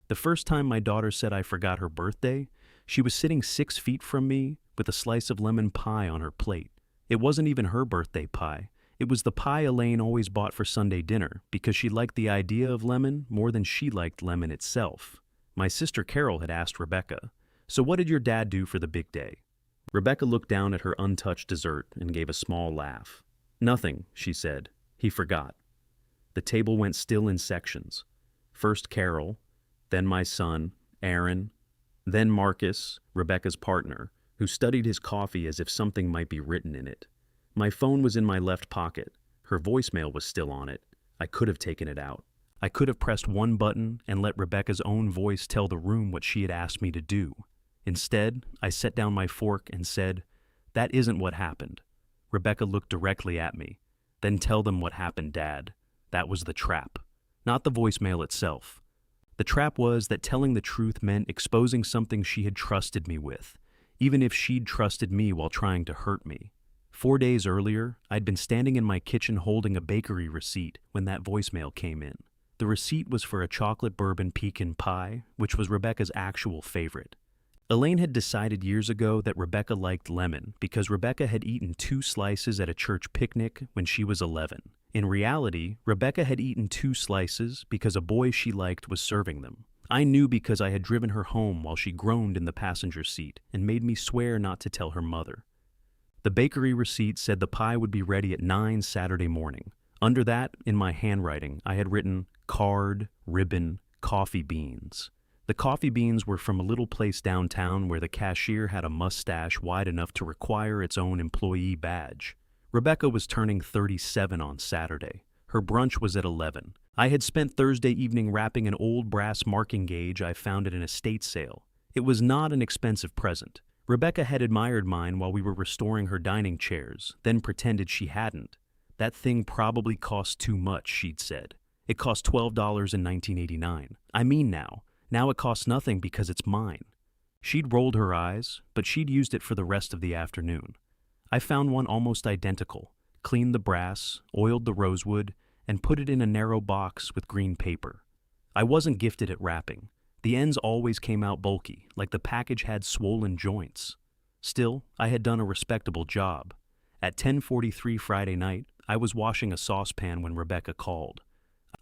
The first time my daughter said I forgot her birthday, she was sitting 6 feet from me with a slice of lemon pie on her plate. It wasn't even her birthday pie. It was the pie Elaine always bought for Sunday dinner because she liked the idea of lemon more than she liked lemon itself. My sister Carol had asked Rebecca, "So what did your dad do for the big day?" Rebecca looked down at her untouched dessert and gave a small laugh. "Nothing," she said. "He forgot." The table went still in sections. First Carol, then my son, Aaron, then Marcus, Rebecca's partner, who studied his coffee as if something might be written in it. My phone was in my left pocket. Her voicemail was still on it. I could have taken it out. I could have pressed one button and let Rebecca's own voice tell the room what she had asked me to do. Instead, I set down my fork and said, "That isn't what happened." Rebecca looked directly at me. "Then tell them what happened, Dad. That was the trap, not the voicemail itself. The trap was that telling the truth meant exposing something she had trusted me with, even if she'd trusted me while trying to hurt me. 4 days earlier, I'd been standing in my kitchen holding a bakery receipt when that voicemail came in. The receipt was for a chocolate bourbon pecan pie, which was Rebecca's actual favorite. Elaine had decided years ago that Rebecca liked lemon because Rebecca had eaten 2 slices at a church picnic when she was 11. In reality, Rebecca had eaten 2 slices because a boy she liked was serving them. I knew because I had driven her home while she groaned in the passenger seat and made me swear not to tell her mother. The bakery receipt said the pie would be ready at 9 Saturday morning. Under that, in my handwriting, I had written card, ribbon, coffee beans. The coffee beans were from a little place downtown where the cashier had a mustache wide enough to require its own employee badge. Rebecca was turning 37 on Saturday. Her brunch was at 11. I had spent Thursday evening wrapping an old brass marking gauge I found at an estate sale. It was not an expensive present. Rebecca had admired mine while we were restoring her dining chairs, then pretended she hadn't. "That thing probably cost too much," she'd said. "It cost $12 in 1989. I mean now. Now it costs nothing because it's mine." She'd rolled her eyes, but she'd used it for the rest of the afternoon. I found one almost identical, cleaned the brass, oiled the rosewood, and put it in a narrow box with green paper. I wasn't gifted at wrapping. The ends always came out bulky, like the package had swollen joints. Still, I had done a respectable job. At 10:43 Friday night, I was washing a saucepan when Rebecca called.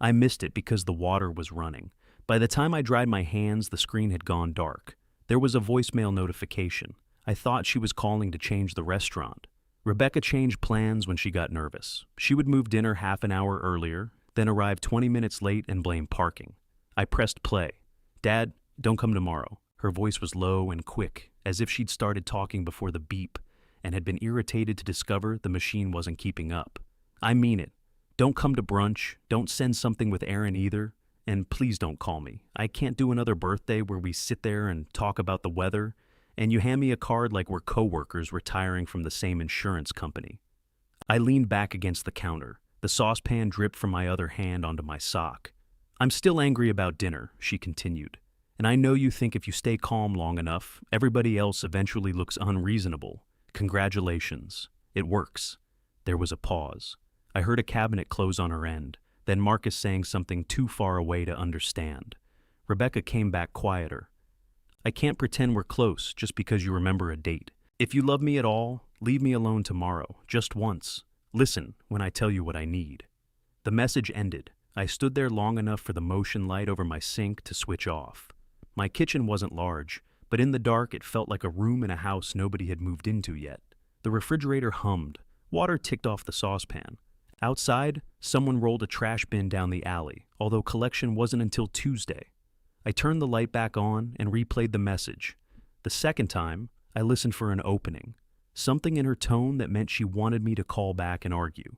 I missed it because the water was running. By the time I dried my hands, the screen had gone dark. There was a voicemail notification. I thought she was calling to change the restaurant. Rebecca changed plans when she got nervous. She would move dinner half an hour earlier, then arrive 20 minutes late and blame parking. I pressed play. "Dad, don't come tomorrow." Her voice was low and quick, as if she'd started talking before the beep and had been irritated to discover the machine wasn't keeping up. "I mean it. Don't come to brunch. Don't send something with Aaron either. And please don't call me. I can't do another birthday where we sit there and talk about the weather, and you hand me a card like we're coworkers retiring from the same insurance company." I leaned back against the counter. The saucepan dripped from my other hand onto my sock. "I'm still angry about dinner," she continued. "And I know you think if you stay calm long enough, everybody else eventually looks unreasonable. Congratulations. It works." There was a pause. I heard a cabinet close on her end, then Marcus saying something too far away to understand. Rebecca came back quieter. "I can't pretend we're close just because you remember a date. If you love me at all, leave me alone tomorrow, just once. Listen when I tell you what I need." The message ended. I stood there long enough for the motion light over my sink to switch off. My kitchen wasn't large, but in the dark it felt like a room in a house nobody had moved into yet. The refrigerator hummed. Water ticked off the saucepan. Outside, someone rolled a trash bin down the alley, although collection wasn't until Tuesday. I turned the light back on and replayed the message. The second time, I listened for an opening, something in her tone that meant she wanted me to call back and argue.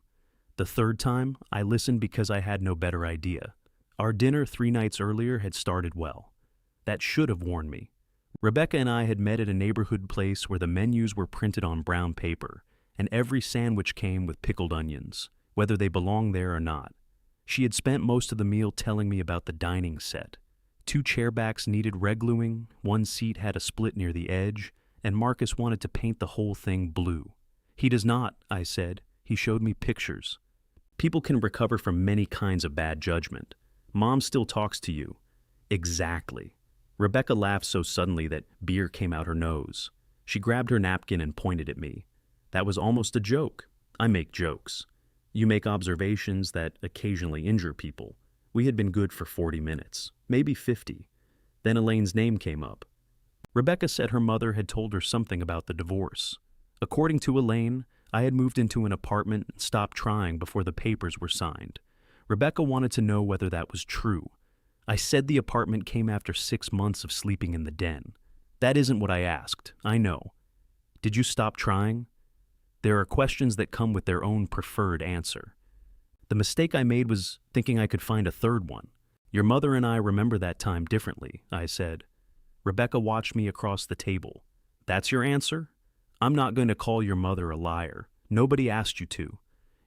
The third time, I listened because I had no better idea. Our dinner 3 nights earlier had started well. That should have warned me. Rebecca and I had met at a neighborhood place where the menus were printed on brown paper, and every sandwich came with pickled onions, whether they belonged there or not. She had spent most of the meal telling me about the dining set. 2 chairbacks needed red-gluing, 1 seat had a split near the edge, and Marcus wanted to paint the whole thing blue. "He does not," I said. He showed me pictures. "People can recover from many kinds of bad judgment. Mom still talks to you. Exactly. Rebecca laughed so suddenly that beer came out her nose. She grabbed her napkin and pointed at me. That was almost a joke. I make jokes. You make observations that occasionally injure people. We had been good for 40 minutes, maybe 50. Then Elaine's name came up. Rebecca said her mother had told her something about the divorce. According to Elaine, I had moved into an apartment and stopped trying before the papers were signed. Rebecca wanted to know whether that was true. I said the apartment came after 6 months of sleeping in the den. That isn't what I asked, I know. Did you stop trying? There are questions that come with their own preferred answer. The mistake I made was thinking I could find a third one. Your mother and I remember that time differently, I said. Rebecca watched me across the table. That's your answer? I'm not going to call your mother a liar. Nobody asked you to.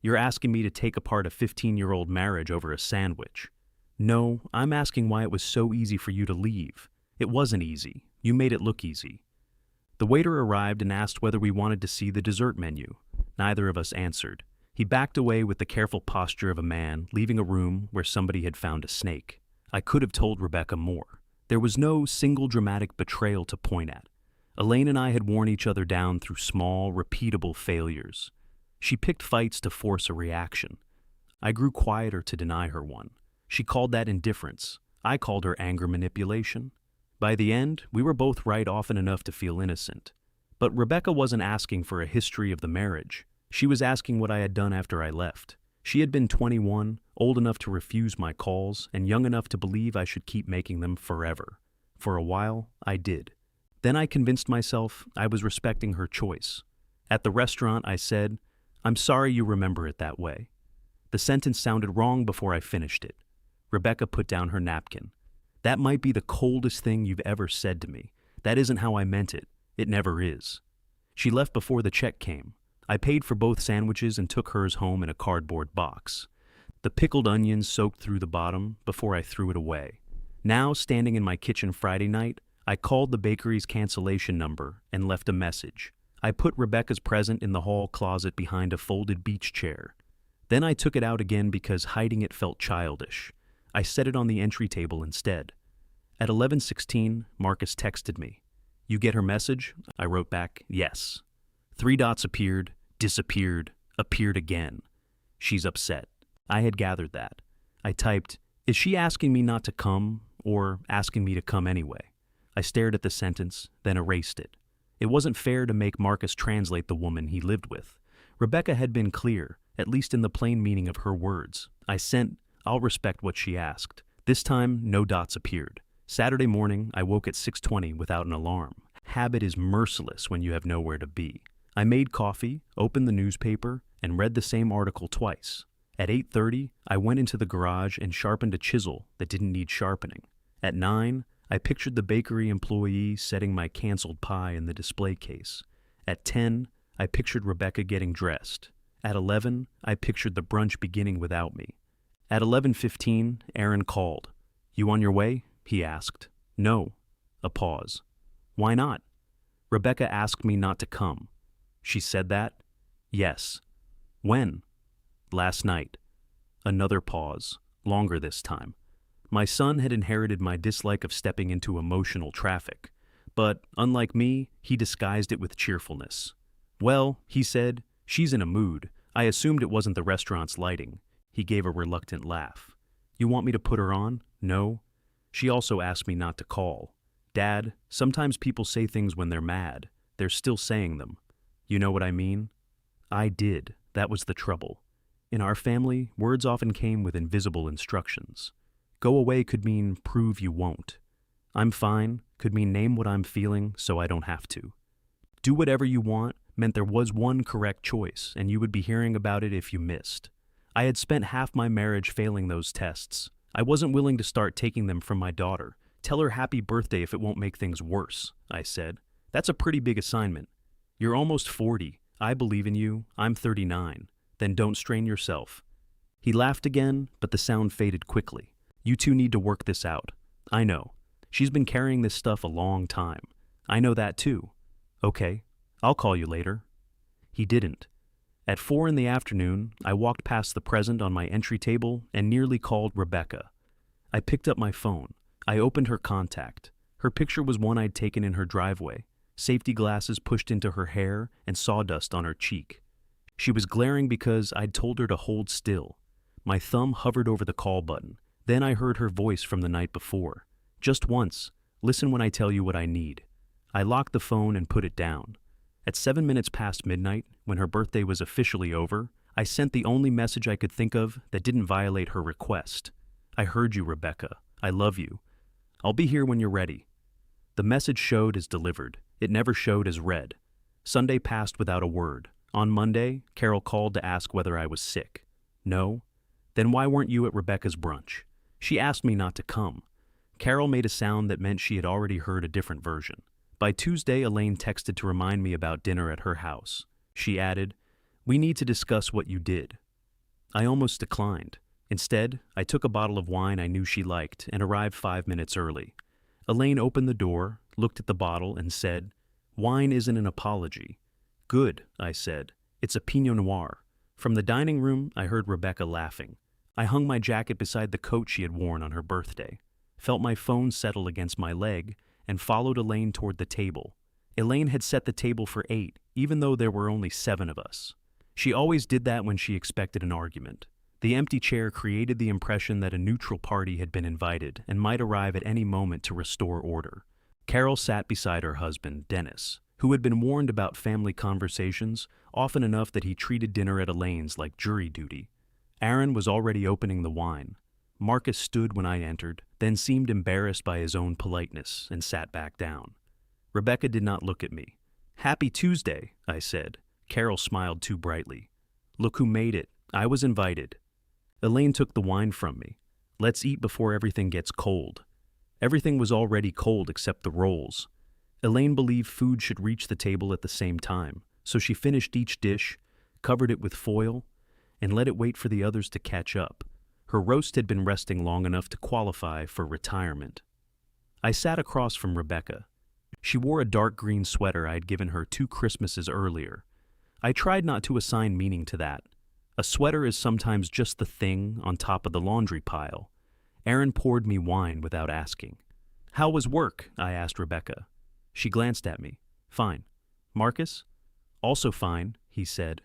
You're asking me to take apart a 15-year-old marriage over a sandwich. No, I'm asking why it was so easy for you to leave. It wasn't easy. You made it look easy. The waiter arrived and asked whether we wanted to see the dessert menu. Neither of us answered. He backed away with the careful posture of a man leaving a room where somebody had found a snake. I could have told Rebecca more. There was no single dramatic betrayal to point at. Elaine and I had worn each other down through small, repeatable failures. She picked fights to force a reaction. I grew quieter to deny her one. She called that indifference. I called her anger manipulation. By the end, we were both right often enough to feel innocent. But Rebecca wasn't asking for a history of the marriage. She was asking what I had done after I left. She had been 21, old enough to refuse my calls, and young enough to believe I should keep making them forever. For a while, I did. Then I convinced myself I was respecting her choice. At the restaurant, I said, "I'm sorry you remember it that way." The sentence sounded wrong before I finished it. Rebecca put down her napkin. That might be the coldest thing you've ever said to me. That isn't how I meant it. It never is. She left before the check came. I paid for both sandwiches and took hers home in a cardboard box. The pickled onions soaked through the bottom before I threw it away. Now, standing in my kitchen Friday night, I called the bakery's cancellation number and left a message. I put Rebecca's present in the hall closet behind a folded beach chair. Then I took it out again because hiding it felt childish. I set it on the entry table instead. At 11:16, Marcus texted me. "You get her message?" I wrote back, "Yes." 3 dots appeared, disappeared, appeared again. She's upset. I had gathered that. I typed, "Is she asking me not to come, or asking me to come anyway?" I stared at the sentence, then erased it. It wasn't fair to make Marcus translate the woman he lived with. Rebecca had been clear, at least in the plain meaning of her words. I sent, "I'll respect what she asked." This time, no dots appeared. Saturday morning, I woke at 6:20 without an alarm. Habit is merciless when you have nowhere to be. I made coffee, opened the newspaper, and read the same article twice. At 8:30, I went into the garage and sharpened a chisel that didn't need sharpening. At 9, I pictured the bakery employee setting my canceled pie in the display case. At 10, I pictured Rebecca getting dressed. At 11, I pictured the brunch beginning without me. At 11:15, Aaron called. "You on your way?" he asked. "No." A pause. "Why not?" "Rebecca asked me not to come." "She said that?" "Yes." "When?" "Last night." Another pause, longer this time. My son had inherited my dislike of stepping into emotional traffic, but, unlike me, he disguised it with cheerfulness. "Well," he said, "she's in a mood. I assumed it wasn't the restaurant's lighting." He gave a reluctant laugh. "You want me to put her on?" "No." She also asked me not to call. "Dad, sometimes people say things when they're mad. They're still saying them. You know what I mean?" I did. That was the trouble. In our family, words often came with invisible instructions. Go away could mean prove you won't. I'm fine could mean name what I'm feeling so I don't have to. Do whatever you want meant there was one correct choice, and you would be hearing about it if you missed. I had spent half my marriage failing those tests. I wasn't willing to start taking them from my daughter. "Tell her happy birthday if it won't make things worse," I said. "That's a pretty big assignment. You're almost 40. I believe in you. I'm 39. Then don't strain yourself." He laughed again, but the sound faded quickly. "You two need to work this out." "I know. She's been carrying this stuff a long time." "I know that too." "Okay, I'll call you later." He didn't. At 4 in the afternoon, I walked past the present on my entry table and nearly called Rebecca. I picked up my phone. I opened her contact. Her picture was one I'd taken in her driveway, safety glasses pushed into her hair and sawdust on her cheek. She was glaring because I'd told her to hold still. My thumb hovered over the call button. Then I heard her voice from the night before. Just once. Listen when I tell you what I need. I locked the phone and put it down. At 7 minutes past midnight, when her birthday was officially over, I sent the only message I could think of that didn't violate her request. I heard you, Rebecca. I love you. I'll be here when you're ready. The message showed as delivered. It never showed as read. Sunday passed without a word. On Monday, Carol called to ask whether I was sick. No? Then why weren't you at Rebecca's brunch? She asked me not to come. Carol made a sound that meant she had already heard a different version. By Tuesday, Elaine texted to remind me about dinner at her house. She added, "We need to discuss what you did." I almost declined. Instead, I took a bottle of wine I knew she liked and arrived 5 minutes early. Elaine opened the door, looked at the bottle, and said, "Wine isn't an apology." "Good," I said. "It's a Pinot Noir." From the dining room, I heard Rebecca laughing. I hung my jacket beside the coat she had worn on her birthday, felt my phone settle against my leg, and followed Elaine toward the table. Elaine had set the table for 8, even though there were only 7 of us. She always did that when she expected an argument. The empty chair created the impression that a neutral party had been invited and might arrive at any moment to restore order. Carol sat beside her husband, Dennis, who had been warned about family conversations often enough that he treated dinner at Elaine's like jury duty. Aaron was already opening the wine. Marcus stood when I entered, then seemed embarrassed by his own politeness and sat back down. Rebecca did not look at me. "Happy Tuesday," I said. Carol smiled too brightly. "Look who made it. I was invited." Elaine took the wine from me. "Let's eat before everything gets cold." Everything was already cold except the rolls. Elaine believed food should reach the table at the same time, so she finished each dish, covered it with foil, and let it wait for the others to catch up. Her roast had been resting long enough to qualify for retirement. I sat across from Rebecca. She wore a dark green sweater I had given her 2 Christmases earlier. I tried not to assign meaning to that. A sweater is sometimes just the thing on top of the laundry pile. Aaron poured me wine without asking. "How was work?" I asked Rebecca. She glanced at me. "Fine." "Marcus?" "Also fine," he said.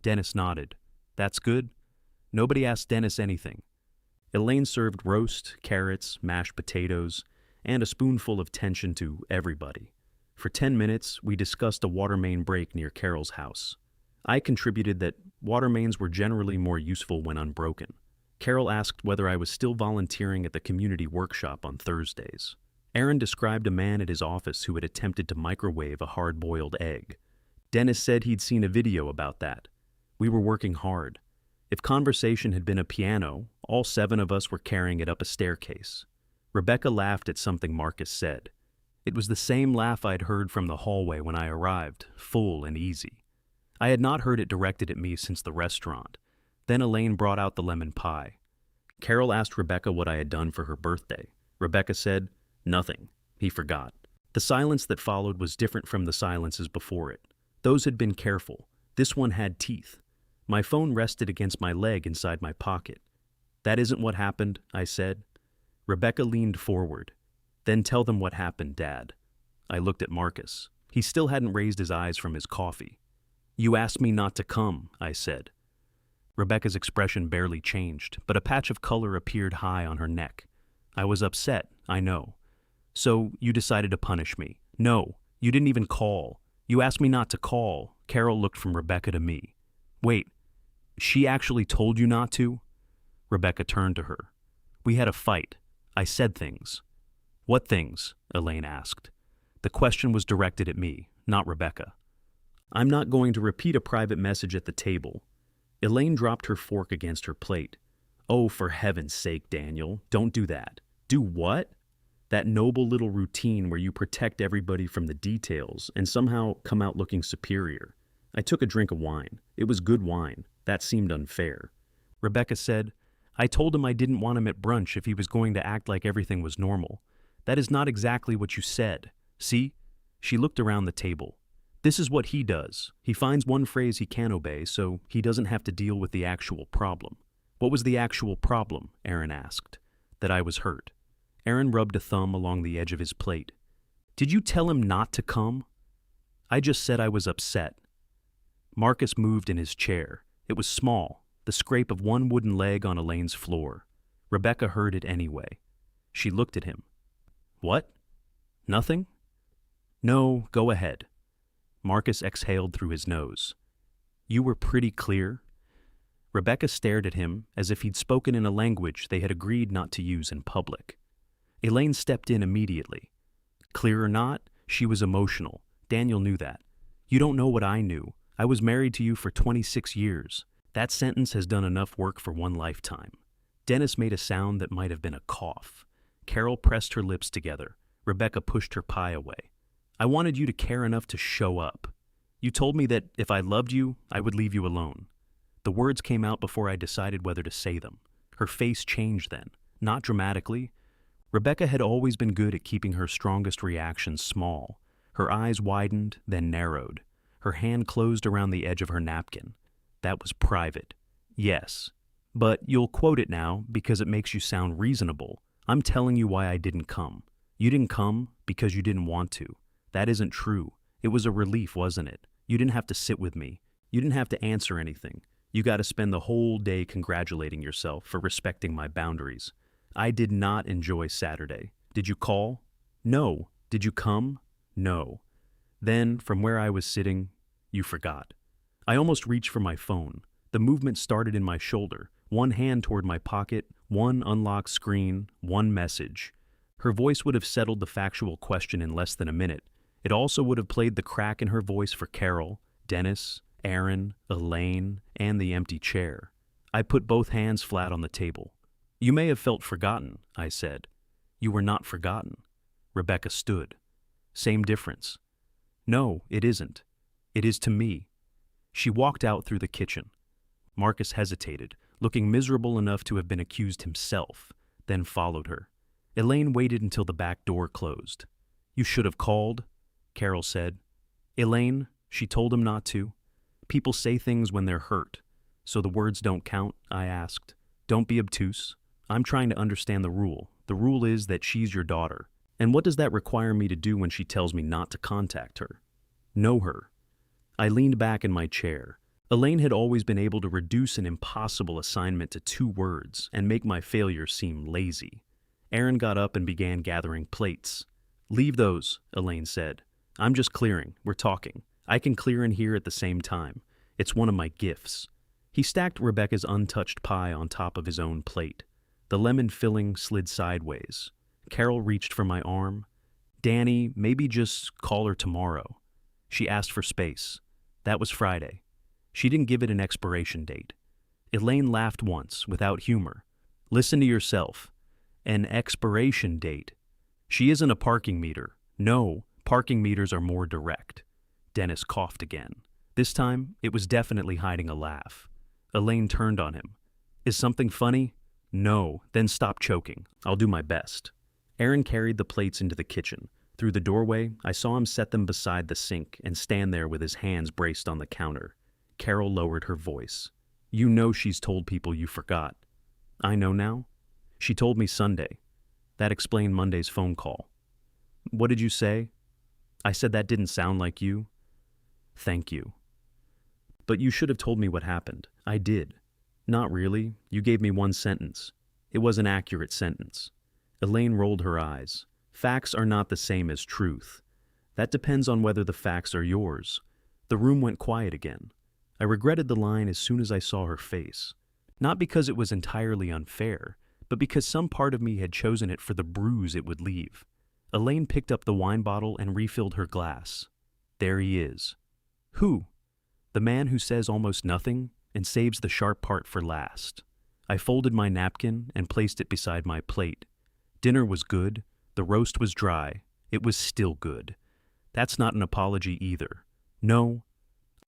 Dennis nodded. "That's good." Nobody asked Dennis anything. Elaine served roast, carrots, mashed potatoes, and a spoonful of tension to everybody. For 10 minutes, we discussed a water main break near Carol's house. I contributed that water mains were generally more useful when unbroken. Carol asked whether I was still volunteering at the community workshop on Thursdays. Aaron described a man at his office who had attempted to microwave a hard-boiled egg. Dennis said he'd seen a video about that. We were working hard. If conversation had been a piano, all 7 of us were carrying it up a staircase. Rebecca laughed at something Marcus said. It was the same laugh I'd heard from the hallway when I arrived, full and easy. I had not heard it directed at me since the restaurant. Then Elaine brought out the lemon pie. Carol asked Rebecca what I had done for her birthday. Rebecca said, "Nothing. He forgot." The silence that followed was different from the silences before it. Those had been careful. This one had teeth. My phone rested against my leg inside my pocket. "That isn't what happened," I said. Rebecca leaned forward. "Then tell them what happened, Dad." I looked at Marcus. He still hadn't raised his eyes from his coffee. "You asked me not to come," I said. Rebecca's expression barely changed, but a patch of color appeared high on her neck. I was upset, I know. "So you decided to punish me." "No, you didn't even call. You asked me not to call." Carol looked from Rebecca to me. "Wait, she actually told you not to?" Rebecca turned to her. "We had a fight. I said things." "What things?" Elaine asked. The question was directed at me, not Rebecca. "I'm not going to repeat a private message at the table." Elaine dropped her fork against her plate. "Oh, for heaven's sake, Daniel, don't do that." "Do what?" "That noble little routine where you protect everybody from the details and somehow come out looking superior." I took a drink of wine. It was good wine. That seemed unfair. Rebecca said, "I told him I didn't want him at brunch if he was going to act like everything was normal. That is not exactly what you said. See?" She looked around the table. "This is what he does. He finds one phrase he can obey, so he doesn't have to deal with the actual problem." "What was the actual problem?" Aaron asked. "That I was hurt." Aaron rubbed a thumb along the edge of his plate. Did you tell him not to come? I just said I was upset. Marcus moved in his chair. It was small, the scrape of one wooden leg on Elaine's floor. Rebecca heard it anyway. She looked at him. What? Nothing? No, go ahead. Marcus exhaled through his nose. You were pretty clear. Rebecca stared at him as if he'd spoken in a language they had agreed not to use in public. Elaine stepped in immediately. Clear or not, she was emotional. Daniel knew that. You don't know what I knew. I was married to you for 26 years. That sentence has done enough work for one lifetime. Dennis made a sound that might have been a cough. Carol pressed her lips together. Rebecca pushed her pie away. I wanted you to care enough to show up. You told me that if I loved you, I would leave you alone. The words came out before I decided whether to say them. Her face changed then, not dramatically. Rebecca had always been good at keeping her strongest reactions small. Her eyes widened, then narrowed. Her hand closed around the edge of her napkin. That was private. Yes. But you'll quote it now because it makes you sound reasonable. I'm telling you why I didn't come. You didn't come because you didn't want to. That isn't true. It was a relief, wasn't it? You didn't have to sit with me. You didn't have to answer anything. You got to spend the whole day congratulating yourself for respecting my boundaries. I did not enjoy Saturday. Did you call? No. Did you come? No. Then, from where I was sitting, you forgot. I almost reached for my phone. The movement started in my shoulder, one hand toward my pocket, one unlocked screen, one message. Her voice would have settled the factual question in less than a minute. It also would have played the crack in her voice for Carol, Dennis, Aaron, Elaine, and the empty chair. I put both hands flat on the table. You may have felt forgotten, I said. You were not forgotten. Rebecca stood. Same difference. No, it isn't. It is to me. She walked out through the kitchen. Marcus hesitated, looking miserable enough to have been accused himself, then followed her. Elaine waited until the back door closed. You should have called, Carol said. Elaine, she told him not to. People say things when they're hurt. So the words don't count, I asked. Don't be obtuse. I'm trying to understand the rule. The rule is that she's your daughter. And what does that require me to do when she tells me not to contact her? Know her. I leaned back in my chair. Elaine had always been able to reduce an impossible assignment to 2 words and make my failure seem lazy. Aaron got up and began gathering plates. Leave those, Elaine said. I'm just clearing. We're talking. I can clear in here at the same time. It's one of my gifts. He stacked Rebecca's untouched pie on top of his own plate. The lemon filling slid sideways. Carol reached for my arm. Danny, maybe just call her tomorrow. She asked for space. That was Friday. She didn't give it an expiration date. Elaine laughed once, without humor. Listen to yourself. An expiration date. She isn't a parking meter. No, parking meters are more direct. Dennis coughed again. This time, it was definitely hiding a laugh. Elaine turned on him. Is something funny? No, then stop choking. I'll do my best. Aaron carried the plates into the kitchen. Through the doorway, I saw him set them beside the sink and stand there with his hands braced on the counter. Carol lowered her voice. You know she's told people you forgot. I know now. She told me Sunday. That explained Monday's phone call. What did you say? I said that didn't sound like you. Thank you. But you should have told me what happened. I did. Not really. You gave me one sentence. It was an accurate sentence. Elaine rolled her eyes. Facts are not the same as truth. That depends on whether the facts are yours. The room went quiet again. I regretted the line as soon as I saw her face. Not because it was entirely unfair, but because some part of me had chosen it for the bruise it would leave. Elaine picked up the wine bottle and refilled her glass. There he is. Who? The man who says almost nothing and saves the sharp part for last. I folded my napkin and placed it beside my plate. Dinner was good. The roast was dry. It was still good. That's not an apology either. No.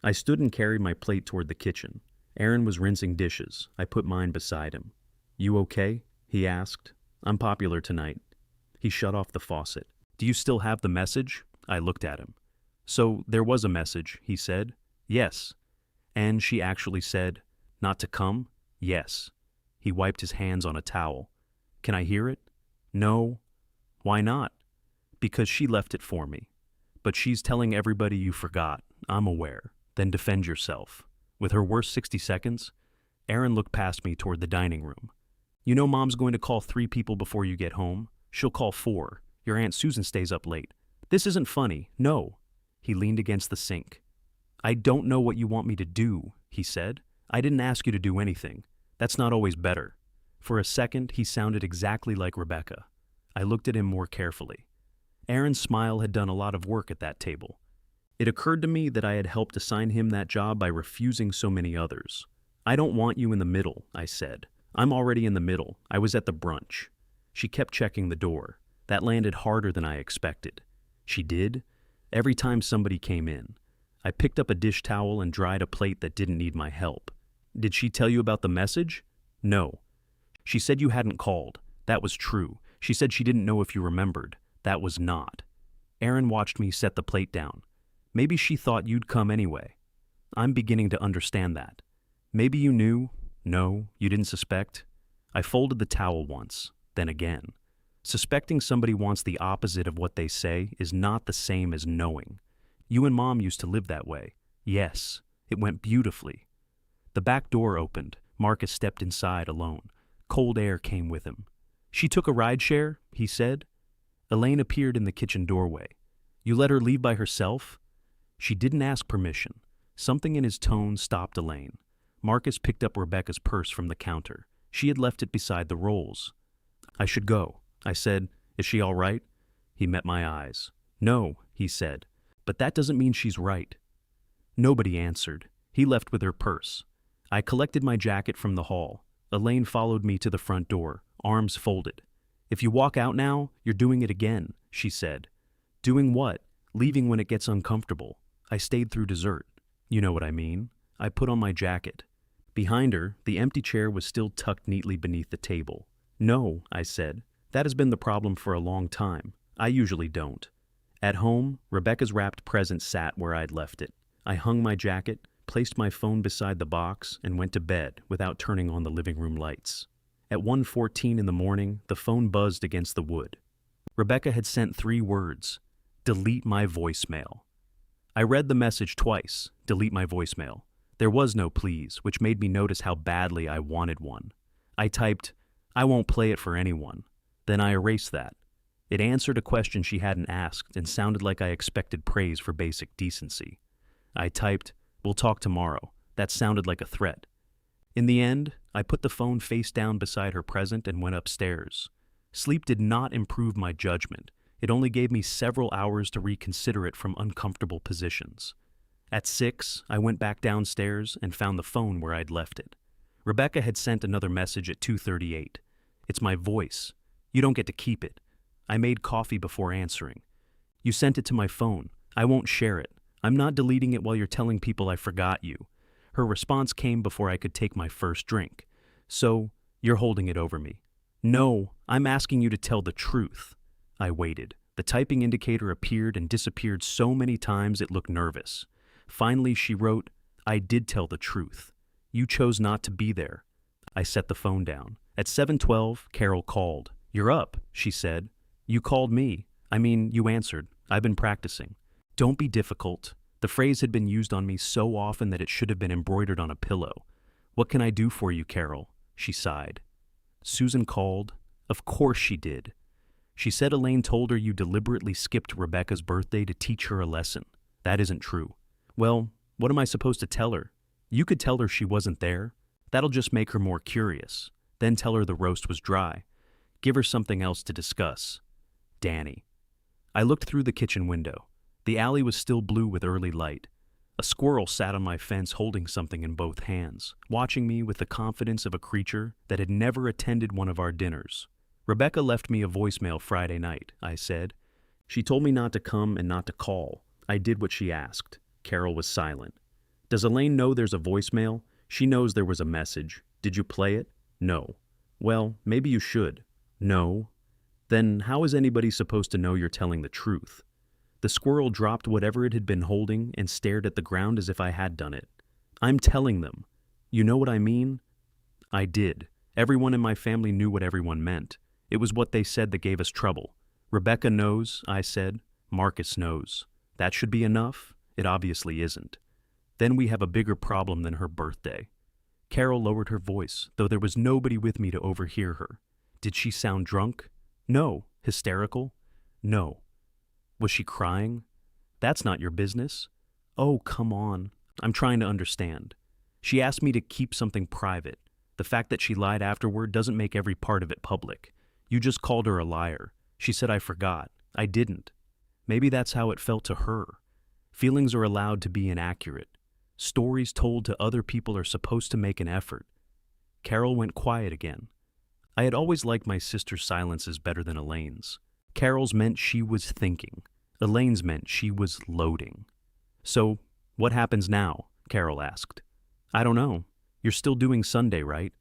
I stood and carried my plate toward the kitchen. Aaron was rinsing dishes. I put mine beside him. You okay? He asked. I'm popular tonight. He shut off the faucet. Do you still have the message? I looked at him. So there was a message, he said. Yes. And she actually said, not to come? Yes. He wiped his hands on a towel. Can I hear it? No, Why not? Because she left it for me. But she's telling everybody you forgot. I'm aware. Then defend yourself. With her worst 60 seconds, Erin looked past me toward the dining room. You know Mom's going to call 3 people before you get home. She'll call 4. Your Aunt Susan stays up late. This isn't funny. No. He leaned against the sink. I don't know what you want me to do, he said. I didn't ask you to do anything. That's not always better. For a second, he sounded exactly like Rebecca. I looked at him more carefully. Erin's smile had done a lot of work at that table. It occurred to me that I had helped assign him that job by refusing so many others. I don't want you in the middle, I said. I'm already in the middle. I was at the brunch. She kept checking the door. That landed harder than I expected. She did? Every time somebody came in. I picked up a dish towel and dried a plate that didn't need my help. Did she tell you about the message? No. She said you hadn't called. That was true. She said she didn't know if you remembered. That was not. Erin watched me set the plate down. Maybe she thought you'd come anyway. I'm beginning to understand that. Maybe you knew. No, you didn't suspect. I folded the towel once, then again. Suspecting somebody wants the opposite of what they say is not the same as knowing. You and Mom used to live that way. Yes, it went beautifully. The back door opened. Marcus stepped inside alone. Cold air came with him. She took a rideshare, he said. Elaine appeared in the kitchen doorway. You let her leave by herself? She didn't ask permission. Something in his tone stopped Elaine. Marcus picked up Rebecca's purse from the counter. She had left it beside the rolls. I should go. I said, Is she all right? He met my eyes. No, he said, but that doesn't mean she's right. Nobody answered. He left with her purse. I collected my jacket from the hall. Elaine followed me to the front door, arms folded. If you walk out now, you're doing it again, she said. Doing what? Leaving when it gets uncomfortable. I stayed through dessert. You know what I mean. I put on my jacket. Behind her, the empty chair was still tucked neatly beneath the table. No, I said. That has been the problem for a long time. I usually don't. At home, Rebecca's wrapped present sat where I'd left it. I hung my jacket, placed my phone beside the box, and went to bed without turning on the living room lights. At 1:14 in the morning, the phone buzzed against the wood. Rebecca had sent 3 words. Delete my voicemail. I read the message twice. Delete my voicemail. There was no please, which made me notice how badly I wanted one. I typed, I won't play it for anyone. Then I erased that. It answered a question she hadn't asked and sounded like I expected praise for basic decency. I typed, we'll talk tomorrow. That sounded like a threat. In the end, I put the phone face down beside her present and went upstairs. Sleep did not improve my judgment. It only gave me several hours to reconsider it from uncomfortable positions. At 6, I went back downstairs and found the phone where I'd left it. Rebecca had sent another message at 2:38. It's my voice. You don't get to keep it. I made coffee before answering. You sent it to my phone. I won't share it. I'm not deleting it while you're telling people I forgot you. Her response came before I could take my first drink. So, you're holding it over me. No, I'm asking you to tell the truth. I waited. The typing indicator appeared and disappeared so many times it looked nervous. Finally, she wrote, I did tell the truth. You chose not to be there. I set the phone down. At 7:12, Carol called. You're up, she said. You called me. You answered. I've been practicing. Don't be difficult. The phrase had been used on me so often that it should have been embroidered on a pillow. What can I do for you, Carol? She sighed. Susan called. Of course she did. She said Elaine told her you deliberately skipped Rebecca's birthday to teach her a lesson. That isn't true. Well, what am I supposed to tell her? You could tell her she wasn't there. That'll just make her more curious. Then tell her the roast was dry. Give her something else to discuss. Danny. I looked through the kitchen window. The alley was still blue with early light. A squirrel sat on my fence holding something in both hands, watching me with the confidence of a creature that had never attended one of our dinners. Rebecca left me a voicemail Friday night, I said. She told me not to come and not to call. I did what she asked. Carol was silent. Does Elaine know there's a voicemail? She knows there was a message. Did you play it? No. Well, maybe you should. No. Then how is anybody supposed to know you're telling the truth? The squirrel dropped whatever it had been holding and stared at the ground as if I had done it. I'm telling them. You know what I mean? I did. Everyone in my family knew what everyone meant. It was what they said that gave us trouble. Rebecca knows, I said. Marcus knows. That should be enough? It obviously isn't. Then we have a bigger problem than her birthday. Carol lowered her voice, though there was nobody with me to overhear her. Did she sound drunk? No. Hysterical? No. Was she crying? That's not your business. Oh, come on. I'm trying to understand. She asked me to keep something private. The fact that she lied afterward doesn't make every part of it public. You just called her a liar. She said I forgot. I didn't. Maybe that's how it felt to her. Feelings are allowed to be inaccurate. Stories told to other people are supposed to make an effort. Carol went quiet again. I had always liked my sister's silences better than Elaine's. Carol's meant she was thinking. Elaine's meant she was loading. So, what happens now? Carol asked. I don't know. You're still doing Sunday, right?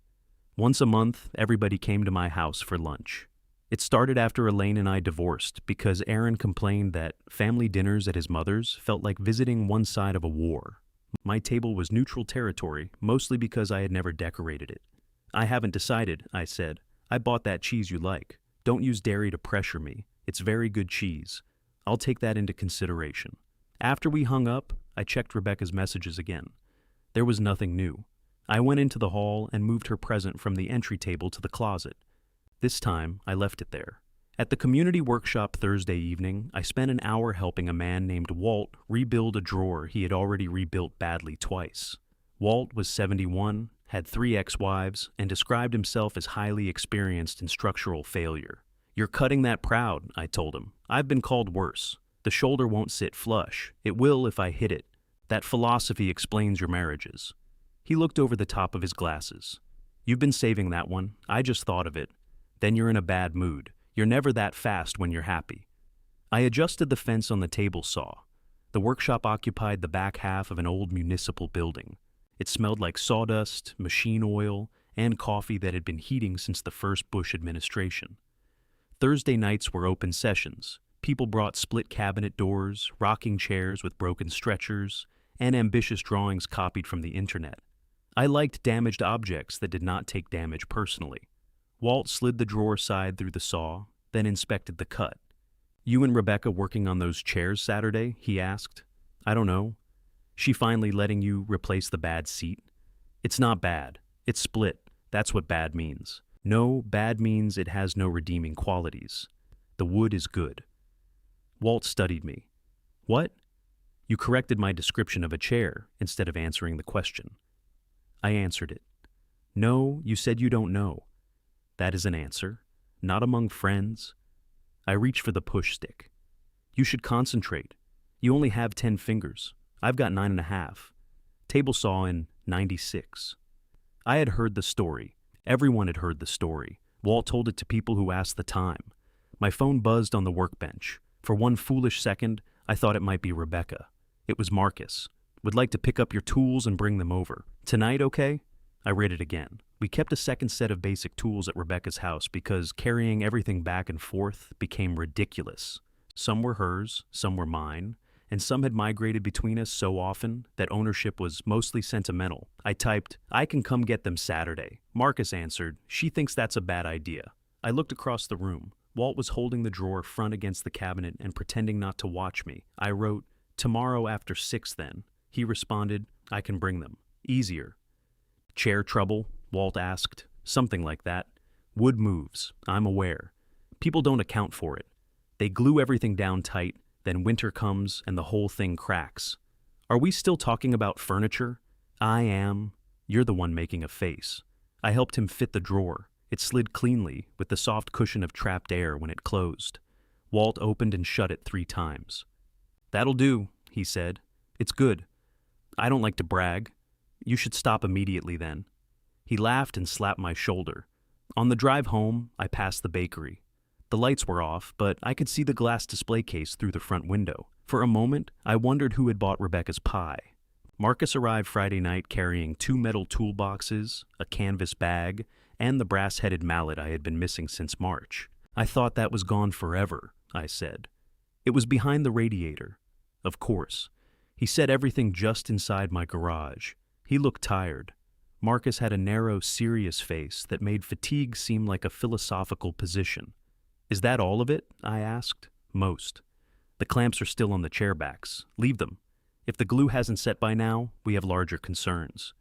Once a month, everybody came to my house for lunch. It started after Elaine and I divorced because Aaron complained that family dinners at his mother's felt like visiting one side of a war. My table was neutral territory, mostly because I had never decorated it. I haven't decided, I said. I bought that cheese you like. Don't use dairy to pressure me. It's very good cheese. I'll take that into consideration. After we hung up, I checked Rebecca's messages again. There was nothing new. I went into the hall and moved her present from the entry table to the closet. This time, I left it there. At the community workshop Thursday evening, I spent an hour helping a man named Walt rebuild a drawer he had already rebuilt badly twice. Walt was 71, had 3 ex-wives, and described himself as highly experienced in structural failure. You're cutting that proud, I told him. I've been called worse. The shoulder won't sit flush. It will if I hit it. That philosophy explains your marriages. He looked over the top of his glasses. You've been saving that one. I just thought of it. Then you're in a bad mood. You're never that fast when you're happy. I adjusted the fence on the table saw. The workshop occupied the back half of an old municipal building. It smelled like sawdust, machine oil, and coffee that had been heating since the first Bush administration. Thursday nights were open sessions. People brought split cabinet doors, rocking chairs with broken stretchers, and ambitious drawings copied from the internet. I liked damaged objects that did not take damage personally. Walt slid the drawer side through the saw, then inspected the cut. You and Rebecca working on those chairs Saturday? He asked. I don't know. She finally letting you replace the bad seat? It's not bad. It's split. That's what bad means. No, bad means it has no redeeming qualities. The wood is good. Walt studied me. What? You corrected my description of a chair instead of answering the question. I answered it. No, you said you don't know. That is an answer. Not among friends. I reached for the push stick. You should concentrate. You only have 10 fingers. I've got 9.5. Table saw in 96. I had heard the story. Everyone had heard the story. Walt told it to people who asked the time. My phone buzzed on the workbench. For one foolish second, I thought it might be Rebecca. It was Marcus. Would like to pick up your tools and bring them over. Tonight, okay? I read it again. We kept a second set of basic tools at Rebecca's house because carrying everything back and forth became ridiculous. Some were hers, some were mine, and some had migrated between us so often that ownership was mostly sentimental. I typed, I can come get them Saturday. Marcus answered, she thinks that's a bad idea. I looked across the room. Walt was holding the drawer front against the cabinet and pretending not to watch me. I wrote, tomorrow after 6 then. He responded, I can bring them. Easier. Chair trouble? Walt asked. Something like that. Wood moves. I'm aware. People don't account for it. They glue everything down tight, then winter comes and the whole thing cracks. Are we still talking about furniture? I am. You're the one making a face. I helped him fit the drawer. It slid cleanly, with the soft cushion of trapped air when it closed. Walt opened and shut it 3 times. That'll do, he said. It's good. I don't like to brag. You should stop immediately then. He laughed and slapped my shoulder. On the drive home, I passed the bakery. The lights were off, but I could see the glass display case through the front window. For a moment, I wondered who had bought Rebecca's pie. Marcus arrived Friday night carrying 2 metal toolboxes, a canvas bag, and the brass-headed mallet I had been missing since March. I thought that was gone forever, I said. It was behind the radiator. Of course. He set everything just inside my garage. He looked tired. Marcus had a narrow, serious face that made fatigue seem like a philosophical position. Is that all of it? I asked. Most. The clamps are still on the chair backs. Leave them. If the glue hasn't set by now, we have larger concerns.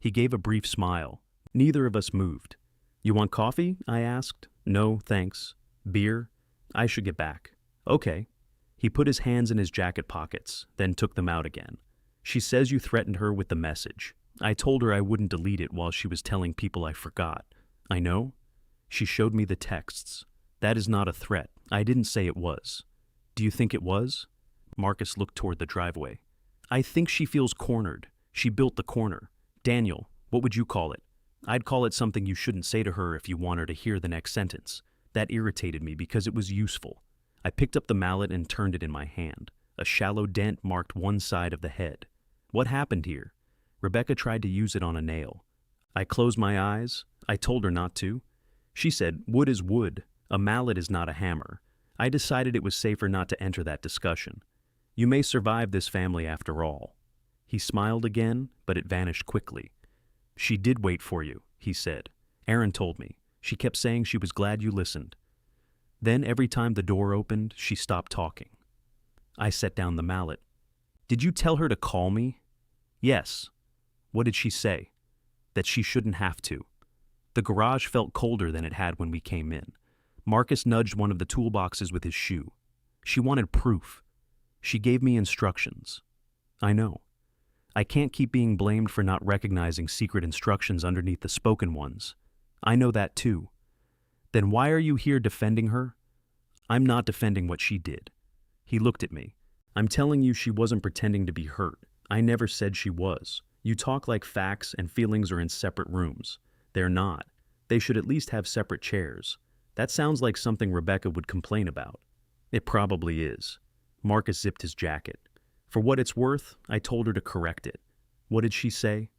He gave a brief smile. Neither of us moved. You want coffee? I asked. No, thanks. Beer? I should get back. Okay. He put his hands in his jacket pockets, then took them out again. She says you threatened her with the message. I told her I wouldn't delete it while she was telling people I forgot. I know. She showed me the texts. That is not a threat. I didn't say it was. Do you think it was? Marcus looked toward the driveway. I think she feels cornered. She built the corner. Daniel, what would you call it? I'd call it something you shouldn't say to her if you want her to hear the next sentence. That irritated me because it was useful. I picked up the mallet and turned it in my hand. A shallow dent marked one side of the head. What happened here? Rebecca tried to use it on a nail. I closed my eyes. I told her not to. She said, wood is wood. A mallet is not a hammer. I decided it was safer not to enter that discussion. You may survive this family after all. He smiled again, but it vanished quickly. She did wait for you, he said. Erin told me. She kept saying she was glad you listened. Then every time the door opened, she stopped talking. I set down the mallet. Did you tell her to call me? Yes. What did she say? That she shouldn't have to. The garage felt colder than it had when we came in. Marcus nudged one of the toolboxes with his shoe. She wanted proof. She gave me instructions. I know. I can't keep being blamed for not recognizing secret instructions underneath the spoken ones. I know that too. Then why are you here defending her? I'm not defending what she did. He looked at me. I'm telling you she wasn't pretending to be hurt. I never said she was. You talk like facts and feelings are in separate rooms. They're not. They should at least have separate chairs. That sounds like something Rebecca would complain about. It probably is. Marcus zipped his jacket. For what it's worth, I told her to correct it. What did she say?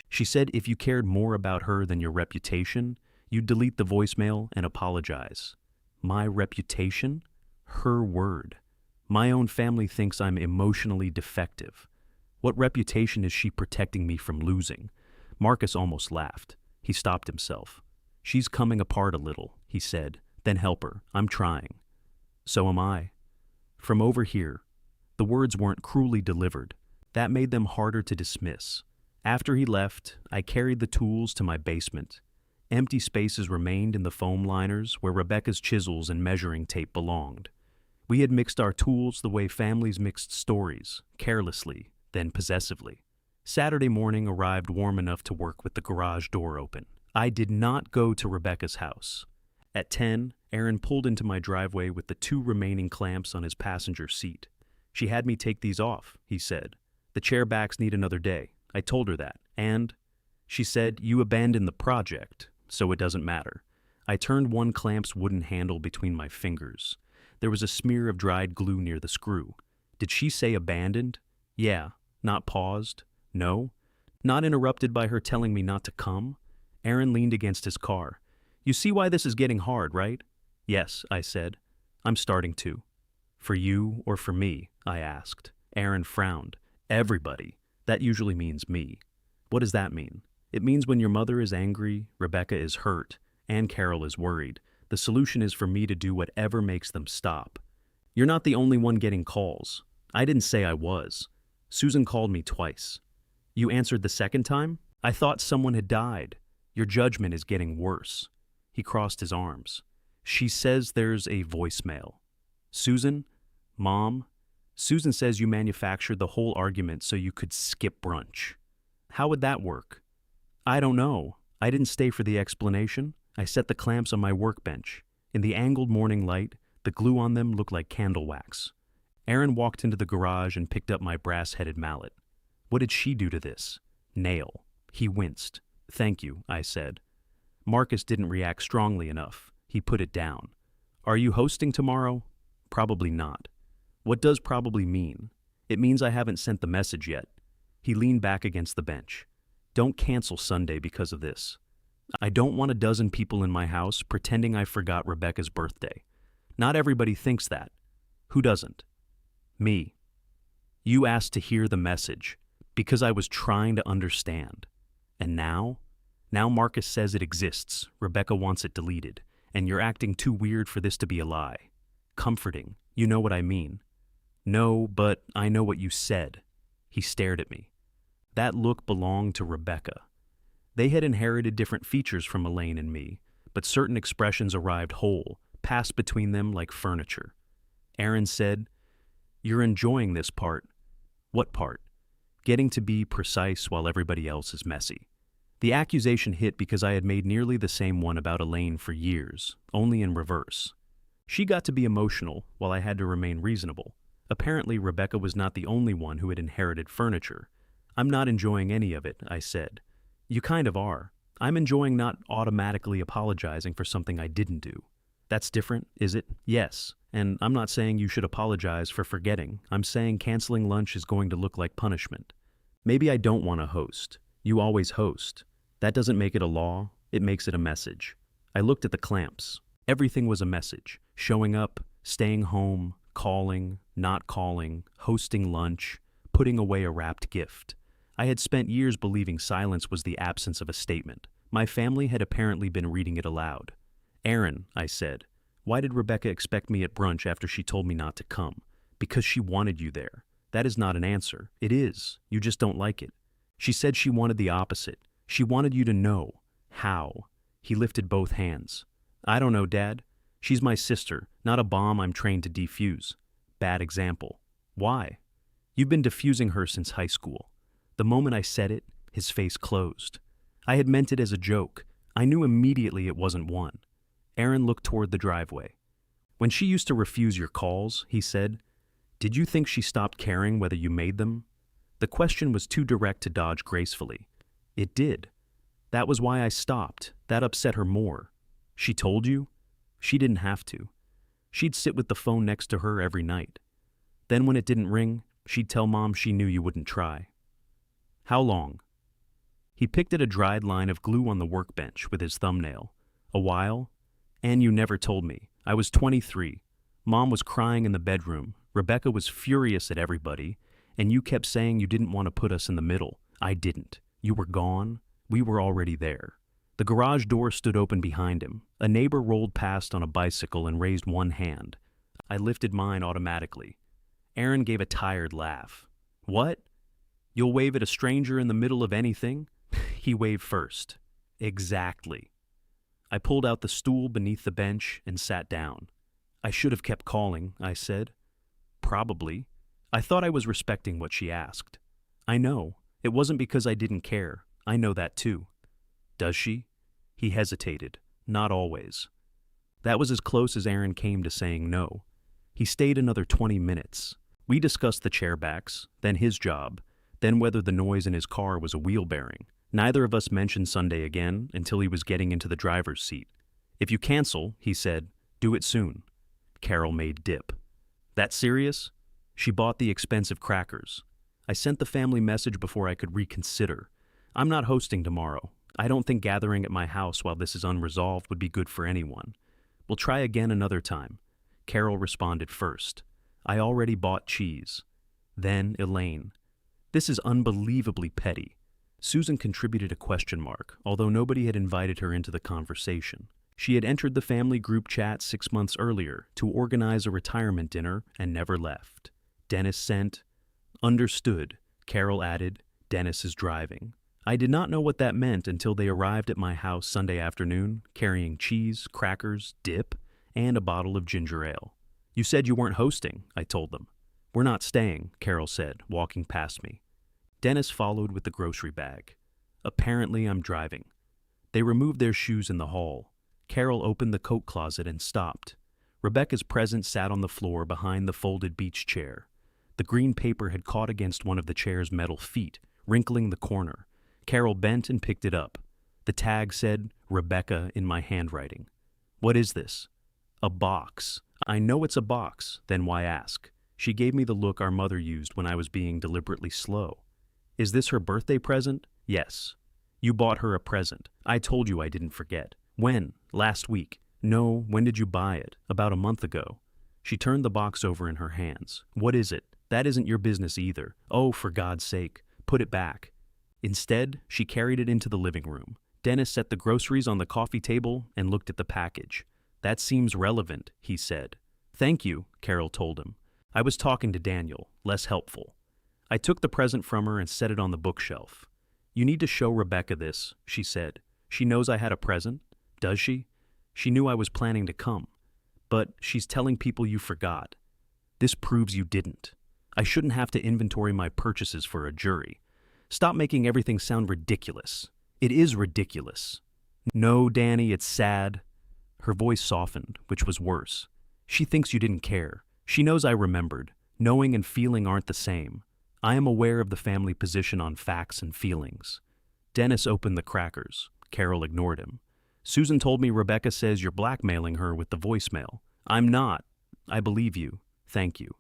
She said if you cared more about her than your reputation, you'd delete the voicemail and apologize. My reputation? Her word. My own family thinks I'm emotionally defective. What reputation is she protecting me from losing? Marcus almost laughed. He stopped himself. She's coming apart a little, he said. Then help her. I'm trying. So am I. From over here. The words weren't cruelly delivered. That made them harder to dismiss. After he left, I carried the tools to my basement. Empty spaces remained in the foam liners where Rebecca's chisels and measuring tape belonged. We had mixed our tools the way families mixed stories, carelessly, then possessively. Saturday morning arrived warm enough to work with the garage door open. I did not go to Rebecca's house. At 10, Erin pulled into my driveway with the 2 remaining clamps on his passenger seat. She had me take these off, he said. The chair backs need another day. I told her that. And she said, you abandoned the project, so it doesn't matter. I turned one clamp's wooden handle between my fingers. There was a smear of dried glue near the screw. Did she say abandoned? Yeah. Not paused? No. Not interrupted by her telling me not to come? Erin leaned against his car. You see why this is getting hard, right? Yes, I said. I'm starting to. For you or for me? I asked. Erin frowned. Everybody. That usually means me. What does that mean? It means when your mother is angry, Rebecca is hurt, and Carol is worried, the solution is for me to do whatever makes them stop. You're not the only one getting calls. I didn't say I was. Susan called me twice. You answered the second time? I thought someone had died. Your judgment is getting worse. He crossed his arms. She says there's a voicemail. Susan? Mom? Susan says you manufactured the whole argument so you could skip brunch. How would that work? I don't know. I didn't stay for the explanation. I set the clamps on my workbench. In the angled morning light, the glue on them looked like candle wax. Erin walked into the garage and picked up my brass-headed mallet. What did she do to this? Nail. He winced. Thank you, I said. Marcus didn't react strongly enough. He put it down. Are you hosting tomorrow? Probably not. What does probably mean? It means I haven't sent the message yet. He leaned back against the bench. Don't cancel Sunday because of this. I don't want a dozen people in my house pretending I forgot Rebecca's birthday. Not everybody thinks that. Who doesn't? Me. You asked to hear the message because I was trying to understand. And now? Now Marcus says it exists. Rebecca wants it deleted. and you're acting too weird for this to be a lie. Comforting, you know what I mean. No, but I know what you said. He stared at me. That look belonged to Rebecca. They had inherited different features from Elaine and me, but certain expressions arrived whole, passed between them like furniture. Aaron said, "You're enjoying this part." What part? Getting to be precise while everybody else is messy. The accusation hit because I had made nearly the same one about Elaine for years, only in reverse. She got to be emotional while I had to remain reasonable. Apparently, Rebecca was not the only one who had inherited furniture. "I'm not enjoying any of it," I said. "You kind of are. I'm enjoying not automatically apologizing for something I didn't do." "That's different, is it?" "Yes. And I'm not saying you should apologize for forgetting. I'm saying canceling lunch is going to look like punishment. Maybe I don't want to host. You always host. That doesn't make it a law. It makes it a message." I looked at the clamps. Everything was a message. Showing up, staying home, calling, not calling, hosting lunch, putting away a wrapped gift. I had spent years believing silence was the absence of a statement. My family had apparently been reading it aloud. "Aaron," I said, "why did Rebecca expect me at brunch after she told me not to come?" "Because she wanted you there." "That is not an answer." "It is. You just don't like it." "She said she wanted the opposite. She wanted you to know." "How?" He lifted both hands. "I don't know, Dad. She's my sister, not a bomb I'm trained to defuse." "Bad example." "Why?" "You've been defusing her since high school." The moment I said it, his face closed. I had meant it as a joke. I knew immediately it wasn't one. Aaron looked toward the driveway. "When she used to refuse your calls," he said, "did you think she stopped caring whether you made them?" The question was too direct to dodge gracefully. "It did. That was why I stopped. That upset her more." "She told you?" "She didn't have to. She'd sit with the phone next to her every night. Then when it didn't ring, she'd tell Mom she knew you wouldn't try." "How long?" He picked at a dried line of glue on the workbench with his thumbnail. "A while. And you never told me. I was 23. Mom was crying in the bedroom. Rebecca was furious at everybody. And you kept saying you didn't want to put us in the middle. I didn't. You were gone. We were already there." The garage door stood open behind him. A neighbor rolled past on a bicycle and raised one hand. I lifted mine automatically. Aaron gave a tired laugh. "What? You'll wave at a stranger in the middle of anything?" He waved first. "Exactly." I pulled out the stool beneath the bench and sat down. "I should have kept calling," I said. "Probably." I thought I was respecting what she asked. "I know. It wasn't because I didn't care. I know that too." "Does she?" He hesitated. "Not always." That was as close as Aaron came to saying no. He stayed another 20 minutes. We discussed the chairbacks, then his job, then whether the noise in his car was a wheel bearing. Neither of us mentioned Sunday again until he was getting into the driver's seat. "If you cancel," he said, "do it soon." Carol made dip. "That serious?" She bought the expensive crackers. I sent the family message before I could reconsider. "I'm not hosting tomorrow. I don't think gathering at my house while this is unresolved would be good for anyone. We'll try again another time." Carol responded first. "I already bought cheese." Then Elaine. "This is unbelievably petty." Susan contributed a question mark, although nobody had invited her into the conversation. She had entered the family group chat 6 months earlier to organize a retirement dinner and never left. Dennis sent, "Understood." Carol added, "Dennis is driving." I did not know what that meant until they arrived at my house Sunday afternoon, carrying cheese, crackers, dip, and a bottle of ginger ale. "You said you weren't hosting," I told them. "We're not staying," Carol said, walking past me. Dennis followed with the grocery bag. "Apparently I'm driving." They removed their shoes in the hall. Carol opened the coat closet and stopped. Rebecca's present sat on the floor behind the folded beach chair. The green paper had caught against one of the chair's metal feet, wrinkling the corner. Carol bent and picked it up. The tag said, "Rebecca," in my handwriting. "What is this?" "A box." "I know it's a box, then why ask?" She gave me the look our mother used when I was being deliberately slow. "Is this her birthday present?" "Yes." "You bought her a present. I told you I didn't forget." "When?" "Last week." "No, when did you buy it?" "About a month ago." She turned the box over in her hands. "What is it?" "That isn't your business either." "Oh, for God's sake, put it back." Instead, she carried it into the living room. Dennis set the groceries on the coffee table and looked at the package. That seems relevant, he said. Thank you, Carol told him. I was talking to Daniel, less helpful. I took the present from her and set it on the bookshelf. You need to show Rebecca this, she said. She knows I had a present. Does she? She knew I was planning to come. But she's telling people you forgot. This proves you didn't. I shouldn't have to inventory my purchases for a jury. Stop making everything sound ridiculous. It is ridiculous. No, Danny, it's sad. Her voice softened, which was worse. She thinks you didn't care. She knows I remembered. Knowing and feeling aren't the same. I am aware of the family position on facts and feelings. Dennis opened the crackers. Carol ignored him. Susan told me Rebecca says you're blackmailing her with the voicemail. I'm not. I believe you. Thank you.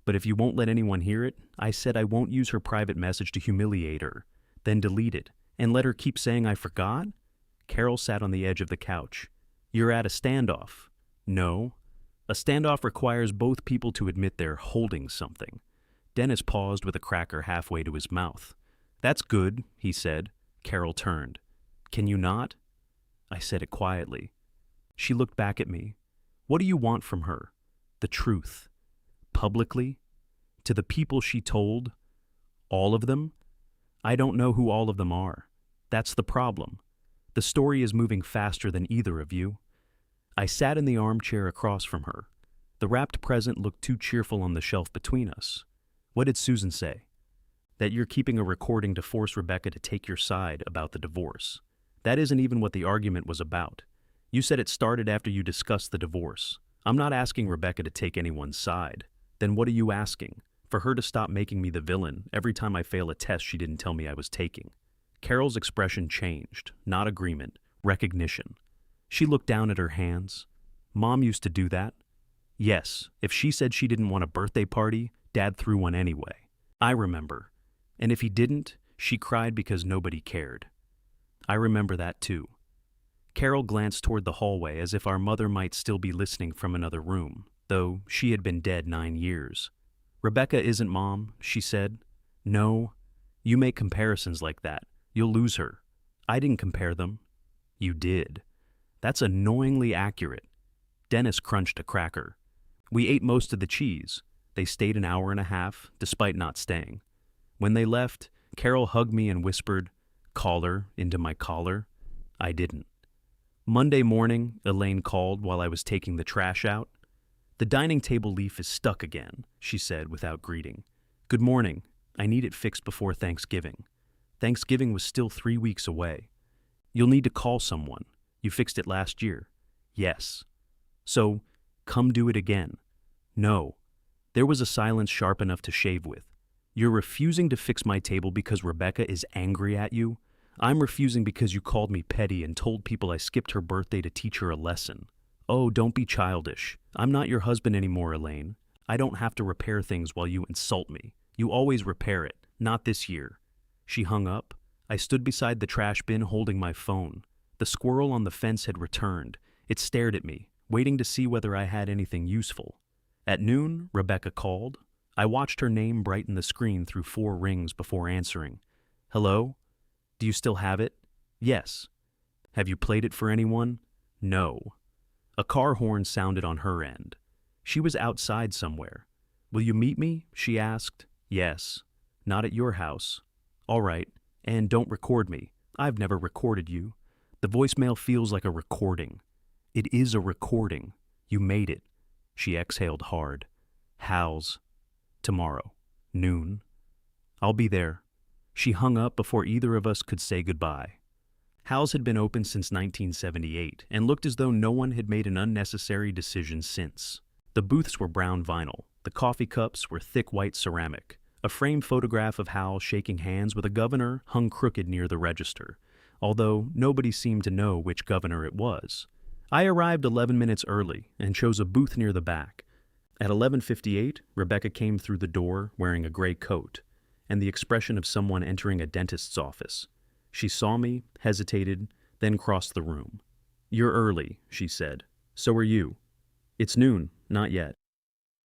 But if you won't let anyone hear it, I said I won't use her private message to humiliate her, then delete it, and let her keep saying I forgot? Carol sat on the edge of the couch. You're at a standoff. No. A standoff requires both people to admit they're holding something. Dennis paused with a cracker halfway to his mouth. That's good, he said. Carol turned. Can you not? I said it quietly. She looked back at me. What do you want from her? The truth. Publicly? To the people she told? All of them? I don't know who all of them are. That's the problem. The story is moving faster than either of you. I sat in the armchair across from her. The wrapped present looked too cheerful on the shelf between us. What did Susan say? That you're keeping a recording to force Rebecca to take your side about the divorce. That isn't even what the argument was about. You said it started after you discussed the divorce. I'm not asking Rebecca to take anyone's side. Then what are you asking? For her to stop making me the villain every time I fail a test she didn't tell me I was taking. Carol's expression changed, not agreement, recognition. She looked down at her hands. Mom used to do that. Yes, if she said she didn't want a birthday party, Dad threw one anyway. I remember. And if he didn't, she cried because nobody cared. I remember that too. Carol glanced toward the hallway as if our mother might still be listening from another room, though she had been dead 9 years. Rebecca isn't Mom, she said. No. You make comparisons like that. You'll lose her. I didn't compare them. You did. That's annoyingly accurate. Dennis crunched a cracker. We ate most of the cheese. They stayed an hour and a half, despite not staying. When they left, Carol hugged me and whispered, "Collar," into my collar. I didn't. Monday morning, Elaine called while I was taking the trash out. The dining table leaf is stuck again, she said without greeting. Good morning. I need it fixed before Thanksgiving. Thanksgiving was still 3 weeks away. You'll need to call someone. You fixed it last year. Yes. So, come do it again. No. There was a silence sharp enough to shave with. You're refusing to fix my table because Rebecca is angry at you? I'm refusing because you called me petty and told people I skipped her birthday to teach her a lesson. Oh, don't be childish. I'm not your husband anymore, Elaine. I don't have to repair things while you insult me. You always repair it. Not this year. She hung up. I stood beside the trash bin holding my phone. The squirrel on the fence had returned. It stared at me, waiting to see whether I had anything useful. At noon, Rebecca called. I watched her name brighten the screen through 4 rings before answering. Hello? Do you still have it? Yes. Have you played it for anyone? No. A car horn sounded on her end. She was outside somewhere. Will you meet me? She asked. Yes. Not at your house. All right. And don't record me. I've never recorded you. The voicemail feels like a recording. It is a recording. You made it. She exhaled hard. Hal's. Tomorrow. Noon. I'll be there. She hung up before either of us could say goodbye. Hal's had been open since 1978 and looked as though no one had made an unnecessary decision since. The booths were brown vinyl. The coffee cups were thick white ceramic. A framed photograph of Hal shaking hands with a governor hung crooked near the register, although nobody seemed to know which governor it was. I arrived 11 minutes early and chose a booth near the back. At 11:58, Rebecca came through the door wearing a gray coat and the expression of someone entering a dentist's office. She saw me, hesitated, then crossed the room. You're early, she said. So are you. It's noon, not yet.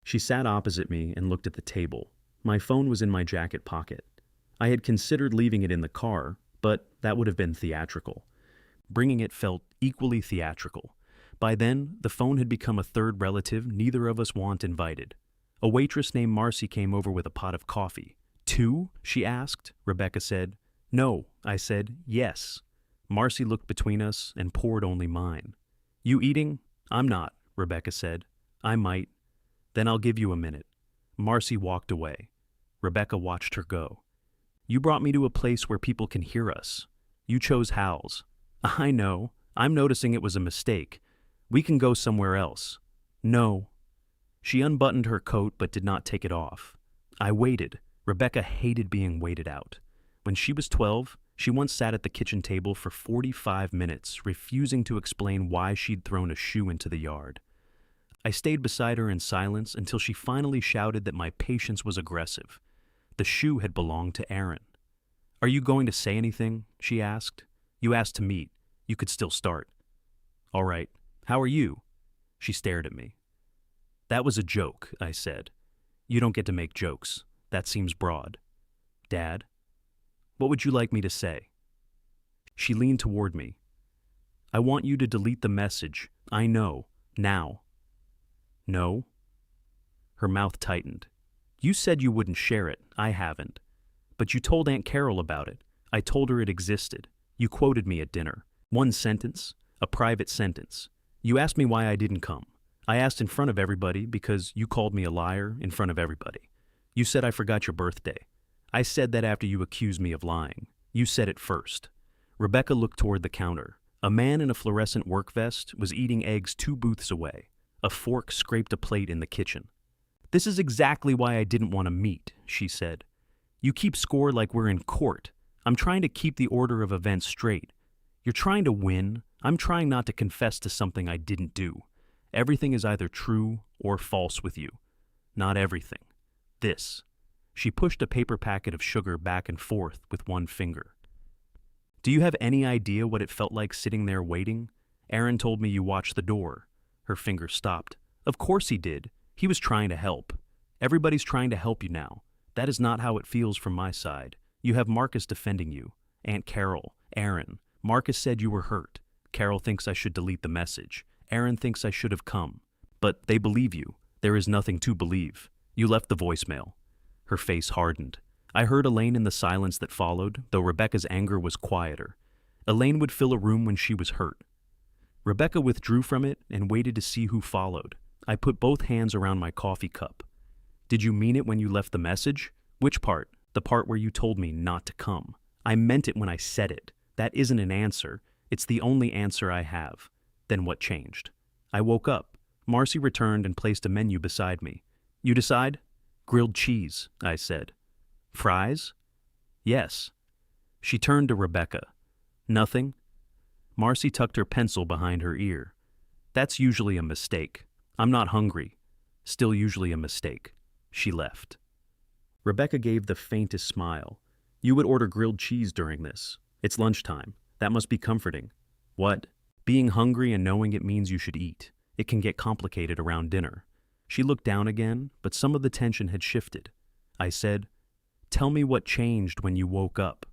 She sat opposite me and looked at the table. My phone was in my jacket pocket. I had considered leaving it in the car, but that would have been theatrical. Bringing it felt equally theatrical. By then, the phone had become a third relative neither of us want invited. A waitress named Marcy came over with a pot of coffee. 2? She asked. Rebecca said. No, I said. Yes. Marcy looked between us and poured only mine. You eating? I'm not, Rebecca said. I might. Then I'll give you a minute. Marcy walked away. Rebecca watched her go. You brought me to a place where people can hear us. You chose Hal's. I know. I'm noticing it was a mistake. We can go somewhere else. No. She unbuttoned her coat but did not take it off. I waited. Rebecca hated being waited out. When she was 12, she once sat at the kitchen table for 45 minutes, refusing to explain why she'd thrown a shoe into the yard. I stayed beside her in silence until she finally shouted that my patience was aggressive. The shoe had belonged to Aaron. Are you going to say anything? She asked. You asked to meet. You could still start. All right. How are you? She stared at me. That was a joke, I said. You don't get to make jokes. That seems broad. Dad? What would you like me to say? She leaned toward me. I want you to delete the message. I know. Now. No? Her mouth tightened. You said you wouldn't share it. I haven't. But you told Aunt Carol about it. I told her it existed. You quoted me at dinner. One sentence. A private sentence. You asked me why I didn't come. I asked in front of everybody because you called me a liar in front of everybody. You said I forgot your birthday. I said that after you accused me of lying. You said it first. Rebecca looked toward the counter. A man in a fluorescent work vest was eating eggs 2 booths away. A fork scraped a plate in the kitchen. This is exactly why I didn't want to meet, she said. You keep score like we're in court. I'm trying to keep the order of events straight. You're trying to win. I'm trying not to confess to something I didn't do. Everything is either true or false with you. Not everything. This. She pushed a paper packet of sugar back and forth with one finger. Do you have any idea what it felt like sitting there waiting? Aaron told me you watched the door. Her finger stopped. Of course he did. He was trying to help. Everybody's trying to help you now. That is not how it feels from my side. You have Marcus defending you. Aunt Carol. Aaron. Marcus said you were hurt. Carol thinks I should delete the message. Aaron thinks I should have come. But they believe you. There is nothing to believe. You left the voicemail. Her face hardened. I heard Elaine in the silence that followed, though Rebecca's anger was quieter. Elaine would fill a room when she was hurt. Rebecca withdrew from it and waited to see who followed. I put both hands around my coffee cup. Did you mean it when you left the message? Which part? The part where you told me not to come. I meant it when I said it. That isn't an answer. It's the only answer I have. Then what changed? I woke up. Marcy returned and placed a menu beside me. You decide? Grilled cheese, I said. Fries? Yes. She turned to Rebecca. Nothing? Marcy tucked her pencil behind her ear. That's usually a mistake. I'm not hungry. Still usually a mistake. She left. Rebecca gave the faintest smile. You would order grilled cheese during this. It's lunchtime. That must be comforting. What? Being hungry and knowing it means you should eat. It can get complicated around dinner. She looked down again, but some of the tension had shifted. I said, Tell me what changed when you woke up.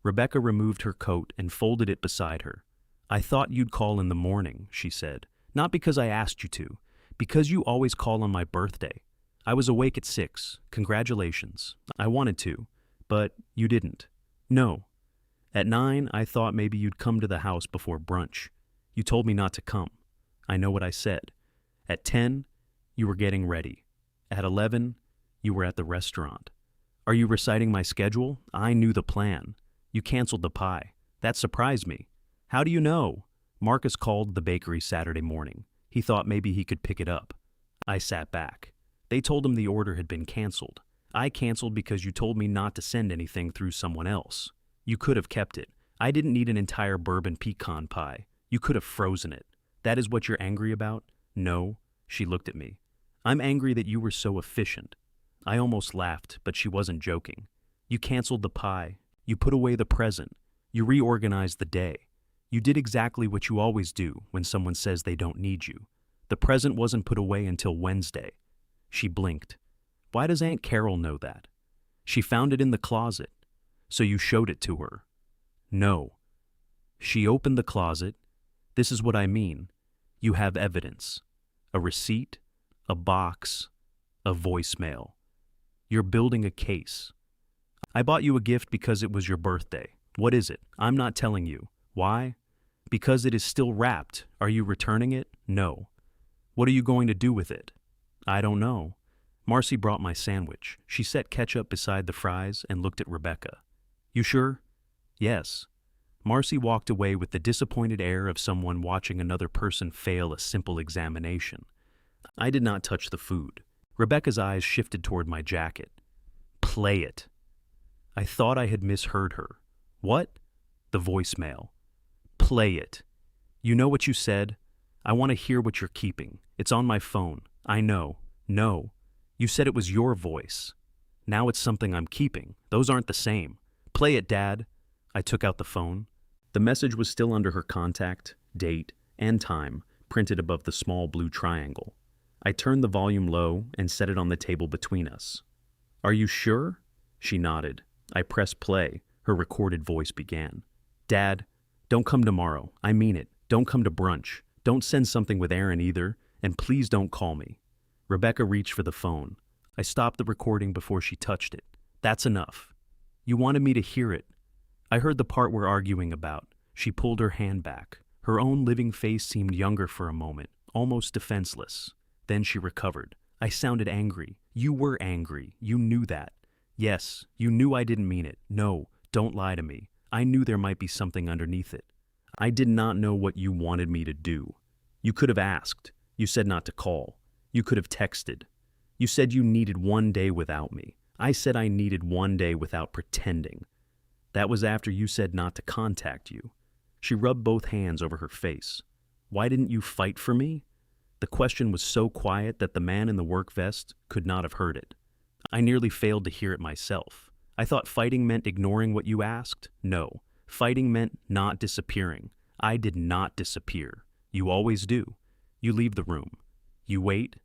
Rebecca removed her coat and folded it beside her. I thought you'd call in the morning, she said. Not because I asked you to. Because you always call on my birthday. I was awake at 6. Congratulations. I wanted to, but you didn't. No. At 9, I thought maybe you'd come to the house before brunch. You told me not to come. I know what I said. At 10, you were getting ready. At 11, you were at the restaurant. Are you reciting my schedule? I knew the plan. You canceled the pie. That surprised me. How do you know? Marcus called the bakery Saturday morning. He thought maybe he could pick it up. I sat back. They told him the order had been canceled. I canceled because you told me not to send anything through someone else. You could have kept it. I didn't need an entire bourbon pecan pie. You could have frozen it. That is what you're angry about? No. She looked at me. I'm angry that you were so efficient. I almost laughed, but she wasn't joking. You canceled the pie. You put away the present. You reorganized the day. You did exactly what you always do when someone says they don't need you. The present wasn't put away until Wednesday. She blinked. Why does Aunt Carol know that? She found it in the closet. So you showed it to her. No. She opened the closet. This is what I mean. You have evidence. A receipt, a box, a voicemail. You're building a case. I bought you a gift because it was your birthday. What is it? I'm not telling you. Why? Because it is still wrapped. Are you returning it? No. What are you going to do with it? I don't know. Marcy brought my sandwich. She set ketchup beside the fries and looked at Rebecca. You sure? Yes. Marcy walked away with the disappointed air of someone watching another person fail a simple examination. I did not touch the food. Rebecca's eyes shifted toward my jacket. Play it. I thought I had misheard her. What? The voicemail. Play it. You know what you said? I want to hear what you're keeping. It's on my phone. I know. No. You said it was your voice. Now it's something I'm keeping. Those aren't the same. Play it, Dad. I took out the phone. The message was still under her contact, date, and time, printed above the small blue triangle. I turned the volume low and set it on the table between us. Are you sure? She nodded. I pressed play. Her recorded voice began. Dad, don't come tomorrow. I mean it. Don't come to brunch. Don't send something with Aaron either, and please don't call me. Rebecca reached for the phone. I stopped the recording before she touched it. That's enough. You wanted me to hear it. I heard the part we're arguing about. She pulled her hand back. Her own living face seemed younger for a moment, almost defenseless. Then she recovered. I sounded angry. You were angry. You knew that. Yes, you knew I didn't mean it. No, don't lie to me. I knew there might be something underneath it. I did not know what you wanted me to do. You could have asked. You said not to call. You could have texted. You said you needed one day without me. I said I needed one day without pretending. That was after you said not to contact you. She rubbed both hands over her face. Why didn't you fight for me? The question was so quiet that the man in the work vest could not have heard it. I nearly failed to hear it myself. I thought fighting meant ignoring what you asked. No, fighting meant not disappearing. I did not disappear. You always do. You leave the room. You wait.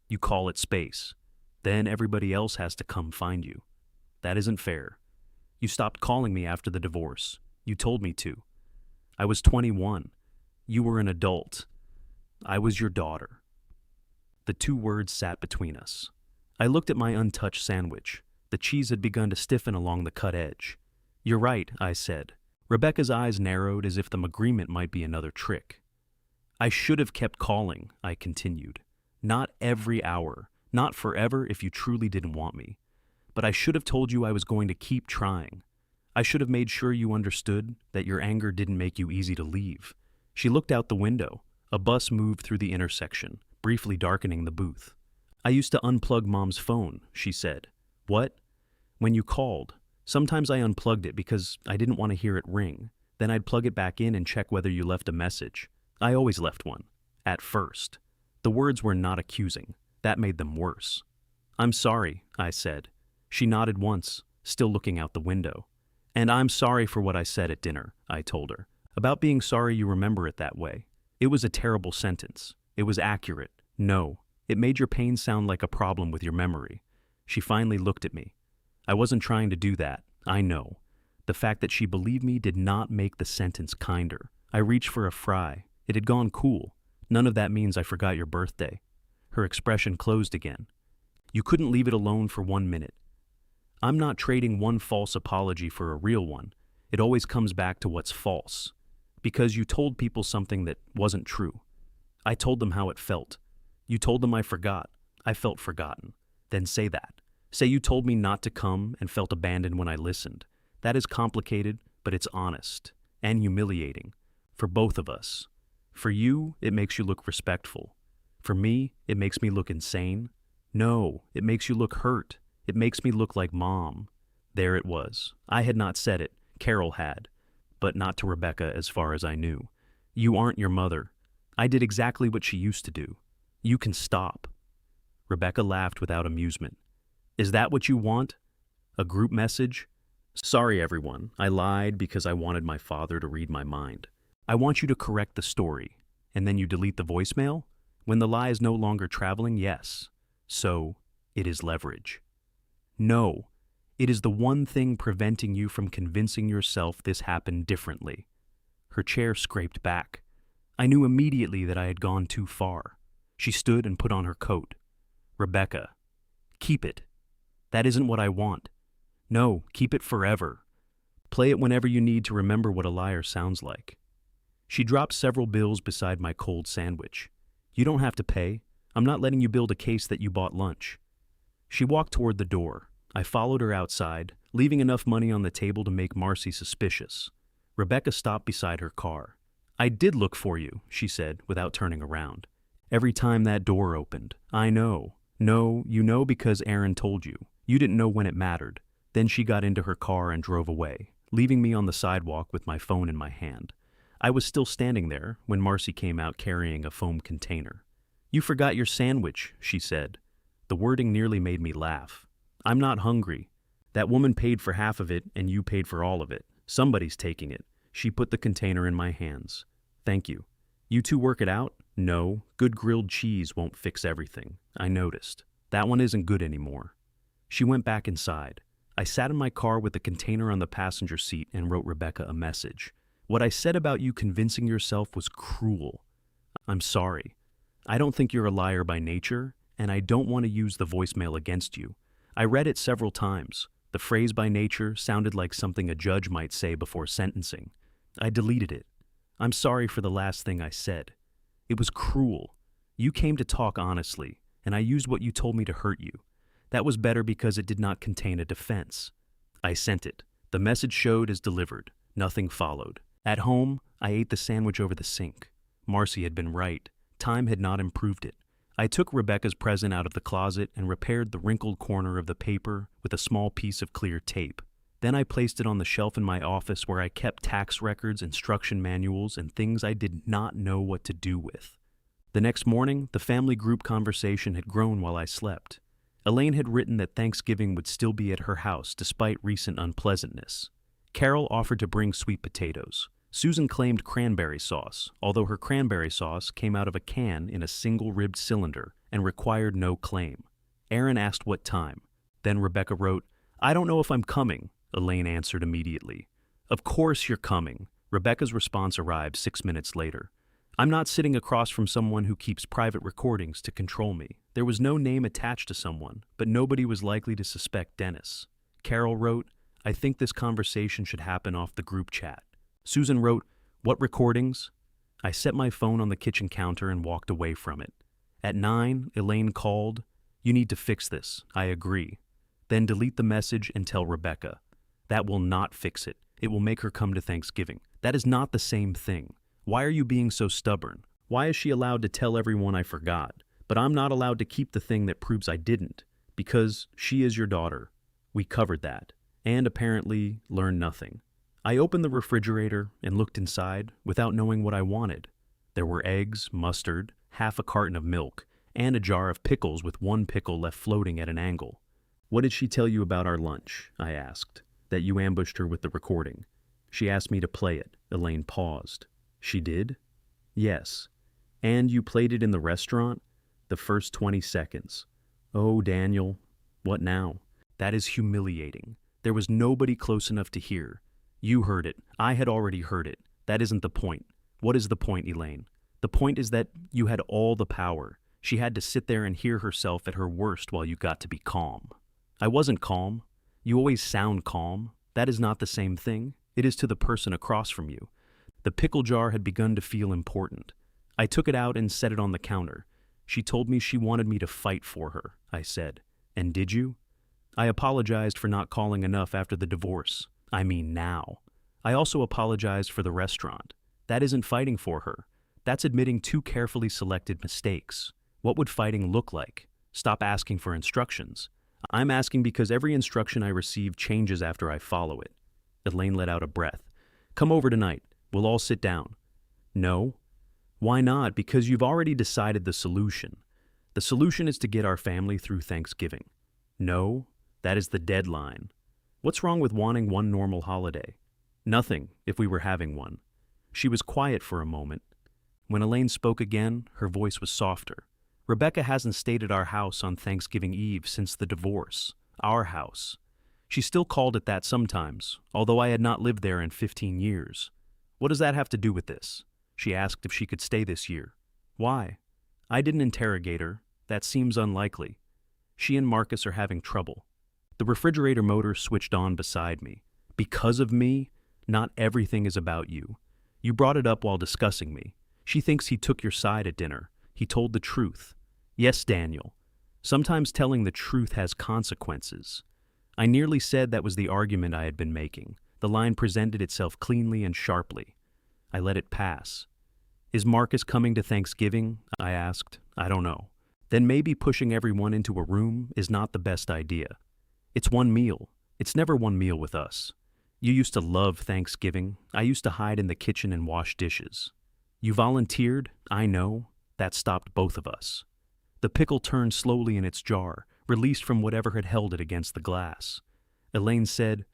You call it space. Then everybody else has to come find you. That isn't fair. You stopped calling me after the divorce. You told me to. I was 21. You were an adult. I was your daughter. The two words sat between us. I looked at my untouched sandwich. The cheese had begun to stiffen along the cut edge. You're right, I said. Rebecca's eyes narrowed as if the agreement might be another trick. I should have kept calling, I continued. Not every hour, not forever if you truly didn't want me. But I should have told you I was going to keep trying. I should have made sure you understood that your anger didn't make you easy to leave. She looked out the window. A bus moved through the intersection, briefly darkening the booth. I used to unplug Mom's phone, she said. What? When you called. Sometimes I unplugged it because I didn't want to hear it ring. Then I'd plug it back in and check whether you left a message. I always left one. At first. The words were not accusing. That made them worse. I'm sorry, I said. She nodded once, still looking out the window. And I'm sorry for what I said at dinner, I told her. About being sorry you remember it that way. It was a terrible sentence. It was accurate. No, it made your pain sound like a problem with your memory. She finally looked at me. I wasn't trying to do that, I know. The fact that she believed me did not make the sentence kinder. I reached for a fry. It had gone cool. None of that means I forgot your birthday. Her expression closed again. You couldn't leave it alone for 1 minute. I'm not trading one false apology for a real one. It always comes back to what's false. Because you told people something that wasn't true. I told them how it felt. You told them I forgot. I felt forgotten. Then say that. Say you told me not to come and felt abandoned when I listened. That is complicated, but it's honest and humiliating. For both of us. For you, it makes you look respectful. For me, it makes me look insane. No, it makes you look hurt. It makes me look like Mom. There it was. I had not said it. Carol had. But not to Rebecca as far as I knew. You aren't your mother. I did exactly what she used to do. You can stop. Rebecca laughed without amusement. Is that what you want? A group message? Sorry, everyone. I lied because I wanted my father to read my mind. I want you to correct the story. And then you delete the voicemail? When the lie is no longer traveling, yes. So, it is leverage. No. It is the one thing preventing you from convincing yourself this happened differently. Her chair scraped back. I knew immediately that I had gone too far. She stood and put on her coat. Rebecca, keep it. That isn't what I want. No, keep it forever. Play it whenever you need to remember what a liar sounds like. She dropped several bills beside my cold sandwich. You don't have to pay. I'm not letting you build a case that you bought lunch. She walked toward the door. I followed her outside, leaving enough money on the table to make Marcy suspicious. Rebecca stopped beside her car. I did look for you, she said, without turning around. Every time that door opened. I know. No, you know because Aaron told you. You didn't know when it mattered. Then she got into her car and drove away, leaving me on the sidewalk with my phone in my hand. I was still standing there when Marcy came out carrying a foam container. You forgot your sandwich, she said. The wording nearly made me laugh. I'm not hungry. That woman paid for half of it and you paid for all of it. Somebody's taking it. She put the container in my hands. Thank you. You two work it out? No, good grilled cheese won't fix everything. I noticed. That one isn't good anymore. She went back inside. I sat in my car with the container on the passenger seat and wrote Rebecca a message. What I said about you convincing yourself was cruel. I'm sorry. I don't think you're a liar by nature, and I don't want to use the voicemail against you. I read it several times. The phrase by nature sounded like something a judge might say before sentencing. I deleted it. I'm sorry for the last thing I said. It was cruel. You came to talk honestly, and I used what you told me to hurt you. That was better because it did not contain a defense. I sent it. The message showed as delivered. Nothing followed. At home, I ate the sandwich over the sink. Marcy had been right. Time had not improved it. I took Rebecca's present out of the closet and repaired the wrinkled corner of the paper with a small piece of clear tape. Then I placed it on the shelf in my office where I kept tax records, instruction manuals, and things I did not know what to do with. The next morning, the family group conversation had grown while I slept. Elaine had written that Thanksgiving would still be at her house despite recent unpleasantness. Carol offered to bring sweet potatoes. Susan claimed cranberry sauce, although her cranberry sauce came out of a can in a single-ribbed cylinder and required no claim. Aaron asked what time. Then Rebecca wrote, I don't know if I'm coming. Elaine answered immediately. Of course you're coming. Rebecca's response arrived 6 minutes later. I'm not sitting across from someone who keeps private recordings to control me. There was no name attached to someone, but nobody was likely to suspect Dennis. Carol wrote, I think this conversation should happen off the group chat. Susan wrote, what recordings? I set my phone on the kitchen counter and walked away from it. At 9, Elaine called, you need to fix this. I agree. Then delete the message and tell Rebecca. That will not fix it. It will make her come to Thanksgiving. That is not the same thing. Why are you being so stubborn? Why is she allowed to tell everyone I forgot? But I'm not allowed to keep the thing that proves I didn't. Because she is your daughter. We covered that. And apparently learned nothing. I opened the refrigerator and looked inside without knowing what I wanted. There were eggs, mustard, half a carton of milk, and a jar of pickles with one pickle left floating at an angle. What did she tell you about our lunch? I asked. That you ambushed her with the recording. She asked me to play it. Elaine paused. She did? Yes. And you played it in the restaurant? The first 20 seconds. Oh, Daniel. What now? That is humiliating. There was nobody close enough to hear. You heard it. I had already heard it. That isn't the point. What is the point, Elaine? The point is that you had all the power. She had to sit there and hear herself at her worst while you got to be calm. I wasn't calm. You always sound calm. That is not the same thing. It is to the person across from you. The pickle jar had begun to feel important. I took it out and set it on the counter. She told me she wanted me to fight for her, I said. And did you? I apologized for not calling enough after the divorce. I mean now. I also apologized for the restaurant. That isn't fighting for her. That's admitting two carefully selected mistakes. What would fighting look like? Stop asking for instructions. I'm asking because every instruction I receive changes after I follow it. Elaine let out a breath. Come over tonight. We'll all sit down. No. Why not? Because you've already decided the solution. The solution is to get our family through Thanksgiving. No, that is the deadline. What's wrong with wanting one normal holiday? Nothing, if we were having one. She was quiet for a moment. When Elaine spoke again, her voice was softer. Rebecca hasn't stayed at our house on Thanksgiving Eve since the divorce. Our house. She still called it that sometimes, although I had not lived there in 15 years. What does that have to do with this? She asked if she could stay this year. Why? I didn't interrogate her. That seems unlikely. She and Marcus are having trouble. The refrigerator motor switched on beside me. Because of me? Not everything is about you. You brought it up while discussing me. She thinks he took your side at dinner. He told the truth. Yes, Daniel. Sometimes telling the truth has consequences. I nearly said that was the argument I had been making. The line presented itself cleanly and sharply. I let it pass. Is Marcus coming to Thanksgiving? I asked. I don't know. Then maybe pushing everyone into a room is not the best idea. It's one meal. It's never one meal with us. You used to love Thanksgiving. I used to hide in the kitchen and wash dishes. You volunteered, I know. That stopped both of us. The pickle turned slowly in its jar, released from whatever had held it against the glass. Elaine said,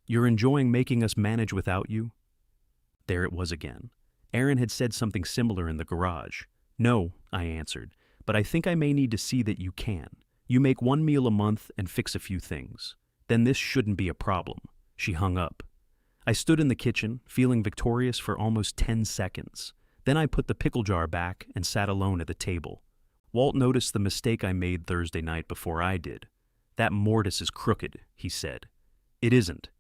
"You're enjoying making us manage without you?" There it was again. Aaron had said something similar in the garage. No, I answered, but I think I may need to see that you can. You make one meal a month and fix a few things. Then this shouldn't be a problem. She hung up. I stood in the kitchen, feeling victorious for almost 10 seconds. Then I put the pickle jar back and sat alone at the table. Walt noticed the mistake I made Thursday night before I did. That mortise is crooked, he said. It isn't.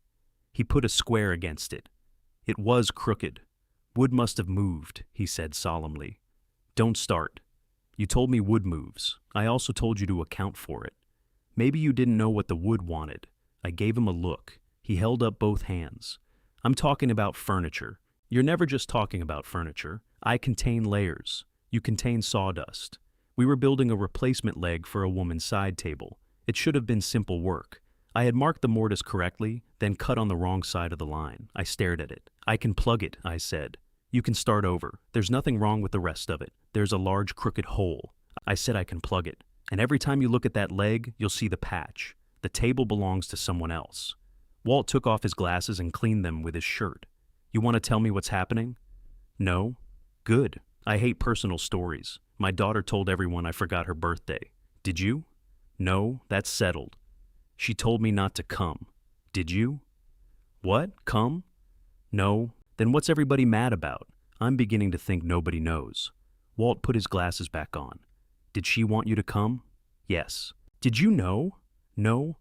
He put a square against it. It was crooked. Wood must have moved, he said solemnly. Don't start. You told me wood moves. I also told you to account for it. Maybe you didn't know what the wood wanted. I gave him a look. He held up both hands. I'm talking about furniture. You're never just talking about furniture. I contain layers. You contain sawdust. We were building a replacement leg for a woman's side table. It should have been simple work. I had marked the mortise correctly, then cut on the wrong side of the line. I stared at it. I can plug it, I said. You can start over. There's nothing wrong with the rest of it. There's a large crooked hole. I said I can plug it. And every time you look at that leg, you'll see the patch. The table belongs to someone else. Walt took off his glasses and cleaned them with his shirt. You want to tell me what's happening? No? Good. I hate personal stories. My daughter told everyone I forgot her birthday. Did you? No, that's settled. She told me not to come. Did you? What? Come? No. Then what's everybody mad about? I'm beginning to think nobody knows. Walt put his glasses back on. Did she want you to come? Yes. Did you know? No.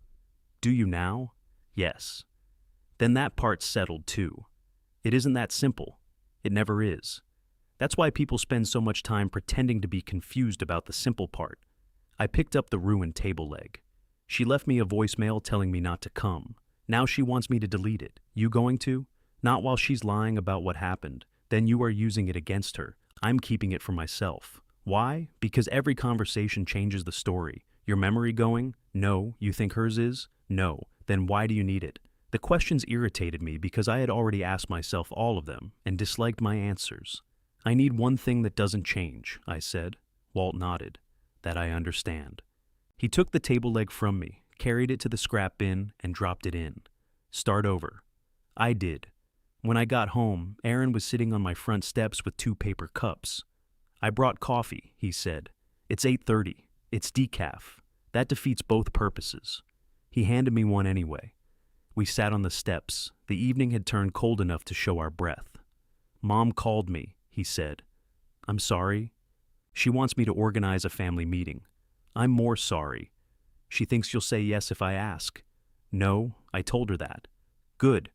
Do you now? Yes. Then that part's settled too. It isn't that simple. It never is. That's why people spend so much time pretending to be confused about the simple part. I picked up the ruined table leg. She left me a voicemail telling me not to come. Now she wants me to delete it. You going to? Not while she's lying about what happened. Then you are using it against her. I'm keeping it for myself. Why? Because every conversation changes the story. Your memory going? No. You think hers is? No. Then why do you need it? The questions irritated me because I had already asked myself all of them and disliked my answers. I need one thing that doesn't change, I said. Walt nodded. That I understand. He took the table leg from me, carried it to the scrap bin, and dropped it in. Start over. I did. When I got home, Aaron was sitting on my front steps with 2 paper cups. I brought coffee, he said. It's 8:30. It's decaf. That defeats both purposes. He handed me one anyway. We sat on the steps. The evening had turned cold enough to show our breath. Mom called me, he said. I'm sorry. She wants me to organize a family meeting. I'm more sorry. She thinks you'll say yes if I ask. No, I told her that. Good.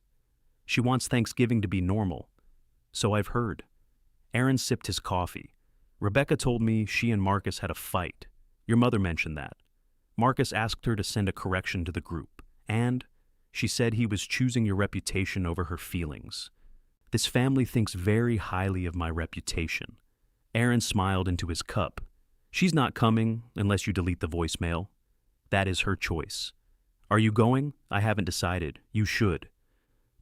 She wants Thanksgiving to be normal. So I've heard. Aaron sipped his coffee. Rebecca told me she and Marcus had a fight. Your mother mentioned that. Marcus asked her to send a correction to the group. And she said he was choosing your reputation over her feelings. This family thinks very highly of my reputation. Aaron smiled into his cup. She's not coming unless you delete the voicemail. That is her choice. Are you going? I haven't decided. You should.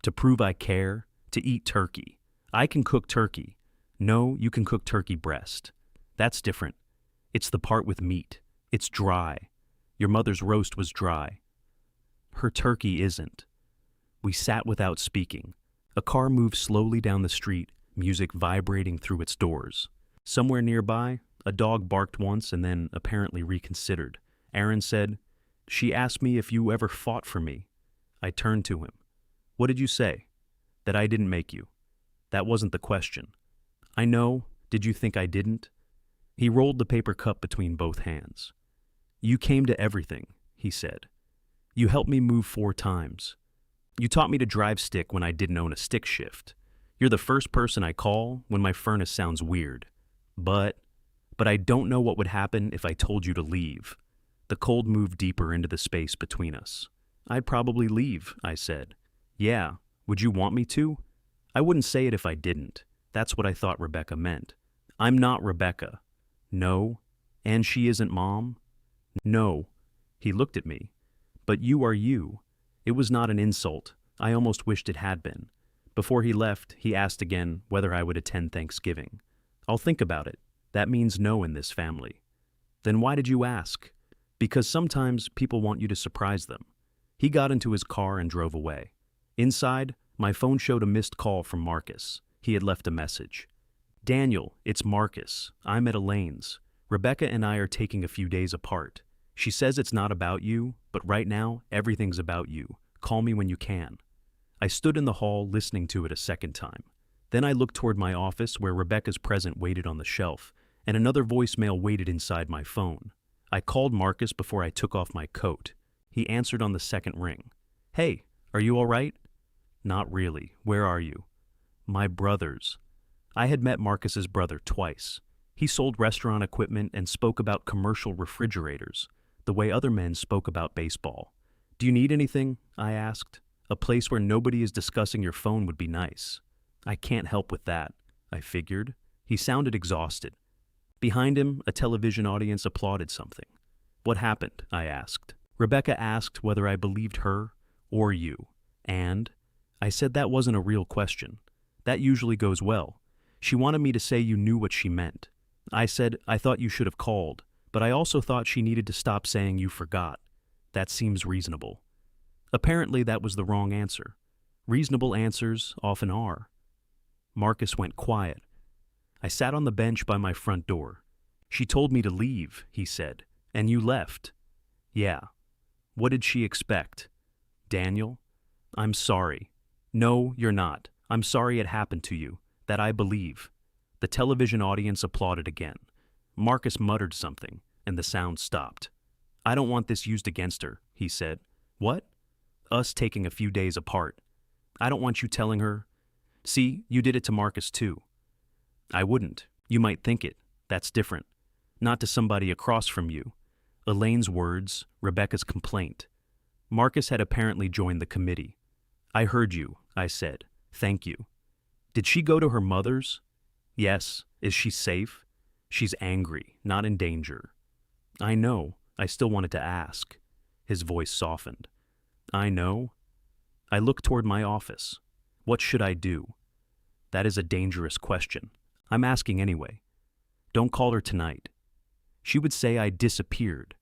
To prove I care, to eat turkey. I can cook turkey. No, you can cook turkey breast. That's different. It's the part with meat. It's dry. Your mother's roast was dry. Her turkey isn't. We sat without speaking. A car moved slowly down the street, music vibrating through its doors. Somewhere nearby, a dog barked once and then apparently reconsidered. Aaron said, She asked me if you ever fought for me. I turned to him. What did you say? That I didn't make you. That wasn't the question. I know. Did you think I didn't? He rolled the paper cup between both hands. You came to everything, he said. You helped me move 4 times. You taught me to drive stick when I didn't own a stick shift. You're the first person I call when my furnace sounds weird. But I don't know what would happen if I told you to leave. The cold moved deeper into the space between us. I'd probably leave, I said. Yeah, would you want me to? I wouldn't say it if I didn't. That's what I thought Rebecca meant. I'm not Rebecca. No. And she isn't Mom? No. He looked at me. But you are you. It was not an insult. I almost wished it had been. Before he left, he asked again whether I would attend Thanksgiving. I'll think about it. That means no in this family. Then why did you ask? Because sometimes people want you to surprise them. He got into his car and drove away. Inside, my phone showed a missed call from Marcus. He had left a message. Daniel, it's Marcus. I'm at Elaine's. Rebecca and I are taking a few days apart. She says it's not about you, but right now, everything's about you. Call me when you can. I stood in the hall listening to it a second time. Then I looked toward my office where Rebecca's present waited on the shelf, and another voicemail waited inside my phone. I called Marcus before I took off my coat. He answered on the second ring. Hey, are you all right? Not really. Where are you? My brother's. I had met Marcus's brother twice. He sold restaurant equipment and spoke about commercial refrigerators, the way other men spoke about baseball. Do you need anything? I asked. A place where nobody is discussing your phone would be nice. I can't help with that, I figured. He sounded exhausted. Behind him, a television audience applauded something. What happened? I asked. Rebecca asked whether I believed her or you. And I said that wasn't a real question. That usually goes well. She wanted me to say you knew what she meant. I said I thought you should have called, but I also thought she needed to stop saying you forgot. That seems reasonable. Apparently that was the wrong answer. Reasonable answers often are. Marcus went quiet. I sat on the bench by my front door. She told me to leave, he said, and you left. Yeah. What did she expect? Daniel? I'm sorry. No, you're not. I'm sorry it happened to you. That I believe. The television audience applauded again. Marcus muttered something, and the sound stopped. I don't want this used against her, he said. What? Us taking a few days apart. I don't want you telling her. See, you did it to Marcus too. I wouldn't. You might think it. That's different. Not to somebody across from you. Elaine's words, Rebecca's complaint. Marcus had apparently joined the committee. I heard you, I said. Thank you. Did she go to her mother's? Yes. Is she safe? She's angry, not in danger. I know. I still wanted to ask. His voice softened. I know. I looked toward my office. What should I do? That is a dangerous question. I'm asking anyway. Don't call her tonight. She would say I disappeared.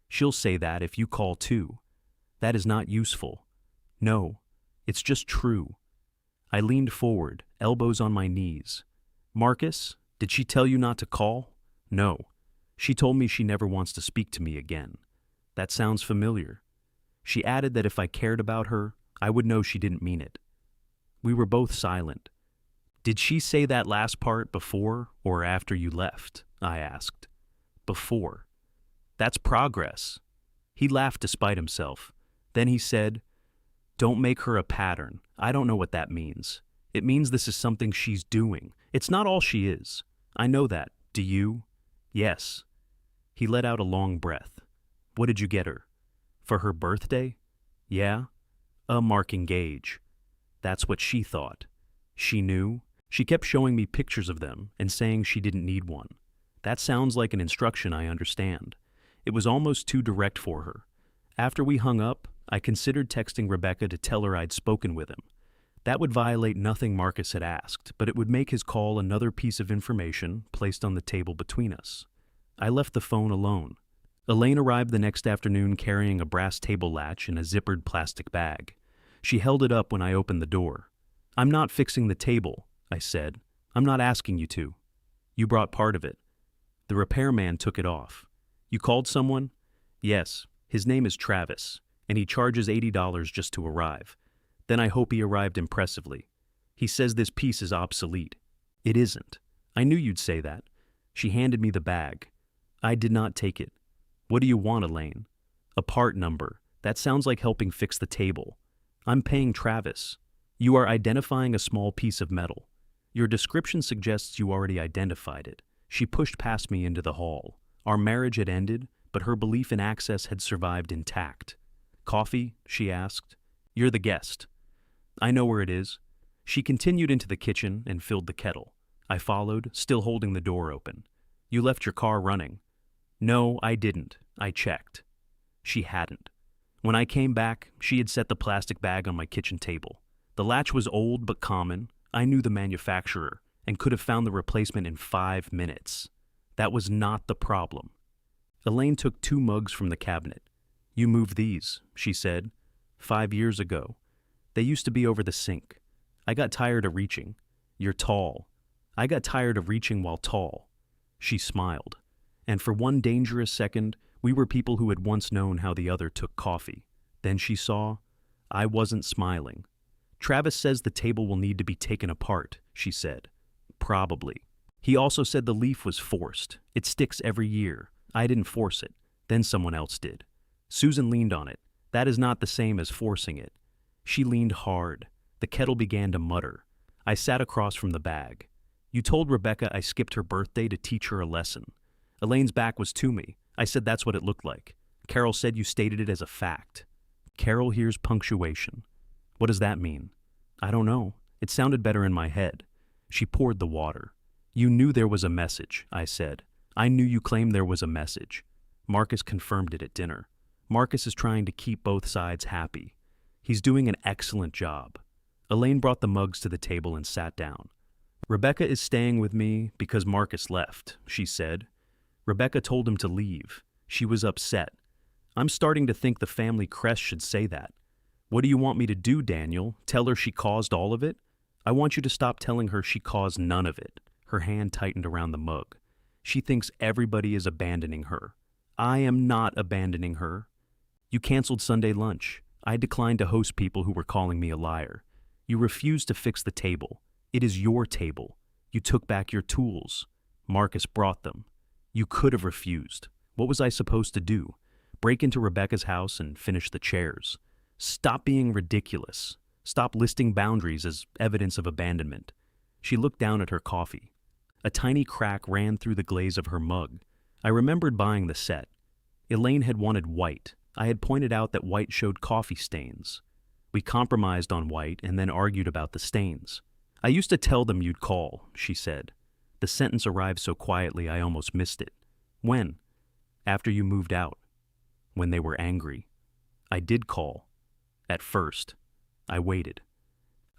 She'll say that if you call too. That is not useful. No, it's just true. I leaned forward, elbows on my knees. Marcus, did she tell you not to call? No. She told me she never wants to speak to me again. That sounds familiar. She added that if I cared about her, I would know she didn't mean it. We were both silent. Did she say that last part before or after you left? I asked. Before. That's progress. He laughed despite himself. Then he said, Don't make her a pattern. I don't know what that means. It means this is something she's doing. It's not all she is. I know that. Do you? Yes. He let out a long breath. What did you get her? For her birthday? Yeah. A marking gauge. That's what she thought. She knew. She kept showing me pictures of them and saying she didn't need one. That sounds like an instruction I understand. It was almost too direct for her. After we hung up, I considered texting Rebecca to tell her I'd spoken with him. That would violate nothing Marcus had asked, but it would make his call another piece of information placed on the table between us. I left the phone alone. Elaine arrived the next afternoon carrying a brass table latch in a zippered plastic bag. She held it up when I opened the door. I'm not fixing the table, I said. I'm not asking you to. You brought part of it. The repairman took it off. You called someone? Yes. His name is Travis, and he charges $80 just to arrive. Then I hope he arrived impressively. He says this piece is obsolete. It isn't. I knew you'd say that. She handed me the bag. I did not take it. What do you want, Elaine? A part number. That sounds like helping fix the table. I'm paying Travis. You are identifying a small piece of metal. Your description suggests you already identified it. She pushed past me into the hall. Our marriage had ended, but her belief in access had survived intact. Coffee? She asked. You're the guest. I know where it is. She continued into the kitchen and filled the kettle. I followed, still holding the door open. You left your car running. No, I didn't. I checked. She hadn't. When I came back, she had set the plastic bag on my kitchen table. The latch was old but common. I knew the manufacturer and could have found the replacement in 5 minutes. That was not the problem. Elaine took 2 mugs from the cabinet. You moved these, she said. 5 years ago. They used to be over the sink. I got tired of reaching. You're tall. I got tired of reaching while tall. She smiled. And for one dangerous second, we were people who had once known how the other took coffee. Then she saw, I wasn't smiling. Travis says the table will need to be taken apart, she said. Probably. He also said the leaf was forced. It sticks every year. I didn't force it. Then someone else did. Susan leaned on it. That is not the same as forcing it. She leaned hard. The kettle began to mutter. I sat across from the bag. You told Rebecca I skipped her birthday to teach her a lesson. Elaine's back was to me. I said that's what it looked like. Carol said you stated it as a fact. Carol hears punctuation. What does that mean? I don't know. It sounded better in my head. She poured the water. You knew there was a message, I said. I knew you claimed there was a message. Marcus confirmed it at dinner. Marcus is trying to keep both sides happy. He's doing an excellent job. Elaine brought the mugs to the table and sat down. Rebecca is staying with me because Marcus left, she said. Rebecca told him to leave. She was upset. I'm starting to think the family crest should say that. What do you want me to do, Daniel? Tell her she caused all of it? I want you to stop telling her she caused none of it. Her hand tightened around the mug. She thinks everybody is abandoning her. I am not abandoning her. You canceled Sunday lunch. I declined to host people who were calling me a liar. You refused to fix the table. It is your table. You took back your tools. Marcus brought them. You could have refused. What was I supposed to do? Break into Rebecca's house and finish the chairs. Stop being ridiculous. Stop listing boundaries as evidence of abandonment. She looked down at her coffee. A tiny crack ran through the glaze of her mug. I remembered buying the set. Elaine had wanted white. I had pointed out that white showed coffee stains. We compromised on white and then argued about the stains. I used to tell them you'd call, she said. The sentence arrived so quietly I almost missed it. When? After you moved out. When they were angry. I did call. At first. I waited.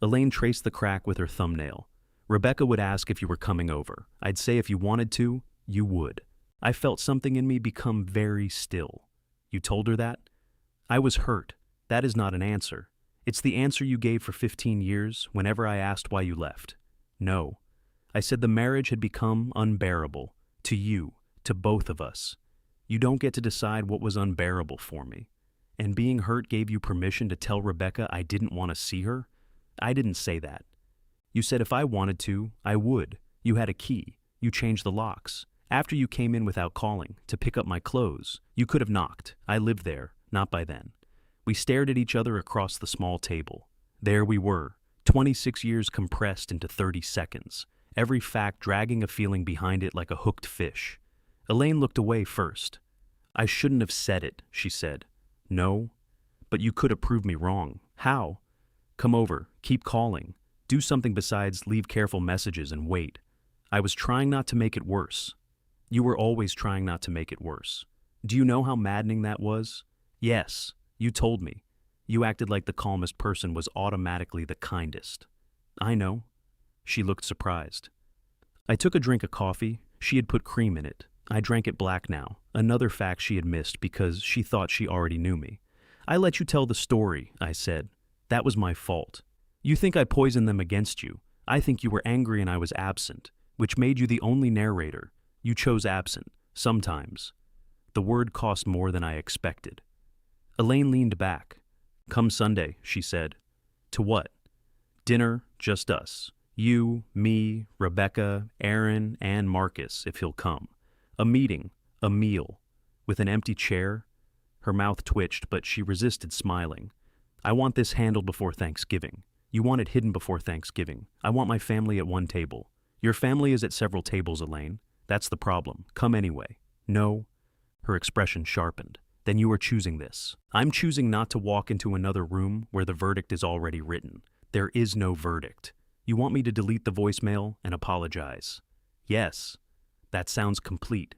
Elaine traced the crack with her thumbnail. Rebecca would ask if you were coming over. I'd say if you wanted to, you would. I felt something in me become very still. You told her that? I was hurt. That is not an answer. It's the answer you gave for 15 years whenever I asked why you left. No. I said the marriage had become unbearable. To you. To both of us. You don't get to decide what was unbearable for me. And being hurt gave you permission to tell Rebecca I didn't want to see her? I didn't say that. You said if I wanted to, I would. You had a key. You changed the locks. After you came in without calling, to pick up my clothes, you could have knocked. I lived there, not by then. We stared at each other across the small table. There we were, 26 years compressed into 30 seconds, every fact dragging a feeling behind it like a hooked fish. Elaine looked away first. I shouldn't have said it, she said. No, but you could have proved me wrong. How? Come over, keep calling. Do something besides leave careful messages and wait. I was trying not to make it worse. You were always trying not to make it worse. Do you know how maddening that was? Yes, you told me. You acted like the calmest person was automatically the kindest. I know. She looked surprised. I took a drink of coffee. She had put cream in it. I drank it black now, another fact she had missed because she thought she already knew me. I let you tell the story, I said. That was my fault. You think I poisoned them against you. I think you were angry and I was absent, which made you the only narrator. You chose absent, sometimes. The word cost more than I expected. Elaine leaned back. Come Sunday, she said. To what? Dinner, just us. You, me, Rebecca, Aaron, and Marcus, if he'll come. A meeting, a meal, with an empty chair. Her mouth twitched, but she resisted smiling. I want this handled before Thanksgiving. You want it hidden before Thanksgiving. I want my family at one table. Your family is at several tables, Elaine. That's the problem. Come anyway. No. Her expression sharpened. Then you are choosing this. I'm choosing not to walk into another room where the verdict is already written. There is no verdict. You want me to delete the voicemail and apologize? Yes. That sounds complete.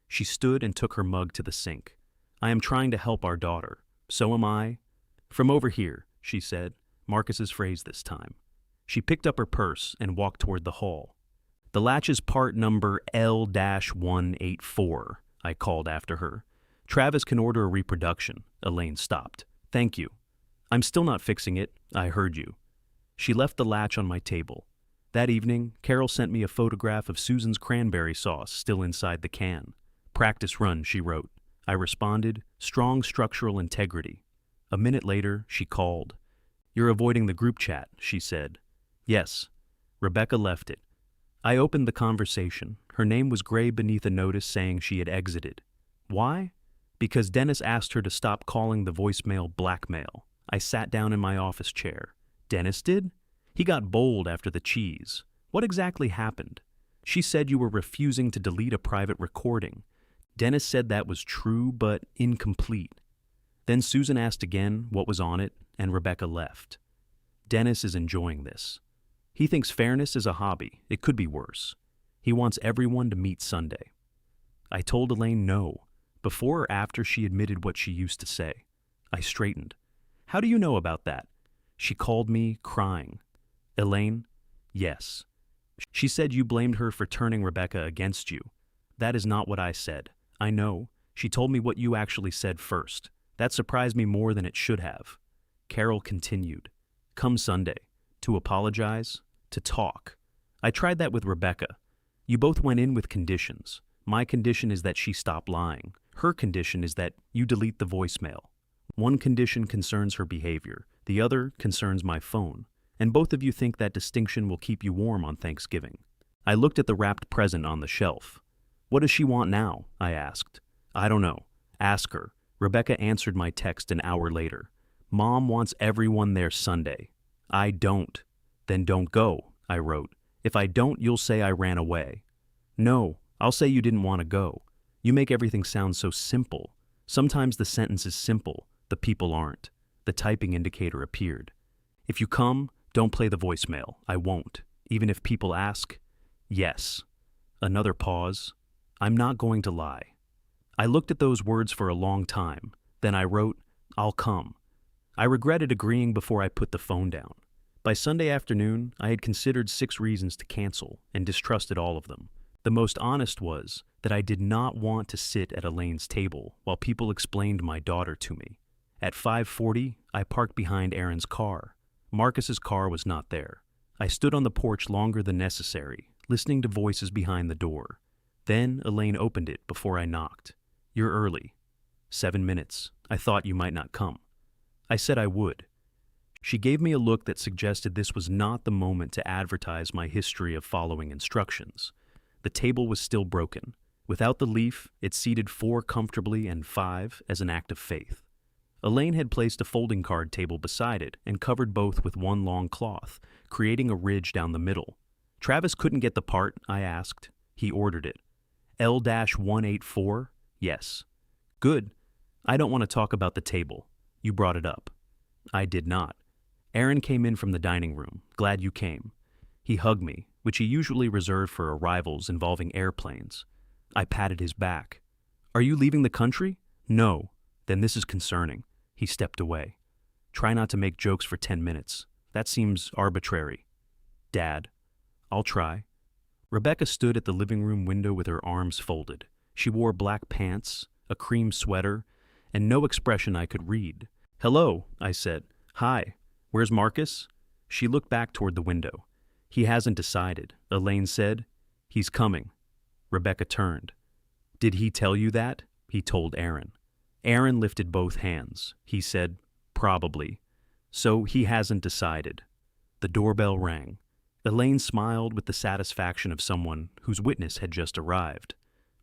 She stood and took her mug to the sink. I am trying to help our daughter. So am I. From over here, she said, Marcus's phrase this time. She picked up her purse and walked toward the hall. The latch is part number L-184, I called after her. Travis can order a reproduction. Elaine stopped. Thank you. I'm still not fixing it. I heard you. She left the latch on my table. That evening, Carol sent me a photograph of Susan's cranberry sauce still inside the can. Practice run, she wrote. I responded, strong structural integrity. A minute later, she called. You're avoiding the group chat, she said. Yes. Rebecca left it. I opened the conversation. Her name was gray beneath a notice saying she had exited. Why? Because Dennis asked her to stop calling the voicemail blackmail. I sat down in my office chair. Dennis did? He got bold after the cheese. What exactly happened? She said you were refusing to delete a private recording. Dennis said that was true, but incomplete. Then Susan asked again what was on it, and Rebecca left. Dennis is enjoying this. He thinks fairness is a hobby. It could be worse. He wants everyone to meet Sunday. I told Elaine no, before or after she admitted what she used to say. I straightened. How do you know about that? She called me, crying. Elaine? Yes. She said you blamed her for turning Rebecca against you. That is not what I said. I know. She told me what you actually said first. That surprised me more than it should have. Carol continued. Come Sunday. To apologize. To talk. I tried that with Rebecca. You both went in with conditions. My condition is that she stop lying. Her condition is that you delete the voicemail. One condition concerns her behavior. The other concerns my phone. And both of you think that distinction will keep you warm on Thanksgiving. I looked at the wrapped present on the shelf. What does she want now? I asked. I don't know. Ask her. Rebecca answered my text an hour later. Mom wants everyone there Sunday. I don't. Then don't go, I wrote. If I don't, you'll say I ran away. No, I'll say you didn't want to go. You make everything sound so simple. Sometimes the sentence is simple, the people aren't. The typing indicator appeared. If you come, don't play the voicemail. I won't. Even if people ask, yes. Another pause. I'm not going to lie. I looked at those words for a long time. Then I wrote, I'll come. I regretted agreeing before I put the phone down. By Sunday afternoon, I had considered 6 reasons to cancel and distrusted all of them. The most honest was that I did not want to sit at Elaine's table while people explained my daughter to me. At 5:40, I parked behind Aaron's car. Marcus's car was not there. I stood on the porch longer than necessary, listening to voices behind the door. Then Elaine opened it before I knocked. You're early. 7 minutes. I thought you might not come. I said I would. She gave me a look that suggested this was not the moment to advertise my history of following instructions. The table was still broken. Without the leaf, it seated 4 comfortably and 5 as an act of faith. Elaine had placed a folding card table beside it and covered both with one long cloth, creating a ridge down the middle. Travis couldn't get the part, I asked. He ordered it. L-184? Yes. Good. I don't want to talk about the table. You brought it up. I did not. Aaron came in from the dining room. Glad you came. He hugged me, which he usually reserved for arrivals involving airplanes. I patted his back. Are you leaving the country? No. Then this is concerning. He stepped away. Try not to make jokes for 10 minutes. That seems arbitrary. Dad. I'll try. Rebecca stood at the living room window with her arms folded. She wore black pants, a cream sweater, and no expression I could read. Hello, I said. Hi. Where's Marcus? She looked back toward the window. He hasn't decided, Elaine said. He's coming. Rebecca turned. Did he tell you that? He told Aaron. Aaron lifted both hands. He said, probably. So he hasn't decided. The doorbell rang. Elaine smiled with the satisfaction of someone whose witness had just arrived.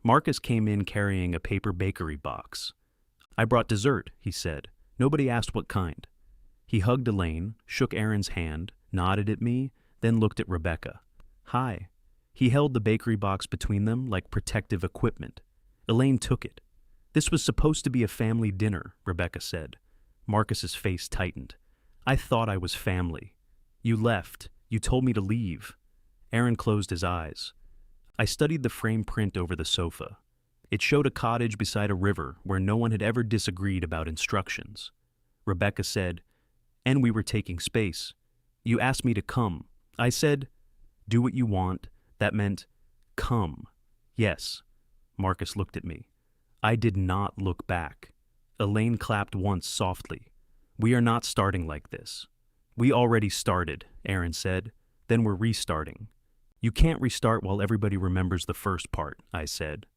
Marcus came in carrying a paper bakery box. "I brought dessert," he said. "Nobody asked what kind." He hugged Elaine, shook Aaron's hand, nodded at me, then looked at Rebecca. "Hi." He held the bakery box between them like protective equipment. Elaine took it. "This was supposed to be a family dinner," Rebecca said. Marcus's face tightened. "I thought I was family. You left. You told me to leave." Aaron closed his eyes. I studied the frame print over the sofa. It showed a cottage beside a river where no one had ever disagreed about instructions. Rebecca said, "And we were taking space. You asked me to come. I said, 'Do what you want.' That meant, 'Come.' Yes." Marcus looked at me. I did not look back. Elaine clapped once softly. "We are not starting like this." "We already started," Aaron said. "Then we're restarting." "You can't restart while everybody remembers the first part," I said.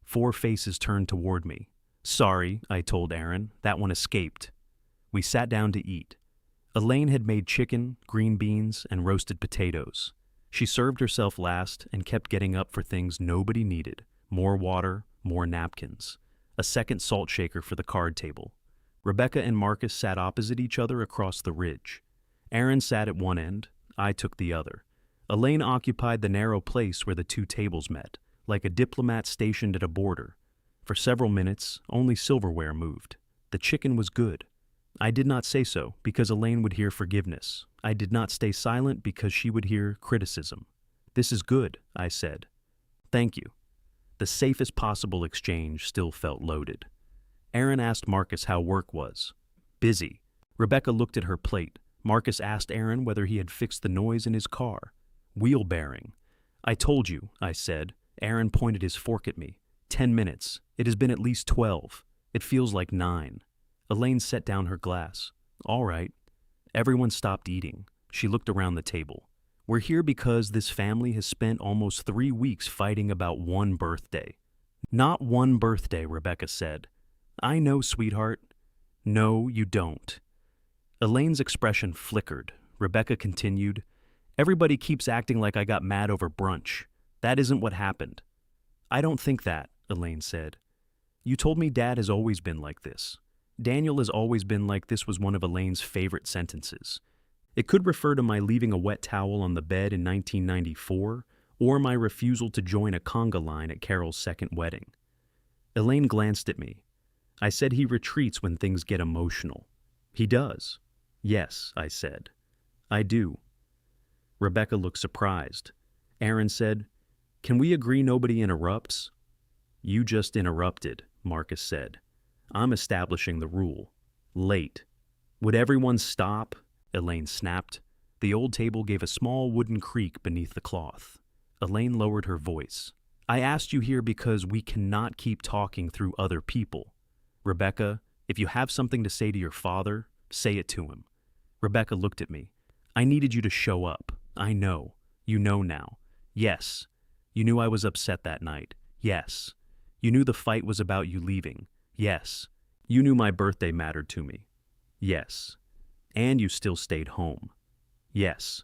4 faces turned toward me. "Sorry," I told Aaron. "That one escaped." We sat down to eat. Elaine had made chicken, green beans, and roasted potatoes. She served herself last and kept getting up for things nobody needed. More water, more napkins. A second salt shaker for the card table. Rebecca and Marcus sat opposite each other across the ridge. Aaron sat at one end, I took the other. Elaine occupied the narrow place where the 2 tables met, like a diplomat stationed at a border. For several minutes, only silverware moved. The chicken was good. I did not say so because Elaine would hear forgiveness. I did not stay silent because she would hear criticism. "This is good," I said. "Thank you." The safest possible exchange still felt loaded. Aaron asked Marcus how work was. "Busy." Rebecca looked at her plate. Marcus asked Aaron whether he had fixed the noise in his car. "Wheel bearing." "I told you," I said. Aaron pointed his fork at me. 10 minutes. It has been at least 12. It feels like 9. Elaine set down her glass. "All right." Everyone stopped eating. She looked around the table. "We're here because this family has spent almost 3 weeks fighting about one birthday." "Not one birthday," Rebecca said. "I know, sweetheart." "No, you don't." Elaine's expression flickered. Rebecca continued, "Everybody keeps acting like I got mad over brunch. That isn't what happened." "I don't think that," Elaine said. "You told me Dad has always been like this." "Daniel has always been like this" was one of Elaine's favorite sentences. It could refer to my leaving a wet towel on the bed in 1994, or my refusal to join a conga line at Carol's second wedding. Elaine glanced at me. I said he retreats when things get emotional. "He does." "Yes," I said. "I do." Rebecca looked surprised. Aaron said, "Can we agree nobody interrupts?" "You just interrupted," Marcus said. "I'm establishing the rule. Late." "Would everyone stop?" Elaine snapped. The old table gave a small wooden creak beneath the cloth. Elaine lowered her voice. "I asked you here because we cannot keep talking through other people. Rebecca, if you have something to say to your father, say it to him." Rebecca looked at me. "I needed you to show up. I know. You know now. Yes. You knew I was upset that night. Yes. You knew the fight was about you leaving. Yes. You knew my birthday mattered to me. Yes. And you still stayed home. Yes."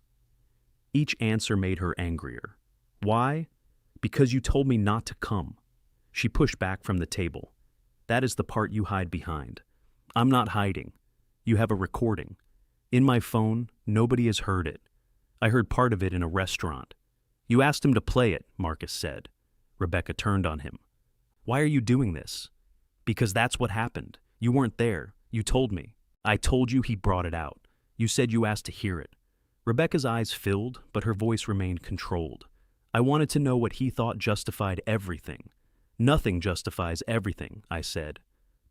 Each answer made her angrier. "Why? Because you told me not to come." She pushed back from the table. "That is the part you hide behind." "I'm not hiding. You have a recording. In my phone, nobody has heard it. I heard part of it in a restaurant." "You asked him to play it," Marcus said. Rebecca turned on him. "Why are you doing this?" "Because that's what happened. You weren't there. You told me. I told you he brought it out. You said you asked to hear it." Rebecca's eyes filled, but her voice remained controlled. "I wanted to know what he thought justified everything." "Nothing justifies everything," I said.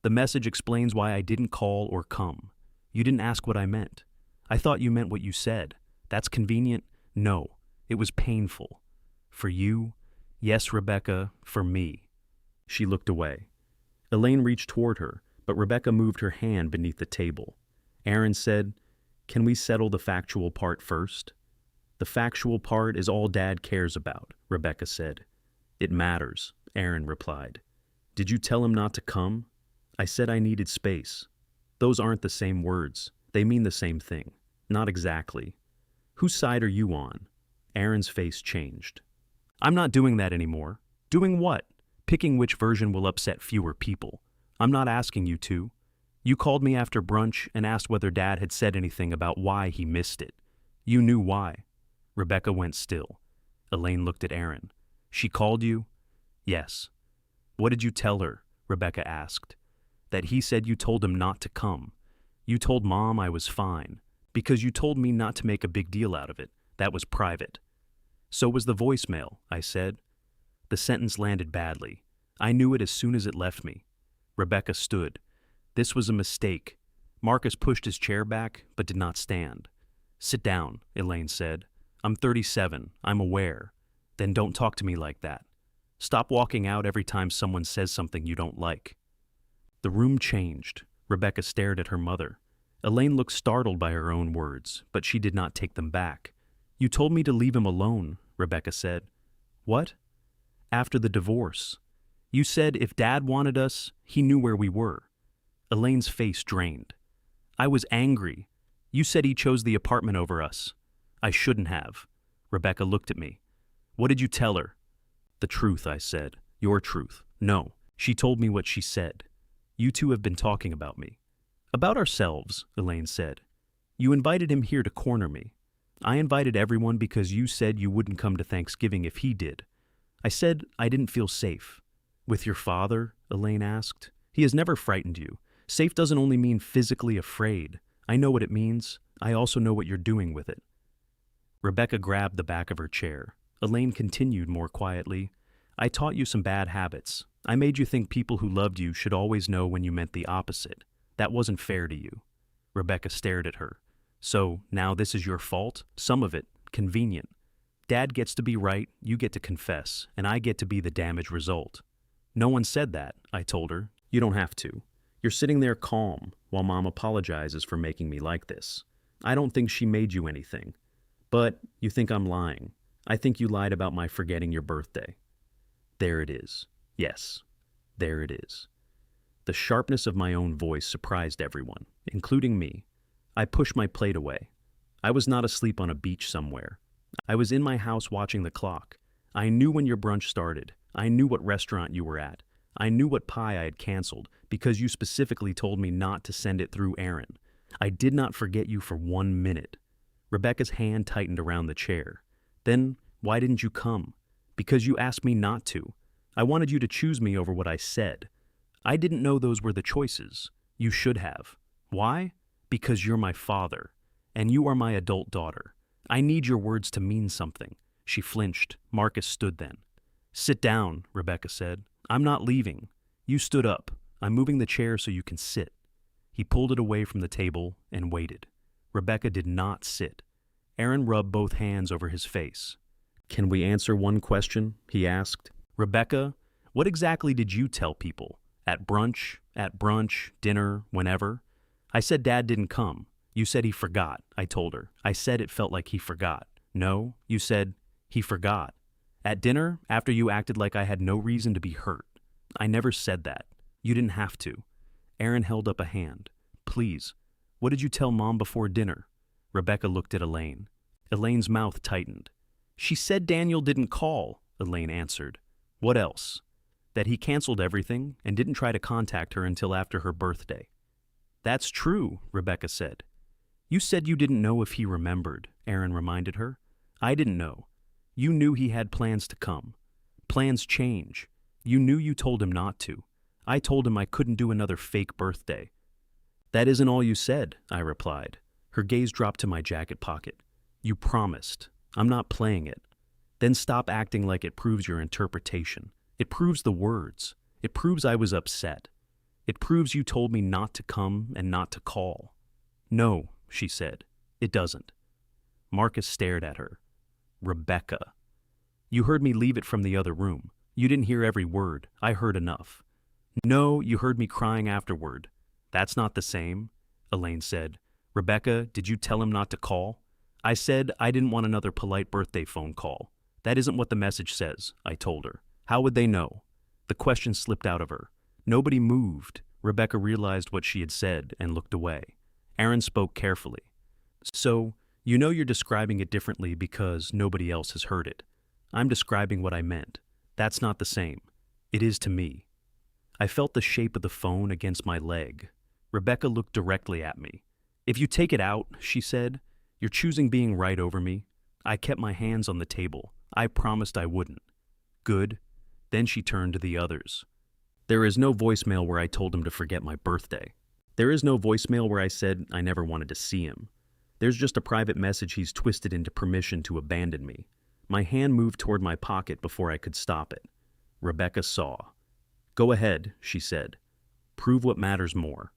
"The message explains why I didn't call or come. You didn't ask what I meant. I thought you meant what you said. That's convenient? No. It was painful. For you? Yes, Rebecca, for me." She looked away. Elaine reached toward her, but Rebecca moved her hand beneath the table. Aaron said, "Can we settle the factual part first?" "The factual part is all Dad cares about," Rebecca said. "It matters," Aaron replied. "Did you tell him not to come?" "I said I needed space." "Those aren't the same words. They mean the same thing." "Not exactly." "Whose side are you on?" Aaron's face changed. I'm not doing that anymore. Doing what? Picking which version will upset fewer people. I'm not asking you to. You called me after brunch and asked whether Dad had said anything about why he missed it. You knew why. Rebecca went still. Elaine looked at Aaron. She called you? Yes. What did you tell her? Rebecca asked. That he said you told him not to come. You told Mom I was fine. Because you told me not to make a big deal out of it. That was private. So was the voicemail, I said. The sentence landed badly. I knew it as soon as it left me. Rebecca stood. This was a mistake. Marcus pushed his chair back, but did not stand. Sit down, Elaine said. I'm 37. I'm aware. Then don't talk to me like that. Stop walking out every time someone says something you don't like. The room changed. Rebecca stared at her mother. Elaine looked startled by her own words, but she did not take them back. You told me to leave him alone, Rebecca said. What? After the divorce. You said if Dad wanted us, he knew where we were. Elaine's face drained. I was angry. You said he chose the apartment over us. I shouldn't have. Rebecca looked at me. What did you tell her? The truth, I said. Your truth. No. She told me what she said. You two have been talking about me. About ourselves, Elaine said. You invited him here to corner me. I invited everyone because you said you wouldn't come to Thanksgiving if he did. I said I didn't feel safe. With your father? Elaine asked. He has never frightened you. Safe doesn't only mean physically afraid. I know what it means. I also know what you're doing with it. Rebecca grabbed the back of her chair. Elaine continued more quietly. I taught you some bad habits. I made you think people who loved you should always know when you meant the opposite. That wasn't fair to you. Rebecca stared at her. So, now this is your fault? Some of it. Convenient. Dad gets to be right, you get to confess, and I get to be the damage result. No one said that, I told her. You don't have to. You're sitting there calm, while Mom apologizes for making me like this. I don't think she made you anything. But you think I'm lying. I think you lied about my forgetting your birthday. There it is. Yes, there it is. The sharpness of my own voice surprised everyone, including me. I pushed my plate away. I was not asleep on a beach somewhere. I was in my house watching the clock. I knew when your brunch started. I knew what restaurant you were at. I knew what pie I had canceled because you specifically told me not to send it through Aaron. I did not forget you for 1 minute. Rebecca's hand tightened around the chair. Then, why didn't you come? Because you asked me not to. I wanted you to choose me over what I said. I didn't know those were the choices. You should have. Why? Because you're my father, and you are my adult daughter. I need your words to mean something. She flinched. Marcus stood then. Sit down, Rebecca said. I'm not leaving. You stood up. I'm moving the chair so you can sit. He pulled it away from the table and waited. Rebecca did not sit. Aaron rubbed both hands over his face. Can we answer one question? He asked. Rebecca, what exactly did you tell people? At brunch, dinner, whenever? I said Dad didn't come. You said he forgot, I told her. I said it felt like he forgot. No, you said he forgot. At dinner, after you acted like I had no reason to be hurt. I never said that. You didn't have to. Aaron held up a hand. Please, what did you tell Mom before dinner? Rebecca looked at Elaine. Elaine's mouth tightened. She said Daniel didn't call, Elaine answered. What else? That he canceled everything and didn't try to contact her until after her birthday. That's true, Rebecca said. You said you didn't know if he remembered, Aaron reminded her. I didn't know. You knew he had plans to come. Plans change. You knew you told him not to. I told him I couldn't do another fake birthday. That isn't all you said, I replied. Her gaze dropped to my jacket pocket. You promised. I'm not playing it. Then stop acting like it proves your interpretation. It proves the words. It proves I was upset. It proves you told me not to come and not to call. No, she said. It doesn't. Marcus stared at her. Rebecca. You heard me leave it from the other room. You didn't hear every word. I heard enough. No, you heard me crying afterward. That's not the same, Elaine said. Rebecca, did you tell him not to call? I said I didn't want another polite birthday phone call. That isn't what the message says, I told her. How would they know? The question slipped out of her. Nobody moved. Rebecca realized what she had said and looked away. Aaron spoke carefully. So, You know you're describing it differently because nobody else has heard it. I'm describing what I meant. That's not the same. It is to me. I felt the shape of the phone against my leg. Rebecca looked directly at me. If you take it out, she said, you're choosing being right over me. I kept my hands on the table. I promised I wouldn't. Good. Then she turned to the others. There is no voicemail where I told him to forget my birthday. There is no voicemail where I said I never wanted to see him. There's just a private message he's twisted into permission to abandon me. My hand moved toward my pocket before I could stop it. Rebecca saw. Go ahead, she said. Prove what matters more.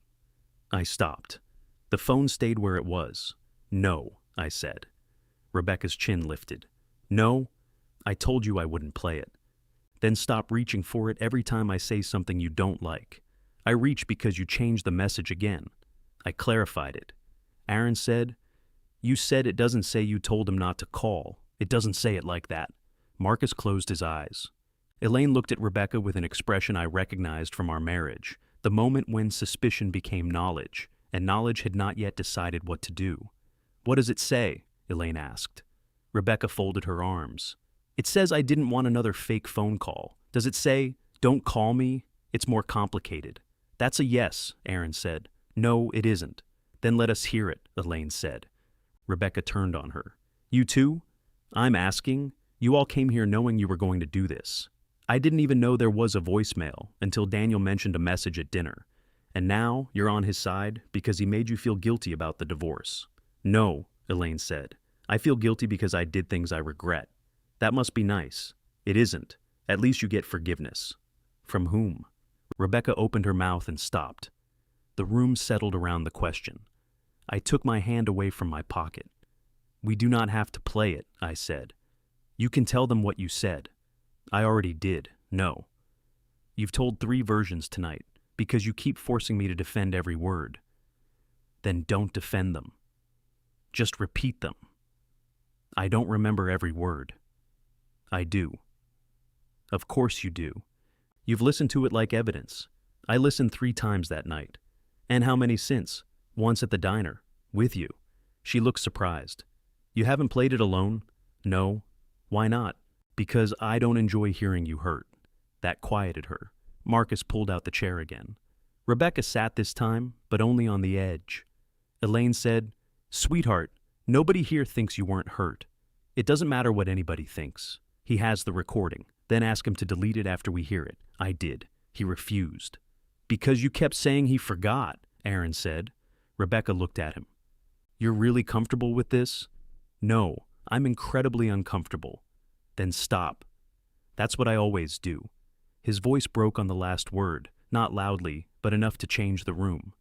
I stopped. The phone stayed where it was. No, I said. Rebecca's chin lifted. No, I told you I wouldn't play it. Then stop reaching for it every time I say something you don't like. I reach because you changed the message again. I clarified it. Aaron said, you said it doesn't say you told him not to call. It doesn't say it like that. Marcus closed his eyes. Elaine looked at Rebecca with an expression I recognized from our marriage, the moment when suspicion became knowledge, and knowledge had not yet decided what to do. What does it say? Elaine asked. Rebecca folded her arms. It says I didn't want another fake phone call. Does it say, don't call me? It's more complicated. That's a yes, Aaron said. No, it isn't. Then let us hear it, Elaine said. Rebecca turned on her. You too? I'm asking. You all came here knowing you were going to do this. I didn't even know there was a voicemail until Daniel mentioned a message at dinner. And now you're on his side because he made you feel guilty about the divorce. No, Elaine said. I feel guilty because I did things I regret. That must be nice. It isn't. At least you get forgiveness. From whom? Rebecca opened her mouth and stopped. The room settled around the question. I took my hand away from my pocket. We do not have to play it, I said. You can tell them what you said. I already did. No. You've told 3 versions tonight because you keep forcing me to defend every word. Then don't defend them. Just repeat them. I don't remember every word. I do. Of course you do. You've listened to it like evidence. I listened 3 times that night. And how many since? Once at the diner. With you. She looked surprised. You haven't played it alone? No. Why not? Because I don't enjoy hearing you hurt. That quieted her. Marcus pulled out the chair again. Rebecca sat this time, but only on the edge. Elaine said, Sweetheart, nobody here thinks you weren't hurt. It doesn't matter what anybody thinks. He has the recording. Then ask him to delete it after we hear it. I did. He refused. Because you kept saying he forgot, Aaron said. Rebecca looked at him. You're really comfortable with this? No, I'm incredibly uncomfortable. Then stop. That's what I always do. His voice broke on the last word, not loudly, but enough to change the room.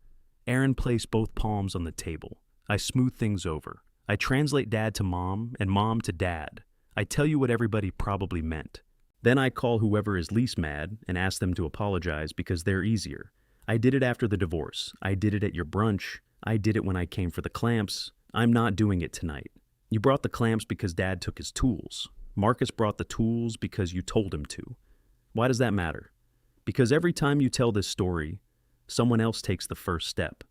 Aaron placed both palms on the table. I smooth things over. I translate dad to mom and mom to dad. I tell you what everybody probably meant. Then I call whoever is least mad and ask them to apologize because they're easier. I did it after the divorce. I did it at your brunch. I did it when I came for the clamps. I'm not doing it tonight. You brought the clamps because dad took his tools. Marcus brought the tools because you told him to. Why does that matter? Because every time you tell this story, someone else takes the first step.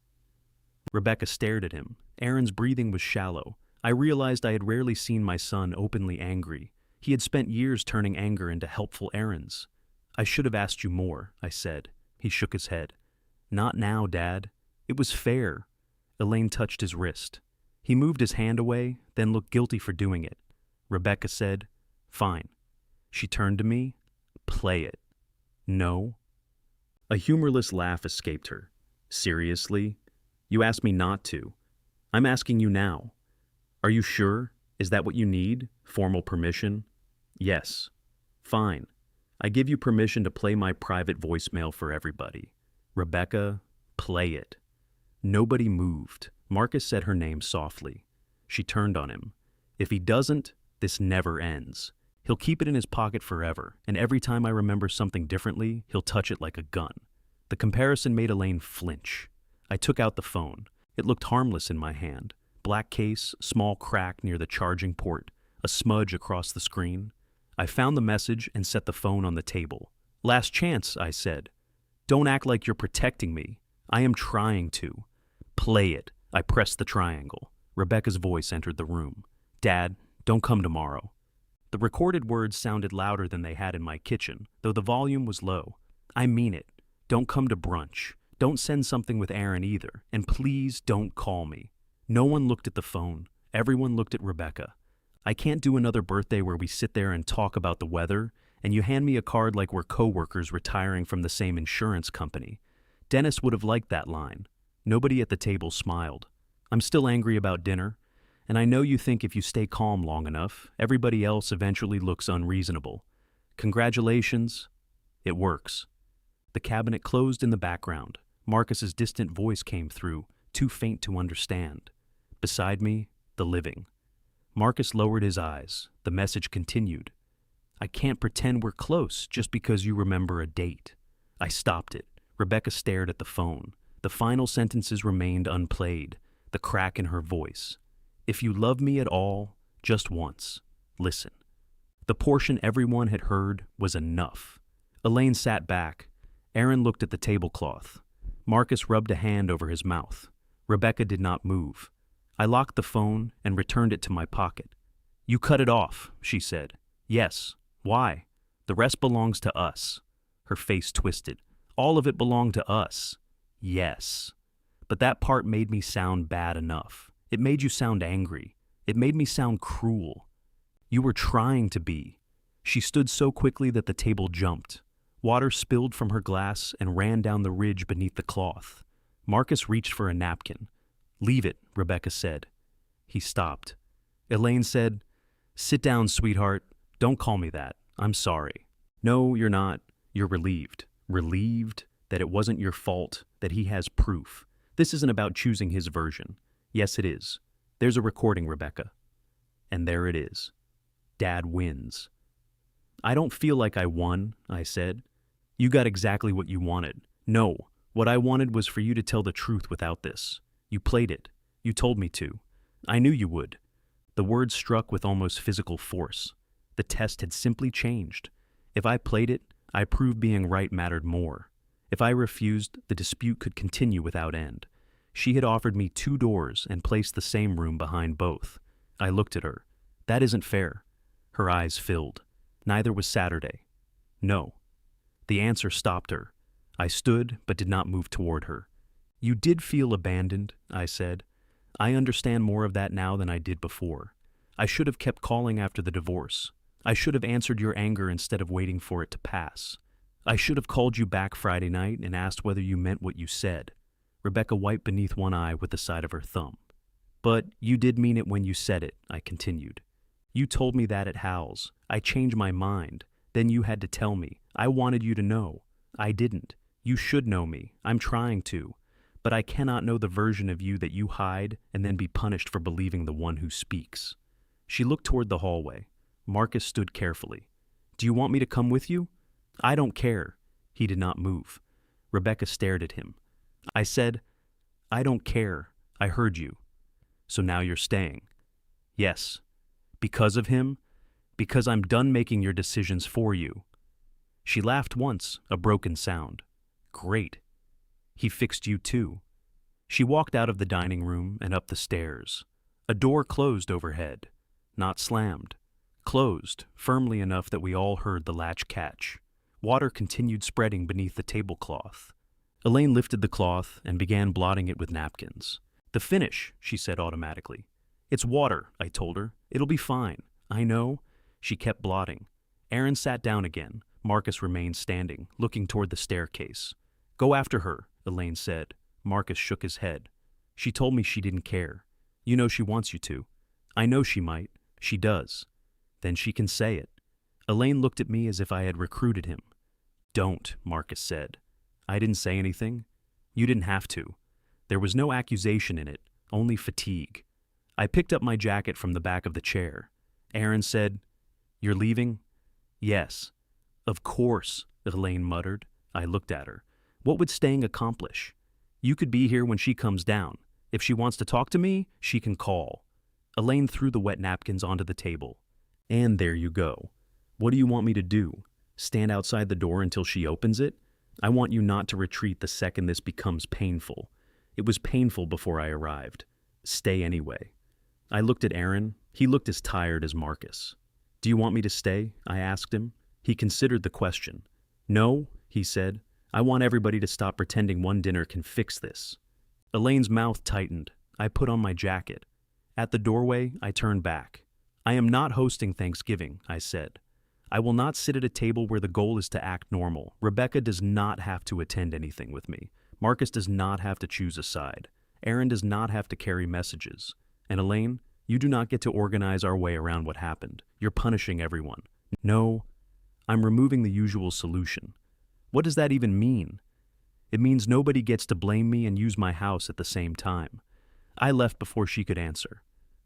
Rebecca stared at him. Aaron's breathing was shallow. I realized I had rarely seen my son openly angry. He had spent years turning anger into helpful errands. I should have asked you more, I said. He shook his head. Not now, Dad. It was fair. Elaine touched his wrist. He moved his hand away, then looked guilty for doing it. Rebecca said, Fine. She turned to me. Play it. No. A humorless laugh escaped her. Seriously? You asked me not to. I'm asking you now. Are you sure? Is that what you need? Formal permission? Yes. Fine. I give you permission to play my private voicemail for everybody. Rebecca, play it. Nobody moved. Marcus said her name softly. She turned on him. If he doesn't, this never ends. He'll keep it in his pocket forever, and every time I remember something differently, he'll touch it like a gun. The comparison made Elaine flinch. I took out the phone. It looked harmless in my hand. Black case, small crack near the charging port, a smudge across the screen. I found the message and set the phone on the table. Last chance, I said. Don't act like you're protecting me. I am trying to. Play it. I pressed the triangle. Rebecca's voice entered the room. "Dad, don't come tomorrow." The recorded words sounded louder than they had in my kitchen, though the volume was low. "I mean it. Don't come to brunch. Don't send something with Aaron either. And please don't call me." No one looked at the phone. Everyone looked at Rebecca. "I can't do another birthday where we sit there and talk about the weather, and you hand me a card like we're co-workers retiring from the same insurance company." Dennis would have liked that line. Nobody at the table smiled. "I'm still angry about dinner, and I know you think if you stay calm long enough, everybody else eventually looks unreasonable. Congratulations. It works." The cabinet closed in the background. Marcus's distant voice came through, too faint to understand. Beside me, the living. Marcus lowered his eyes. The message continued. "I can't pretend we're close just because you remember a date." I stopped it. Rebecca stared at the phone. The final sentences remained unplayed, the crack in her voice. "If you love me at all, just once, listen." The portion everyone had heard was enough. Elaine sat back. Aaron looked at the tablecloth. Marcus rubbed a hand over his mouth. Rebecca did not move. I locked the phone and returned it to my pocket. "You cut it off," she said. "Yes. Why? The rest belongs to us." Her face twisted. "All of it belonged to us." "Yes. But that part made me sound bad enough. It made you sound angry. It made me sound cruel. You were trying to be." She stood so quickly that the table jumped. Water spilled from her glass and ran down the ridge beneath the cloth. Marcus reached for a napkin. "Leave it," Rebecca said. He stopped. Elaine said, "Sit down, sweetheart. Don't call me that. I'm sorry." "No, you're not. You're relieved. Relieved that it wasn't your fault, that he has proof. This isn't about choosing his version." "Yes, it is. There's a recording, Rebecca." And there it is. Dad wins. "I don't feel like I won," I said. "You got exactly what you wanted." "No, what I wanted was for you to tell the truth without this. You played it. You told me to. I knew you would." The words struck with almost physical force. The test had simply changed. If I played it, I proved being right mattered more. If I refused, the dispute could continue without end. She had offered me 2 doors and placed the same room behind both. I looked at her. "That isn't fair." Her eyes filled. Neither was Saturday. "No." The answer stopped her. I stood, but did not move toward her. "You did feel abandoned," I said. "I understand more of that now than I did before. I should have kept calling after the divorce. I should have answered your anger instead of waiting for it to pass. I should have called you back Friday night and asked whether you meant what you said." Rebecca wiped beneath one eye with the side of her thumb. "But you did mean it when you said it," I continued. "You told me that at Hal's. I changed my mind. Then you had to tell me. I wanted you to know. I didn't. You should know me. I'm trying to. But I cannot know the version of you that you hide and then be punished for believing the one who speaks." She looked toward the hallway. Marcus stood carefully. "Do you want me to come with you?" "I don't care." He did not move. Rebecca stared at him. I said, "I don't care. I heard you. So now you're staying." "Yes." "Because of him? Because I'm done making your decisions for you." She laughed once, a broken sound. "Great. He fixed you too." She walked out of the dining room and up the stairs. A door closed overhead. Not slammed. Closed, firmly enough that we all heard the latch catch. Water continued spreading beneath the tablecloth. Elaine lifted the cloth and began blotting it with napkins. "The finish," she said automatically. "It's water," I told her. "It'll be fine." "I know." She kept blotting. Aaron sat down again. Marcus remained standing, looking toward the staircase. "Go after her," Elaine said. Marcus shook his head. "She told me she didn't care. You know she wants you to." "I know she might. She does." "Then she can say it." Elaine looked at me as if I had recruited him. "Don't," Marcus said. I didn't say anything. You didn't have to. There was no accusation in it, only fatigue. I picked up my jacket from the back of the chair. Aaron said, "You're leaving?" "Yes." "Of course," Elaine muttered. I looked at her. "What would staying accomplish? You could be here when she comes down. If she wants to talk to me, she can call." Elaine threw the wet napkins onto the table. "And there you go. What do you want me to do? Stand outside the door until she opens it? I want you not to retreat the second this becomes painful. It was painful before I arrived. Stay anyway." I looked at Aaron. He looked as tired as Marcus. Do you want me to stay? I asked him. He considered the question. No, he said. I want everybody to stop pretending one dinner can fix this. Elaine's mouth tightened. I put on my jacket. At the doorway, I turned back. I am not hosting Thanksgiving, I said. I will not sit at a table where the goal is to act normal. Rebecca does not have to attend anything with me. Marcus does not have to choose a side. Aaron does not have to carry messages. And Elaine, you do not get to organize our way around what happened. You're punishing everyone. No, I'm removing the usual solution. What does that even mean? It means nobody gets to blame me and use my house at the same time. I left before she could answer.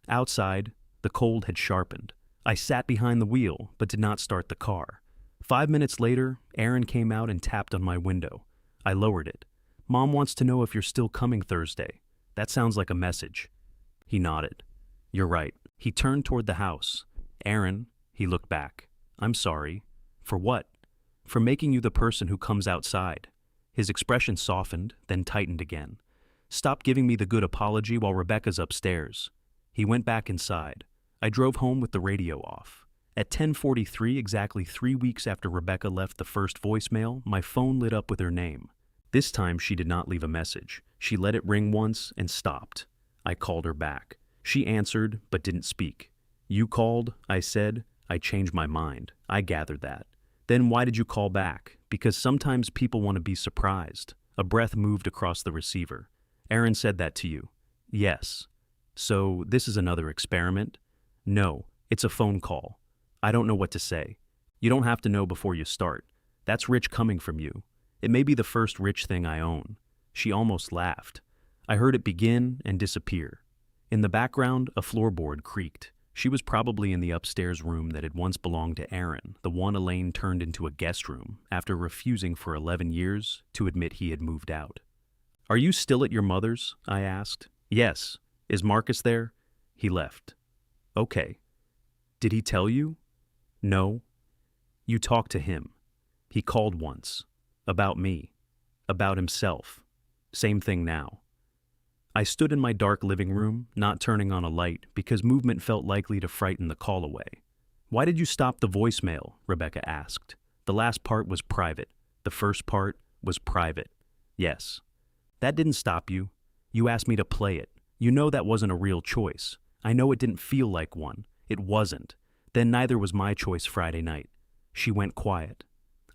Outside, the cold had sharpened. I sat behind the wheel, but did not start the car. 5 minutes later, Aaron came out and tapped on my window. I lowered it. Mom wants to know if you're still coming Thursday. That sounds like a message. He nodded. You're right. He turned toward the house. Aaron, he looked back. I'm sorry. For what? For making you the person who comes outside. His expression softened, then tightened again. Stop giving me the good apology while Rebecca's upstairs. He went back inside. I drove home with the radio off. At 10:43, exactly 3 weeks after Rebecca left the first voicemail, my phone lit up with her name. This time she did not leave a message. She let it ring once and stopped. I called her back. She answered, but didn't speak. You called, I said. I changed my mind. I gathered that. Then why did you call back? Because sometimes people want to be surprised. A breath moved across the receiver. Aaron said that to you. Yes. So this is another experiment? No, it's a phone call. I don't know what to say. You don't have to know before you start. That's rich coming from you. It may be the first rich thing I own. She almost laughed. I heard it begin and disappear. In the background, a floorboard creaked. She was probably in the upstairs room that had once belonged to Aaron, the one Elaine turned into a guest room after refusing for 11 years to admit he had moved out. Are you still at your mother's? I asked. Yes. Is Marcus there? He left. Okay. Did he tell you? No. You talked to him. He called once. About me. About himself. Same thing now. I stood in my dark living room, not turning on a light, because movement felt likely to frighten the call away. Why did you stop the voicemail? Rebecca asked. The last part was private. The first part was private. Yes. That didn't stop you. You asked me to play it. You know that wasn't a real choice. I know it didn't feel like one. It wasn't. Then neither was my choice Friday night. She went quiet.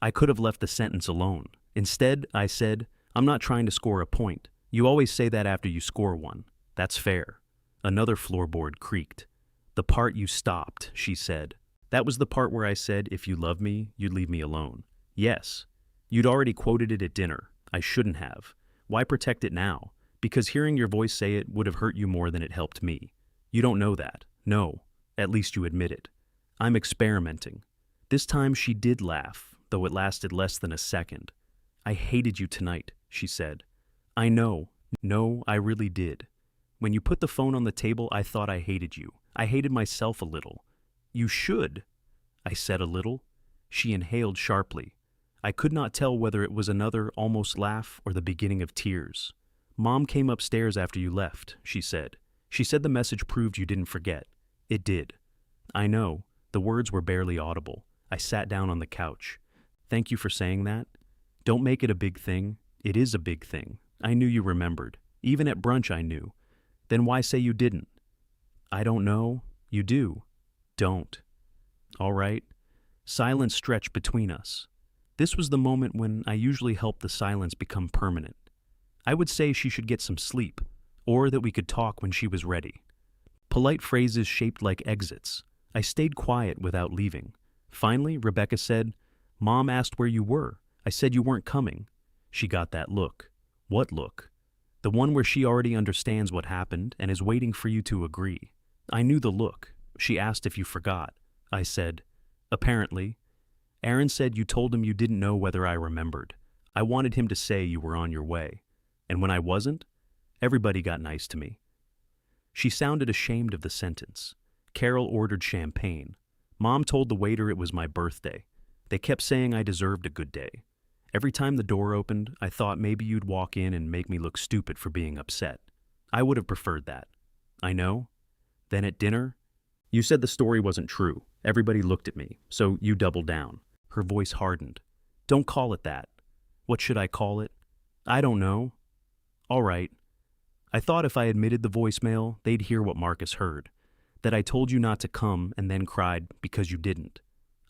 I could have left the sentence alone. Instead, I said, I'm not trying to score a point. You always say that after you score one. That's fair. Another floorboard creaked. The part you stopped, she said. That was the part where I said, if you love me, you'd leave me alone. Yes. You'd already quoted it at dinner. I shouldn't have. Why protect it now? Because hearing your voice say it would have hurt you more than it helped me. You don't know that. No. At least you admit it. I'm experimenting. This time she did laugh, though it lasted less than a second. I hated you tonight, she said. I know. No, I really did. When you put the phone on the table, I thought I hated you. I hated myself a little. You should. I said a little. She inhaled sharply. I could not tell whether it was another almost laugh or the beginning of tears. Mom came upstairs after you left, she said. She said the message proved you didn't forget. It did. I know. The words were barely audible. I sat down on the couch. Thank you for saying that. Don't make it a big thing. It is a big thing. I knew you remembered. Even at brunch I knew. Then why say you didn't? I don't know. You do. Don't. All right. Silence stretched between us. This was the moment when I usually help the silence become permanent. I would say she should get some sleep, or that we could talk when she was ready. Polite phrases shaped like exits. I stayed quiet without leaving. Finally, Rebecca said, Mom asked where you were. I said you weren't coming. She got that look. What look? The one where she already understands what happened and is waiting for you to agree. I knew the look. She asked if you forgot. I said, apparently. Aaron said you told him you didn't know whether I remembered. I wanted him to say you were on your way. And when I wasn't, everybody got nice to me. She sounded ashamed of the sentence. Carol ordered champagne. Mom told the waiter it was my birthday. They kept saying I deserved a good day. Every time the door opened, I thought maybe you'd walk in and make me look stupid for being upset. I would have preferred that. I know. Then at dinner, you said the story wasn't true. Everybody looked at me, so you doubled down. Her voice hardened. Don't call it that. What should I call it? I don't know. All right. I thought if I admitted the voicemail, they'd hear what Marcus heard. That I told you not to come and then cried because you didn't.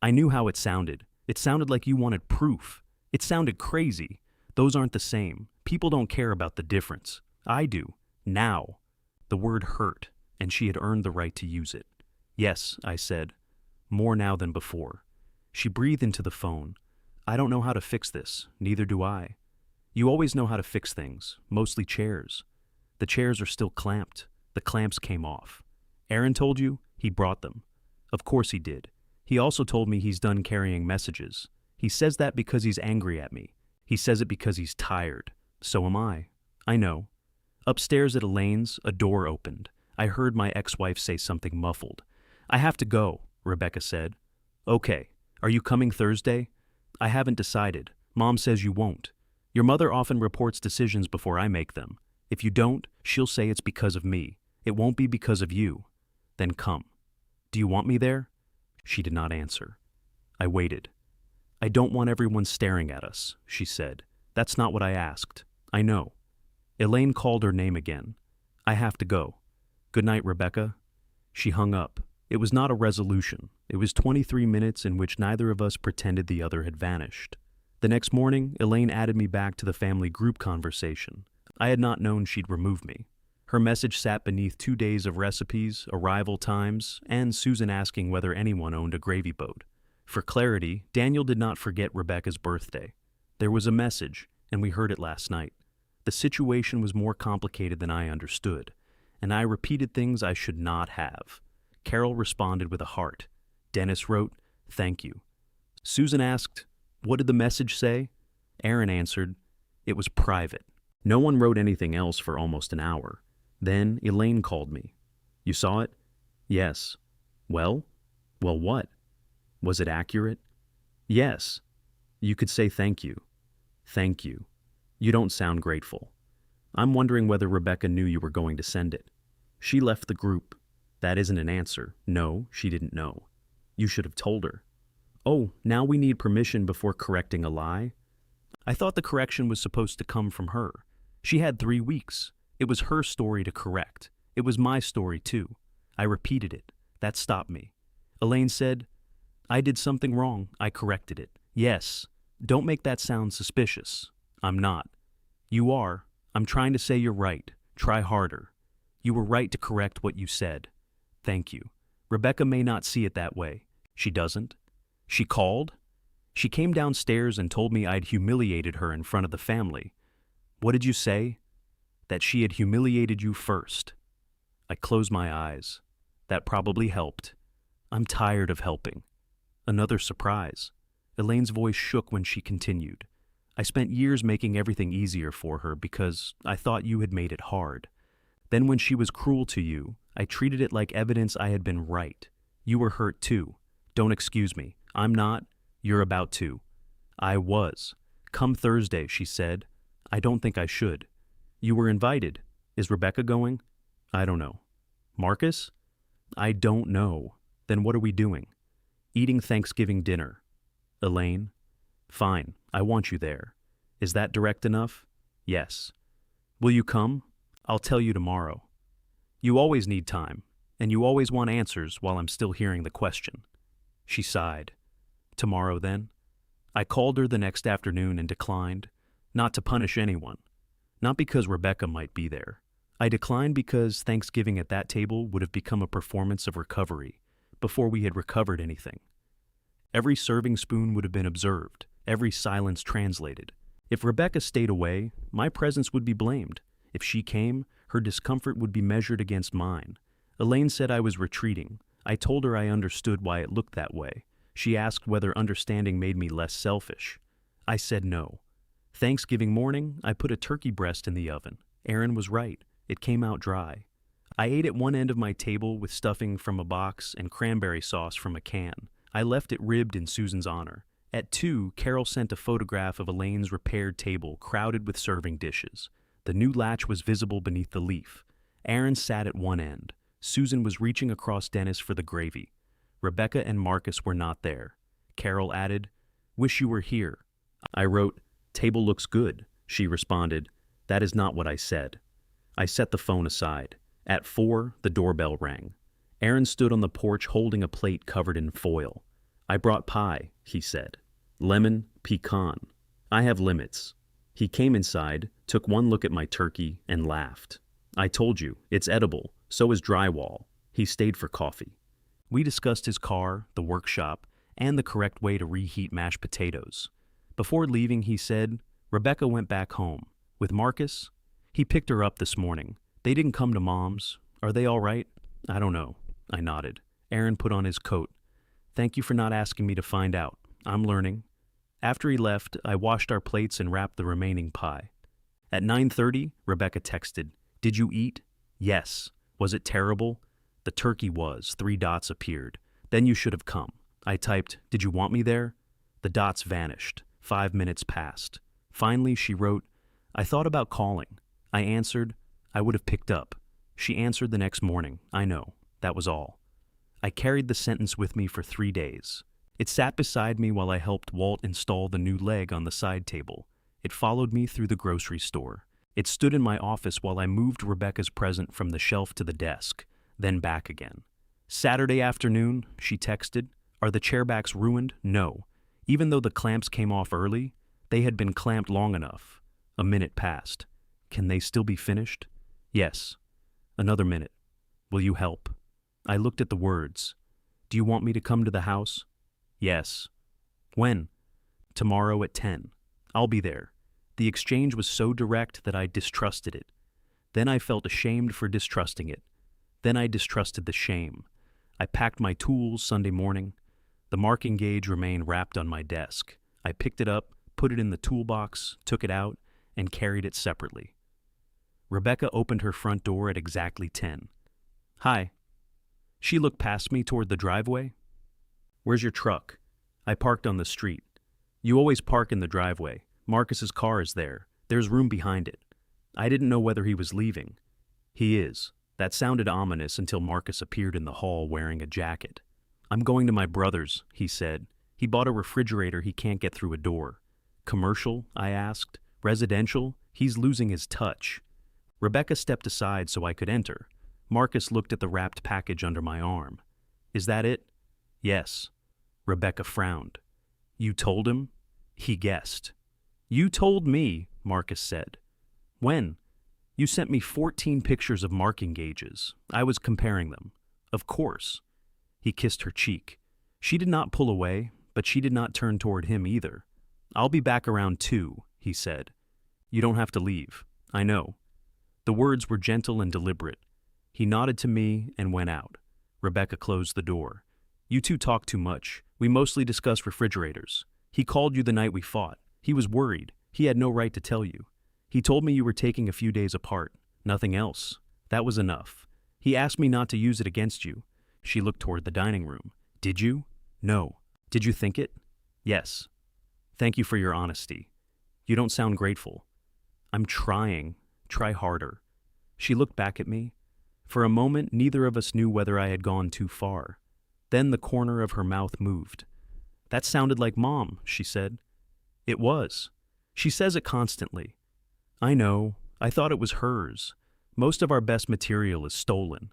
I knew how it sounded. It sounded like you wanted proof. It sounded crazy. Those aren't the same. People don't care about the difference. I do. Now. The word hurt, and she had earned the right to use it. Yes, I said. More now than before. She breathed into the phone. I don't know how to fix this. Neither do I. You always know how to fix things, mostly chairs. The chairs are still clamped. The clamps came off. Aaron told you? He brought them. Of course he did. He also told me he's done carrying messages. He says that because he's angry at me. He says it because he's tired. So am I. I know. Upstairs at Elaine's, a door opened. I heard my ex-wife say something muffled. I have to go, Rebecca said. Okay. Are you coming Thursday? I haven't decided. Mom says you won't. Your mother often reports decisions before I make them. If you don't, she'll say it's because of me. It won't be because of you. Then come. Do you want me there? She did not answer. I waited. I don't want everyone staring at us, she said. That's not what I asked. I know. Elaine called her name again. I have to go. Good night, Rebecca. She hung up. It was not a resolution. It was 23 minutes in which neither of us pretended the other had vanished. The next morning, Elaine added me back to the family group conversation. I had not known she'd remove me. Her message sat beneath 2 days of recipes, arrival times, and Susan asking whether anyone owned a gravy boat. For clarity, Daniel did not forget Rebecca's birthday. There was a message, and we heard it last night. The situation was more complicated than I understood, and I repeated things I should not have. Carol responded with a heart. Dennis wrote, "Thank you." Susan asked, "What did the message say?" Aaron answered, "It was private." No one wrote anything else for almost an hour. Then Elaine called me. "You saw it?" "Yes." "Well?" "Well, what?" "Was it accurate?" "Yes." "You could say thank you." "Thank you." "You don't sound grateful." "I'm wondering whether Rebecca knew you were going to send it." "She left the group." "That isn't an answer." "No, she didn't know." "You should have told her." "Oh, now we need permission before correcting a lie?" I thought the correction was supposed to come from her. She had 3 weeks. It was her story to correct. It was my story, too. I repeated it. That stopped me. Elaine said, "I did something wrong. I corrected it." "Yes. Don't make that sound suspicious." "I'm not." "You are. I'm trying to say you're right. Try harder." "You were right to correct what you said." "Thank you." Rebecca may not see it that way. She doesn't. She called? She came downstairs and told me I'd humiliated her in front of the family. What did you say? That she had humiliated you first. I closed my eyes. That probably helped. I'm tired of helping. Another surprise. Elaine's voice shook when she continued. I spent years making everything easier for her because I thought you had made it hard. Then when she was cruel to you, I treated it like evidence I had been right. You were hurt too. Don't excuse me. I'm not. You're about to. I was. Come Thursday, she said. I don't think I should. You were invited. Is Rebecca going? I don't know. Marcus? I don't know. Then what are we doing? Eating Thanksgiving dinner. Elaine? Fine. I want you there. Is that direct enough? Yes. Will you come? I'll tell you tomorrow. You always need time, and you always want answers while I'm still hearing the question. She sighed. Tomorrow, then? I called her the next afternoon and declined, not to punish anyone, not because Rebecca might be there. I declined because Thanksgiving at that table would have become a performance of recovery before we had recovered anything. Every serving spoon would have been observed, every silence translated. If Rebecca stayed away, my presence would be blamed. If she came, her discomfort would be measured against mine. Elaine said I was retreating. I told her I understood why it looked that way. She asked whether understanding made me less selfish. I said no. Thanksgiving morning, I put a turkey breast in the oven. Aaron was right. It came out dry. I ate at one end of my table with stuffing from a box and cranberry sauce from a can. I left it ribbed in Susan's honor. At 2, Carol sent a photograph of Elaine's repaired table crowded with serving dishes. The new latch was visible beneath the leaf. Aaron sat at one end. Susan was reaching across Dennis for the gravy. Rebecca and Marcus were not there. Carol added, "Wish you were here." I wrote, "Table looks good." She responded, "That is not what I said." I set the phone aside. At 4, the doorbell rang. Aaron stood on the porch holding a plate covered in foil. "I brought pie," he said. "Lemon, pecan. I have limits." He came inside, took one look at my turkey, and laughed. "I told you, it's edible, so is drywall." He stayed for coffee. We discussed his car, the workshop, and the correct way to reheat mashed potatoes. Before leaving, he said, "Rebecca went back home. With Marcus? He picked her up this morning. They didn't come to Mom's. Are they all right?" "I don't know." I nodded. Aaron put on his coat. "Thank you for not asking me to find out. I'm learning." After he left, I washed our plates and wrapped the remaining pie. At 9:30, Rebecca texted, "Did you eat?" "Yes." "Was it terrible?" "The turkey was." 3 dots appeared. "Then you should have come." I typed, "Did you want me there?" The dots vanished. 5 minutes passed. Finally, she wrote, "I thought about calling." I answered, "I would have picked up." She answered the next morning, "I know." That was all. I carried the sentence with me for 3 days. It sat beside me while I helped Walt install the new leg on the side table. It followed me through the grocery store. It stood in my office while I moved Rebecca's present from the shelf to the desk, then back again. Saturday afternoon, she texted, "Are the chairbacks ruined?" "No." Even though the clamps came off early, they had been clamped long enough. A minute passed. "Can they still be finished?" "Yes." Another minute. "Will you help?" I looked at the words. "Do you want me to come to the house?" "Yes." "When?" "Tomorrow at 10. I'll be there." The exchange was so direct that I distrusted it. Then I felt ashamed for distrusting it. Then I distrusted the shame. I packed my tools Sunday morning. The marking gauge remained wrapped on my desk. I picked it up, put it in the toolbox, took it out, and carried it separately. Rebecca opened her front door at exactly 10. "Hi." She looked past me toward the driveway. "Where's your truck?" "I parked on the street." "You always park in the driveway. Marcus's car is there. There's room behind it." I didn't know whether he was leaving. "He is." That sounded ominous until Marcus appeared in the hall wearing a jacket. "I'm going to my brother's," he said. "He bought a refrigerator he can't get through a door." "Commercial?" I asked. "Residential? He's losing his touch." Rebecca stepped aside so I could enter. Marcus looked at the wrapped package under my arm. "Is that it?" "Yes." Rebecca frowned. "You told him?" He guessed. "You told me," Marcus said. "When?" "You sent me 14 pictures of marking gauges. I was comparing them." "Of course." He kissed her cheek. She did not pull away, but she did not turn toward him either. "I'll be back around 2, he said. "You don't have to leave." "I know." The words were gentle and deliberate. He nodded to me and went out. Rebecca closed the door. "You two talk too much. We mostly discuss refrigerators. He called you the night we fought. He was worried. He had no right to tell you. He told me you were taking a few days apart. Nothing else. That was enough. He asked me not to use it against you." She looked toward the dining room. "Did you?" "No." "Did you think it?" "Yes." "Thank you for your honesty. You don't sound grateful." "I'm trying. Try harder." She looked back at me. For a moment, neither of us knew whether I had gone too far. Then the corner of her mouth moved. "That sounded like Mom," she said. "It was. She says it constantly." "I know. I thought it was hers. Most of our best material is stolen."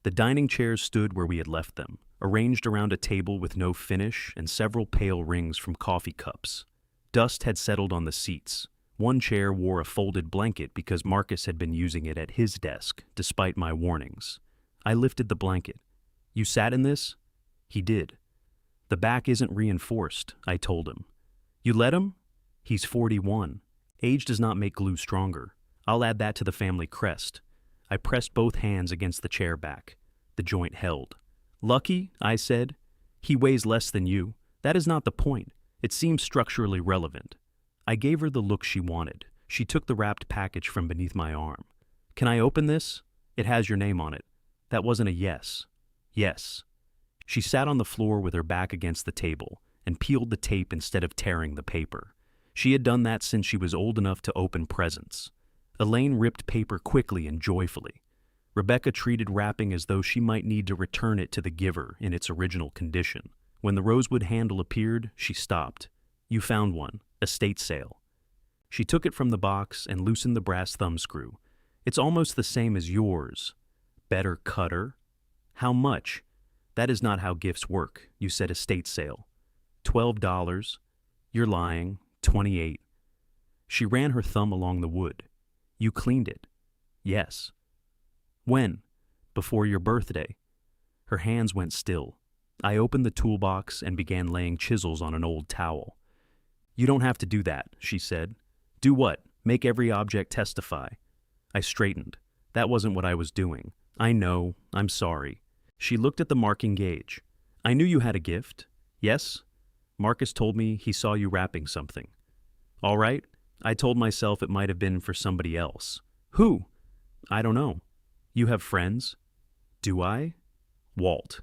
The dining chairs stood where we had left them, arranged around a table with no finish and several pale rings from coffee cups. Dust had settled on the seats. One chair wore a folded blanket because Marcus had been using it at his desk, despite my warnings. I lifted the blanket. "You sat in this?" He did. "The back isn't reinforced," I told him. "You let him?" "He's 41. Age does not make glue stronger. I'll add that to the family crest." I pressed both hands against the chair back. The joint held. "Lucky," I said. "He weighs less than you. That is not the point. It seems structurally relevant." I gave her the look she wanted. She took the wrapped package from beneath my arm. "Can I open this? It has your name on it." That wasn't a yes. "Yes." She sat on the floor with her back against the table and peeled the tape instead of tearing the paper. She had done that since she was old enough to open presents. Elaine ripped paper quickly and joyfully. Rebecca treated wrapping as though she might need to return it to the giver in its original condition. When the rosewood handle appeared, she stopped. You found one, estate sale. She took it from the box and loosened the brass thumbscrew. It's almost the same as yours. Better cutter? How much? That is not how gifts work. You said estate sale. $12. You're lying. 28. She ran her thumb along the wood. You cleaned it. Yes. When? Before your birthday. Her hands went still. I opened the toolbox and began laying chisels on an old towel. You don't have to do that, she said. Do what? Make every object testify. I straightened. That wasn't what I was doing. I know. I'm sorry. She looked at the marking gauge. I knew you had a gift. Yes? Marcus told me he saw you wrapping something. All right. I told myself it might have been for somebody else. Who? I don't know. You have friends? Do I? Walt.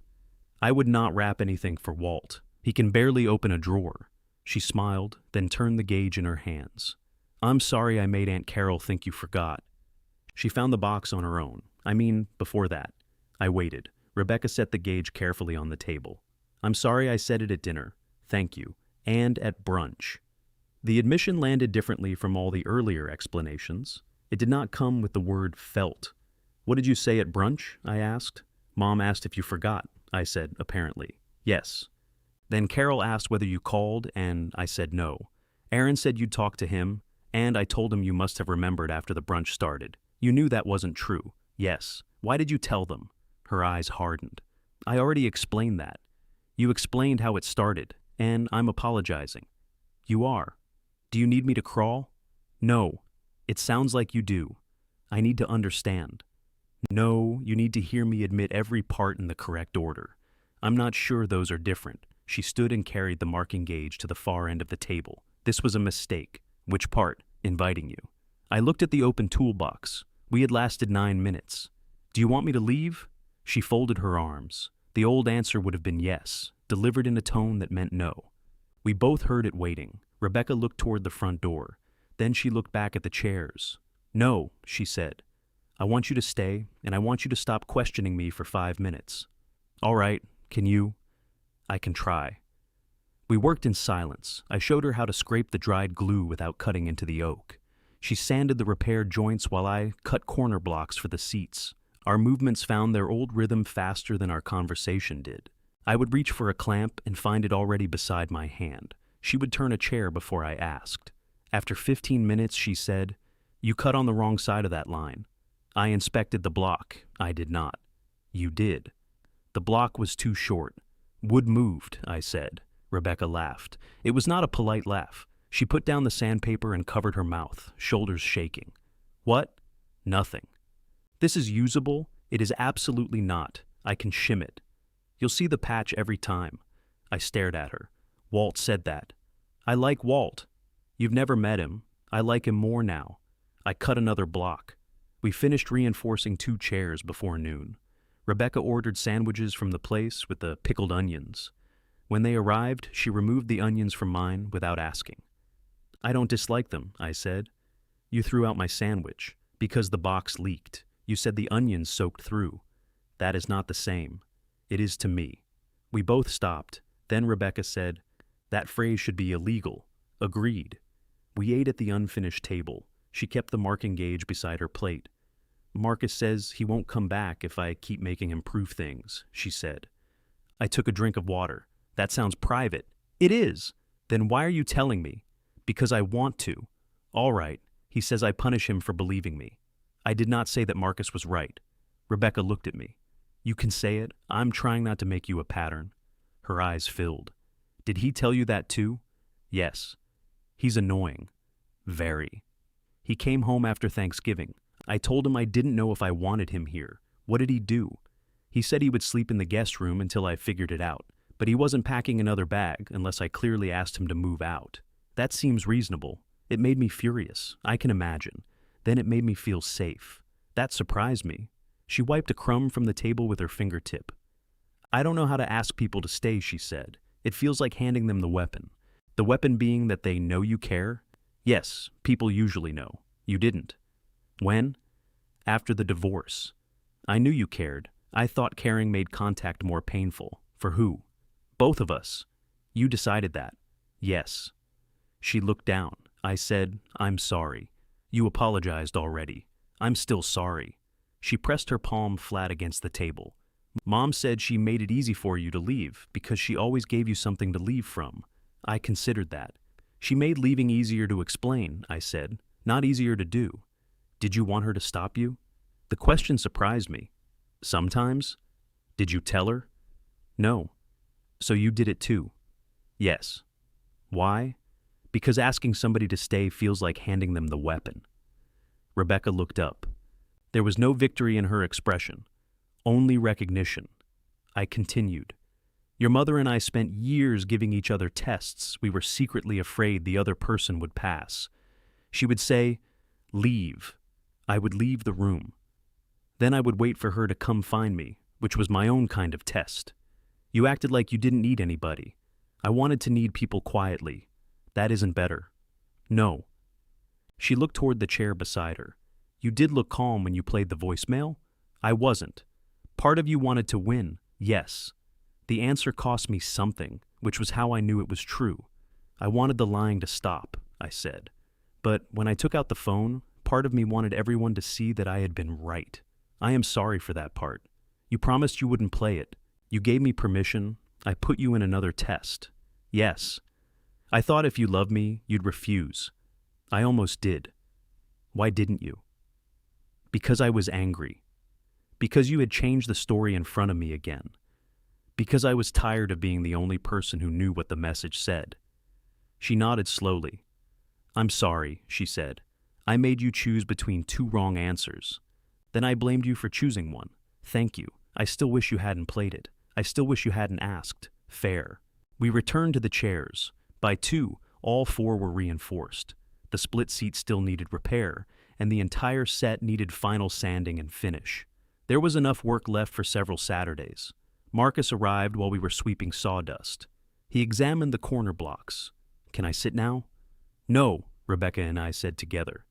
I would not wrap anything for Walt. He can barely open a drawer. She smiled, then turned the gauge in her hands. I'm sorry I made Aunt Carol think you forgot. She found the box on her own. I mean, before that. I waited. Rebecca set the gauge carefully on the table. I'm sorry I said it at dinner. Thank you. And at brunch. The admission landed differently from all the earlier explanations. It did not come with the word felt. What did you say at brunch? I asked. Mom asked if you forgot. I said, apparently. Yes. Then Carol asked whether you called, and I said no. Aaron said you'd talk to him, and I told him you must have remembered after the brunch started. You knew that wasn't true. Yes. Why did you tell them? Her eyes hardened. I already explained that. You explained how it started, and I'm apologizing. You are. Do you need me to crawl? No. It sounds like you do. I need to understand. No, you need to hear me admit every part in the correct order. I'm not sure those are different. She stood and carried the marking gauge to the far end of the table. This was a mistake. Which part? Inviting you. I looked at the open toolbox. We had lasted 9 minutes. Do you want me to leave? She folded her arms. The old answer would have been yes, delivered in a tone that meant no. We both heard it waiting. Rebecca looked toward the front door. Then she looked back at the chairs. No, she said. I want you to stay, and I want you to stop questioning me for 5 minutes. All right, can you? I can try. We worked in silence. I showed her how to scrape the dried glue without cutting into the oak. She sanded the repaired joints while I cut corner blocks for the seats. Our movements found their old rhythm faster than our conversation did. I would reach for a clamp and find it already beside my hand. She would turn a chair before I asked. After 15 minutes, she said, You cut on the wrong side of that line. I inspected the block. I did not. You did. The block was too short. Wood moved, I said. Rebecca laughed. It was not a polite laugh. She put down the sandpaper and covered her mouth, shoulders shaking. What? Nothing. This is usable? It is absolutely not. I can shim it. You'll see the patch every time. I stared at her. Walt said that. I like Walt. You've never met him. I like him more now. I cut another block. We finished reinforcing 2 chairs before noon. Rebecca ordered sandwiches from the place with the pickled onions. When they arrived, she removed the onions from mine without asking. I don't dislike them, I said. You threw out my sandwich because the box leaked. You said the onions soaked through. That is not the same. It is to me. We both stopped. Then Rebecca said, That phrase should be illegal. Agreed. We ate at the unfinished table. She kept the marking gauge beside her plate. Marcus says he won't come back if I keep making him prove things, she said. I took a drink of water. That sounds private. It is. Then why are you telling me? Because I want to. All right. He says I punish him for believing me. I did not say that Marcus was right. Rebecca looked at me. You can say it. I'm trying not to make you a pattern. Her eyes filled. Did he tell you that too? Yes. He's annoying. Very. He came home after Thanksgiving. I told him I didn't know if I wanted him here. What did he do? He said he would sleep in the guest room until I figured it out, but he wasn't packing another bag unless I clearly asked him to move out. That seems reasonable. It made me furious. I can imagine. Then it made me feel safe. That surprised me. She wiped a crumb from the table with her fingertip. I don't know how to ask people to stay, she said. It feels like handing them the weapon. The weapon being that they know you care? Yes, people usually know. You didn't. When? After the divorce. I knew you cared. I thought caring made contact more painful. For who? Both of us. You decided that. Yes. She looked down. I said, I'm sorry. You apologized already. I'm still sorry. She pressed her palm flat against the table. Mom said she made it easy for you to leave because she always gave you something to leave from. I considered that. She made leaving easier to explain, I said, not easier to do. Did you want her to stop you? The question surprised me. Sometimes? Did you tell her? No. So you did it too? Yes. Why? Because asking somebody to stay feels like handing them the weapon. Rebecca looked up. There was no victory in her expression, only recognition. I continued. Your mother and I spent years giving each other tests we were secretly afraid the other person would pass. She would say, leave. I would leave the room. Then I would wait for her to come find me, which was my own kind of test. You acted like you didn't need anybody. I wanted to need people quietly. That isn't better. No. She looked toward the chair beside her. You did look calm when you played the voicemail? I wasn't. Part of you wanted to win, yes. The answer cost me something, which was how I knew it was true. I wanted the lying to stop, I said. But when I took out the phone, part of me wanted everyone to see that I had been right. I am sorry for that part. You promised you wouldn't play it. You gave me permission. I put you in another test. Yes. I thought if you loved me, you'd refuse. I almost did. Why didn't you? Because I was angry. Because you had changed the story in front of me again. Because I was tired of being the only person who knew what the message said. She nodded slowly. I'm sorry, she said. I made you choose between two wrong answers. Then I blamed you for choosing one. Thank you. I still wish you hadn't played it. I still wish you hadn't asked. Fair. We returned to the chairs. By 2, all 4 were reinforced. The split seat still needed repair, and the entire set needed final sanding and finish. There was enough work left for several Saturdays. Marcus arrived while we were sweeping sawdust. He examined the corner blocks. Can I sit now? No, Rebecca and I said together.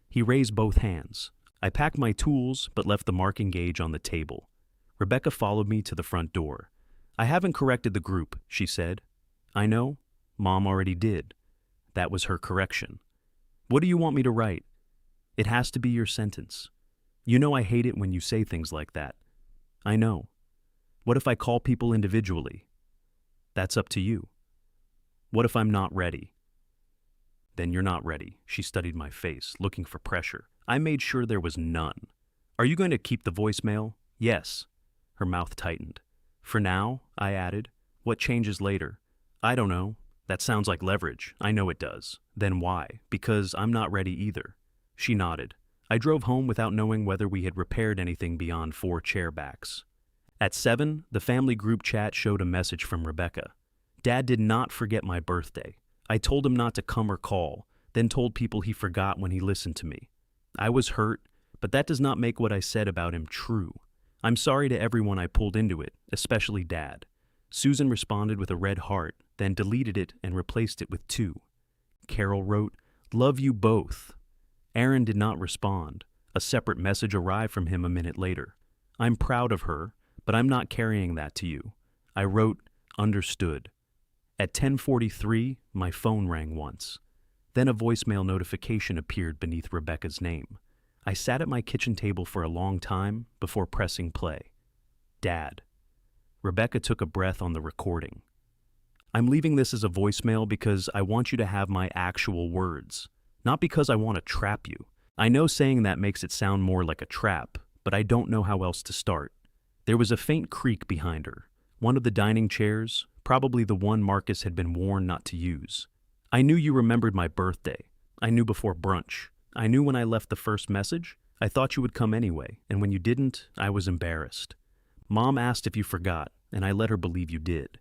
He raised both hands. I packed my tools, but left the marking gauge on the table. Rebecca followed me to the front door. I haven't corrected the group, she said. I know. Mom already did. That was her correction. What do you want me to write? It has to be your sentence. You know I hate it when you say things like that. I know. What if I call people individually? That's up to you. What if I'm not ready? Then you're not ready. She studied my face, looking for pressure. I made sure there was none. Are you going to keep the voicemail? Yes. Her mouth tightened. For now, I added. What changes later? I don't know. That sounds like leverage. I know it does. Then why? Because I'm not ready either. She nodded. I drove home without knowing whether we had repaired anything beyond 4 chair backs. At 7, the family group chat showed a message from Rebecca. Dad did not forget my birthday. I told him not to come or call, then told people he forgot when he listened to me. I was hurt, but that does not make what I said about him true. I'm sorry to everyone I pulled into it, especially Dad. Susan responded with a red heart, then deleted it and replaced it with 2. Carol wrote, Love you both. Aaron did not respond. A separate message arrived from him a minute later. I'm proud of her, but I'm not carrying that to you. I wrote, Understood. At 10:43, my phone rang once. Then a voicemail notification appeared beneath Rebecca's name. I sat at my kitchen table for a long time before pressing play. Dad. Rebecca took a breath on the recording. I'm leaving this as a voicemail because I want you to have my actual words, not because I want to trap you. I know saying that makes it sound more like a trap, but I don't know how else to start. There was a faint creak behind her, one of the dining chairs, probably the one Marcus had been warned not to use. I knew you remembered my birthday. I knew before brunch. I knew when I left the first message. I thought you would come anyway, and when you didn't, I was embarrassed. Mom asked if you forgot, and I let her believe you did.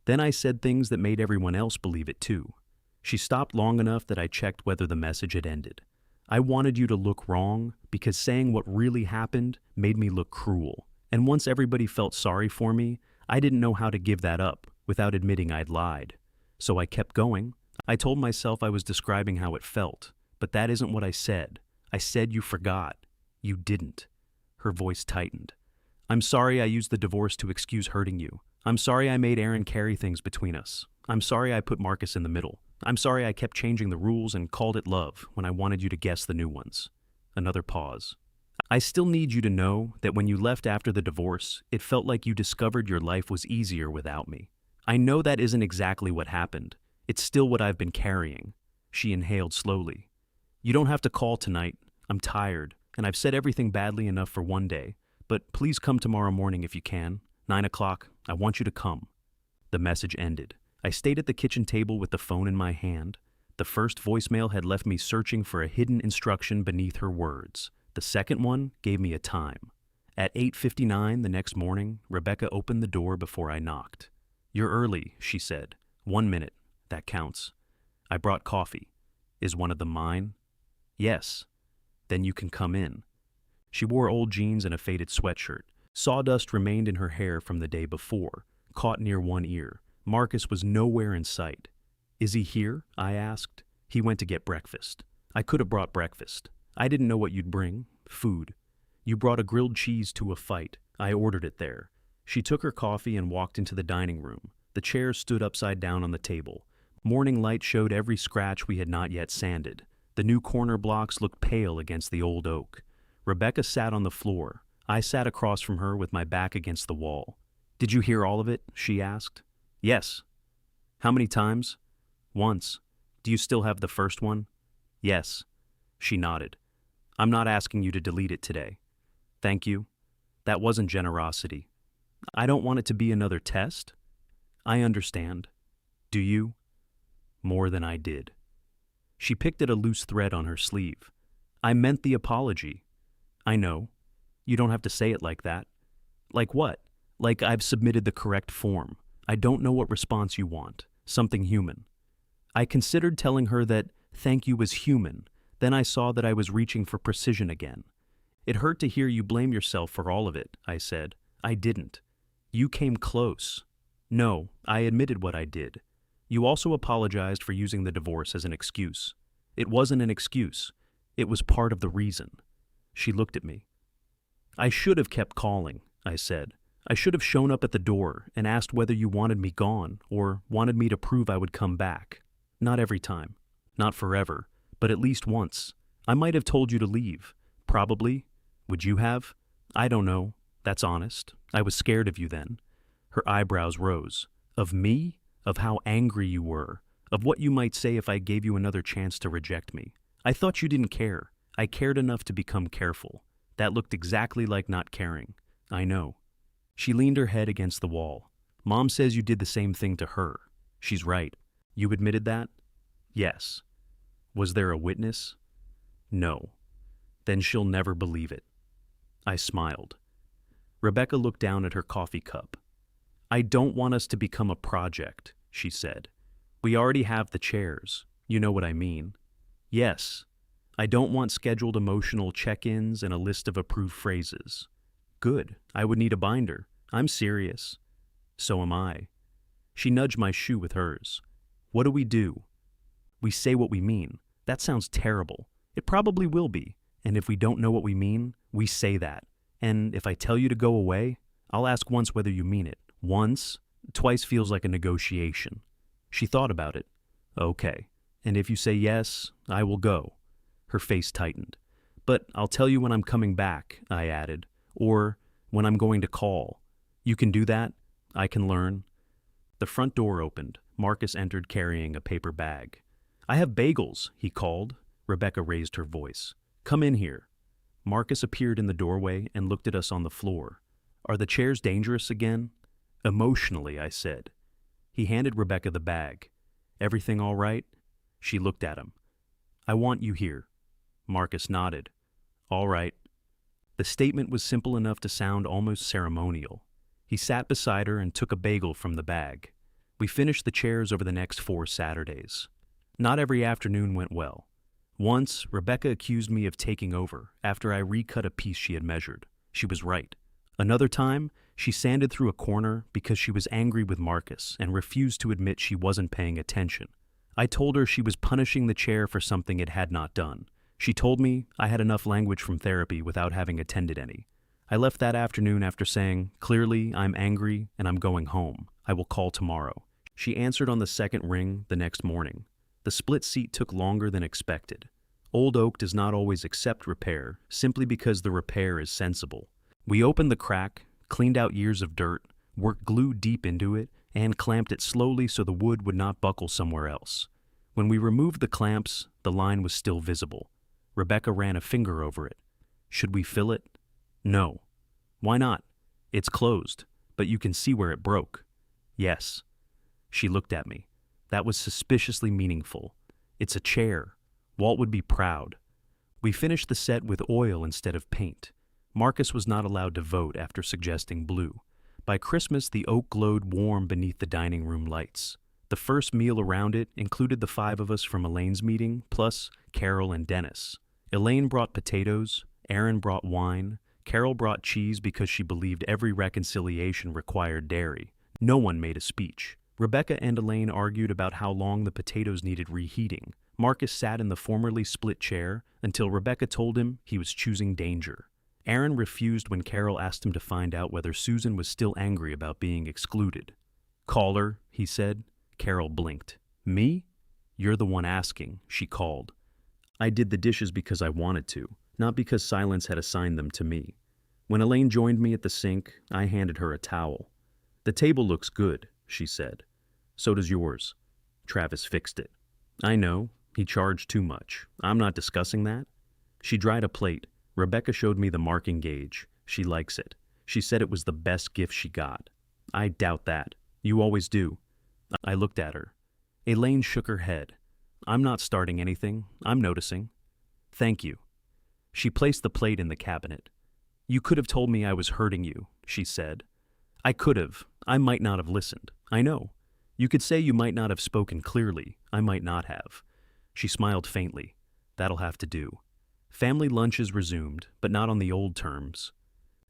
Then I said things that made everyone else believe it too. She stopped long enough that I checked whether the message had ended. I wanted you to look wrong because saying what really happened made me look cruel. And once everybody felt sorry for me, I didn't know how to give that up without admitting I'd lied. So I kept going. I told myself I was describing how it felt, but that isn't what I said. I said you forgot. You didn't. Her voice tightened. I'm sorry I used the divorce to excuse hurting you. I'm sorry I made Aaron carry things between us. I'm sorry I put Marcus in the middle. I'm sorry I kept changing the rules and called it love when I wanted you to guess the new ones. Another pause. I still need you to know that when you left after the divorce, it felt like you discovered your life was easier without me. I know that isn't exactly what happened. It's still what I've been carrying. She inhaled slowly. You don't have to call tonight. I'm tired, and I've said everything badly enough for one day. But please come tomorrow morning if you can. 9 o'clock. I want you to come. The message ended. I stayed at the kitchen table with the phone in my hand. The first voicemail had left me searching for a hidden instruction beneath her words. The second one gave me a time. At 8:59 the next morning, Rebecca opened the door before I knocked. You're early, she said. 1 minute. That counts. I brought coffee. Is one of them mine? Yes. Then you can come in. She wore old jeans and a faded sweatshirt. Sawdust remained in her hair from the day before, caught near one ear. Marcus was nowhere in sight. Is he here? I asked. He went to get breakfast. I could have brought breakfast. I didn't know what you'd bring. Food. You brought a grilled cheese to a fight. I ordered it there. She took her coffee and walked into the dining room. The chairs stood upside down on the table. Morning light showed every scratch we had not yet sanded. The new corner blocks looked pale against the old oak. Rebecca sat on the floor. I sat across from her with my back against the wall. Did you hear all of it? She asked. Yes. How many times? Once. Do you still have the first one? Yes. She nodded. I'm not asking you to delete it today. Thank you. That wasn't generosity. I don't want it to be another test. I understand. Do you? More than I did. She picked at a loose thread on her sleeve. I meant the apology. I know. You don't have to say it like that. Like what? Like I've submitted the correct form. I don't know what response you want. Something human. I considered telling her that thank you was human. Then I saw that I was reaching for precision again. It hurt to hear you blame yourself for all of it, I said. I didn't. You came close. No, I admitted what I did. You also apologized for using the divorce as an excuse. It wasn't an excuse. It was part of the reason. She looked at me. I should have kept calling, I said. I should have shown up at the door and asked whether you wanted me gone or wanted me to prove I would come back. Not every time. Not forever. But at least once. I might have told you to leave. Probably. Would you have? I don't know. That's honest. I was scared of you then. Her eyebrows rose. Of me? Of how angry you were. Of what you might say if I gave you another chance to reject me. I thought you didn't care. I cared enough to become careful. That looked exactly like not caring. I know. She leaned her head against the wall. Mom says you did the same thing to her. She's right. You admitted that? Yes. Was there a witness? No. Then she'll never believe it. I smiled. Rebecca looked down at her coffee cup. I don't want us to become a project, she said. We already have the chairs. You know what I mean. Yes. I don't want scheduled emotional check-ins and a list of approved phrases. Good. I would need a binder. I'm serious. So am I. She nudged my shoe with hers. What do? We say what we mean. That sounds terrible. It probably will be. And if we don't know what we mean, we say that. And if I tell you to go away, I'll ask once whether you mean it. Once? Twice feels like a negotiation. She thought about it. Okay. And if you say yes, I will go. Her face tightened. But I'll tell you when I'm coming back, I added. Or when I'm going to call. You can do that? I can learn. The front door opened. Marcus entered carrying a paper bag. I have bagels, he called. Rebecca raised her voice. Come in here. Marcus appeared in the doorway and looked at us on the floor. Are the chairs dangerous again? Emotionally, I said. He handed Rebecca the bag. Everything all right? She looked at him. I want you here. Marcus nodded. All right. The statement was simple enough to sound almost ceremonial. He sat beside her and took a bagel from the bag. We finished the chairs over the next 4 Saturdays. Not every afternoon went well. Once, Rebecca accused me of taking over after I recut a piece she had measured. She was right. Another time, she sanded through a corner because she was angry with Marcus and refused to admit she wasn't paying attention. I told her she was punishing the chair for something it had not done. She told me I had enough language from therapy without having attended any. I left that afternoon after saying, "Clearly, I'm angry and I'm going home. I will call tomorrow." She answered on the second ring the next morning. The split seat took longer than expected. Old oak does not always accept repair, simply because the repair is sensible. We opened the crack, cleaned out years of dirt, worked glue deep into it, and clamped it slowly so the wood would not buckle somewhere else. When we removed the clamps, the line was still visible. Rebecca ran a finger over it. "Should we fill it?" "No." "Why not?" "It's closed, but you can see where it broke." "Yes." She looked at me. That was suspiciously meaningful. "It's a chair. Walt would be proud." We finished the set with oil instead of paint. Marcus was not allowed to vote after suggesting blue. By Christmas, the oak glowed warm beneath the dining room lights. The first meal around it included the 5 of us from Elaine's meeting, plus Carol and Dennis. Elaine brought potatoes, Aaron brought wine, Carol brought cheese because she believed every reconciliation required dairy. No one made a speech. Rebecca and Elaine argued about how long the potatoes needed reheating. Marcus sat in the formerly split chair until Rebecca told him he was choosing danger. Aaron refused when Carol asked him to find out whether Susan was still angry about being excluded. "Call her," he said. Carol blinked. "Me?" "You're the one asking," she called. I did the dishes because I wanted to, not because silence had assigned them to me. When Elaine joined me at the sink, I handed her a towel. "The table looks good," she said. "So does yours." Travis fixed it. "I know. He charged too much. I'm not discussing that." She dried a plate. Rebecca showed me the marking gauge. She likes it. She said it was the best gift she got. "I doubt that. You always do." I looked at her. Elaine shook her head. "I'm not starting anything. I'm noticing." "Thank you." She placed the plate in the cabinet. "You could have told me I was hurting you," she said. "I could have. I might not have listened. I know. You could say you might not have spoken clearly. I might not have." She smiled faintly. "That'll have to do." Family lunches resumed, but not on the old terms.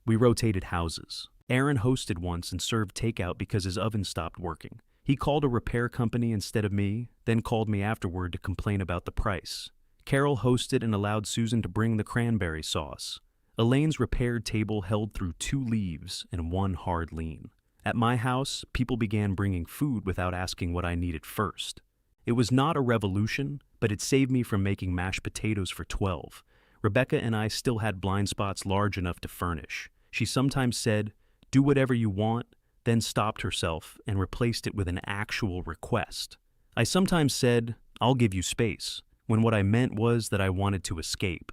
We rotated houses. Aaron hosted once and served takeout because his oven stopped working. He called a repair company instead of me, then called me afterward to complain about the price. Carol hosted and allowed Susan to bring the cranberry sauce. Elaine's repaired table held through 2 leaves and 1 hard lean. At my house, people began bringing food without asking what I needed first. It was not a revolution, but it saved me from making mashed potatoes for 12. Rebecca and I still had blind spots large enough to furnish. She sometimes said, "Do whatever you want," then stopped herself and replaced it with an actual request. I sometimes said, "I'll give you space," when what I meant was that I wanted to escape.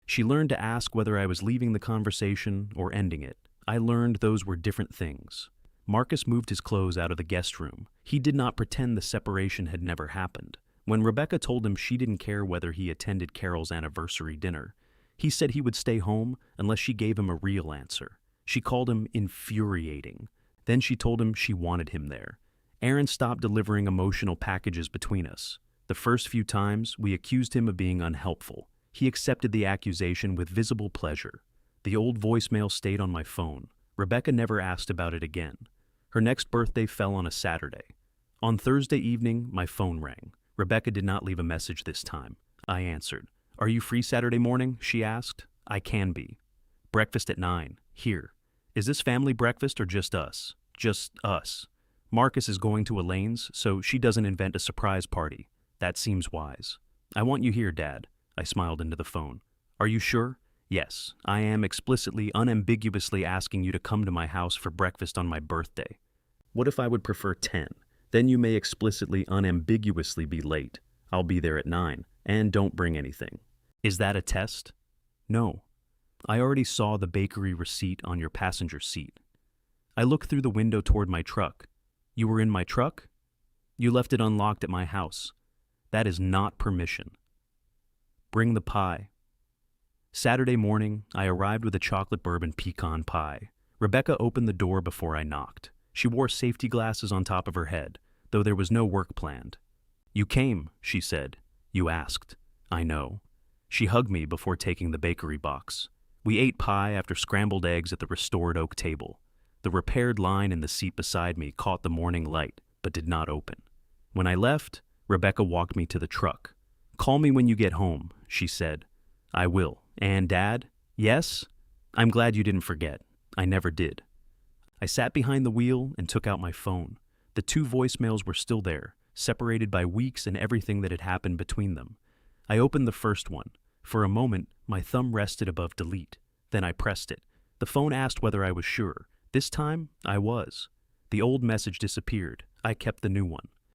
She learned to ask whether I was leaving the conversation or ending it. I learned those were different things. Marcus moved his clothes out of the guest room. He did not pretend the separation had never happened. When Rebecca told him she didn't care whether he attended Carol's anniversary dinner, he said he would stay home unless she gave him a real answer. She called him infuriating. Then she told him she wanted him there. Aaron stopped delivering emotional packages between us. The first few times, we accused him of being unhelpful. He accepted the accusation with visible pleasure. The old voicemail stayed on my phone. Rebecca never asked about it again. Her next birthday fell on a Saturday. On Thursday evening, my phone rang. Rebecca did not leave a message this time. I answered. "Are you free Saturday morning?" she asked. "I can be." "Breakfast at 9. Here." "Is this family breakfast or just us?" "Just us. Marcus is going to Elaine's, so she doesn't invent a surprise party. That seems wise." "I want you here, Dad." I smiled into the phone. "Are you sure?" "Yes, I am explicitly, unambiguously asking you to come to my house for breakfast on my birthday." "What if I would prefer 10? Then you may explicitly, unambiguously be late. I'll be there at 9, and don't bring anything." "Is that a test?" "No. I already saw the bakery receipt on your passenger seat." I looked through the window toward my truck. "You were in my truck?" "You left it unlocked at my house." "That is not permission." "Bring the pie." Saturday morning, I arrived with a chocolate bourbon pecan pie. Rebecca opened the door before I knocked. She wore safety glasses on top of her head, though there was no work planned. "You came," she said. "You asked." "I know." She hugged me before taking the bakery box. We ate pie after scrambled eggs at the restored oak table. The repaired line in the seat beside me caught the morning light, but did not open. When I left, Rebecca walked me to the truck. "Call me when you get home," she said. "I will." "And Dad?" "Yes?" I'm glad you didn't forget. I never did. I sat behind the wheel and took out my phone. The two voicemails were still there, separated by weeks and everything that had happened between them. I opened the first one. For a moment, my thumb rested above delete. Then I pressed it. The phone asked whether I was sure. This time, I was. The old message disappeared. I kept the new one.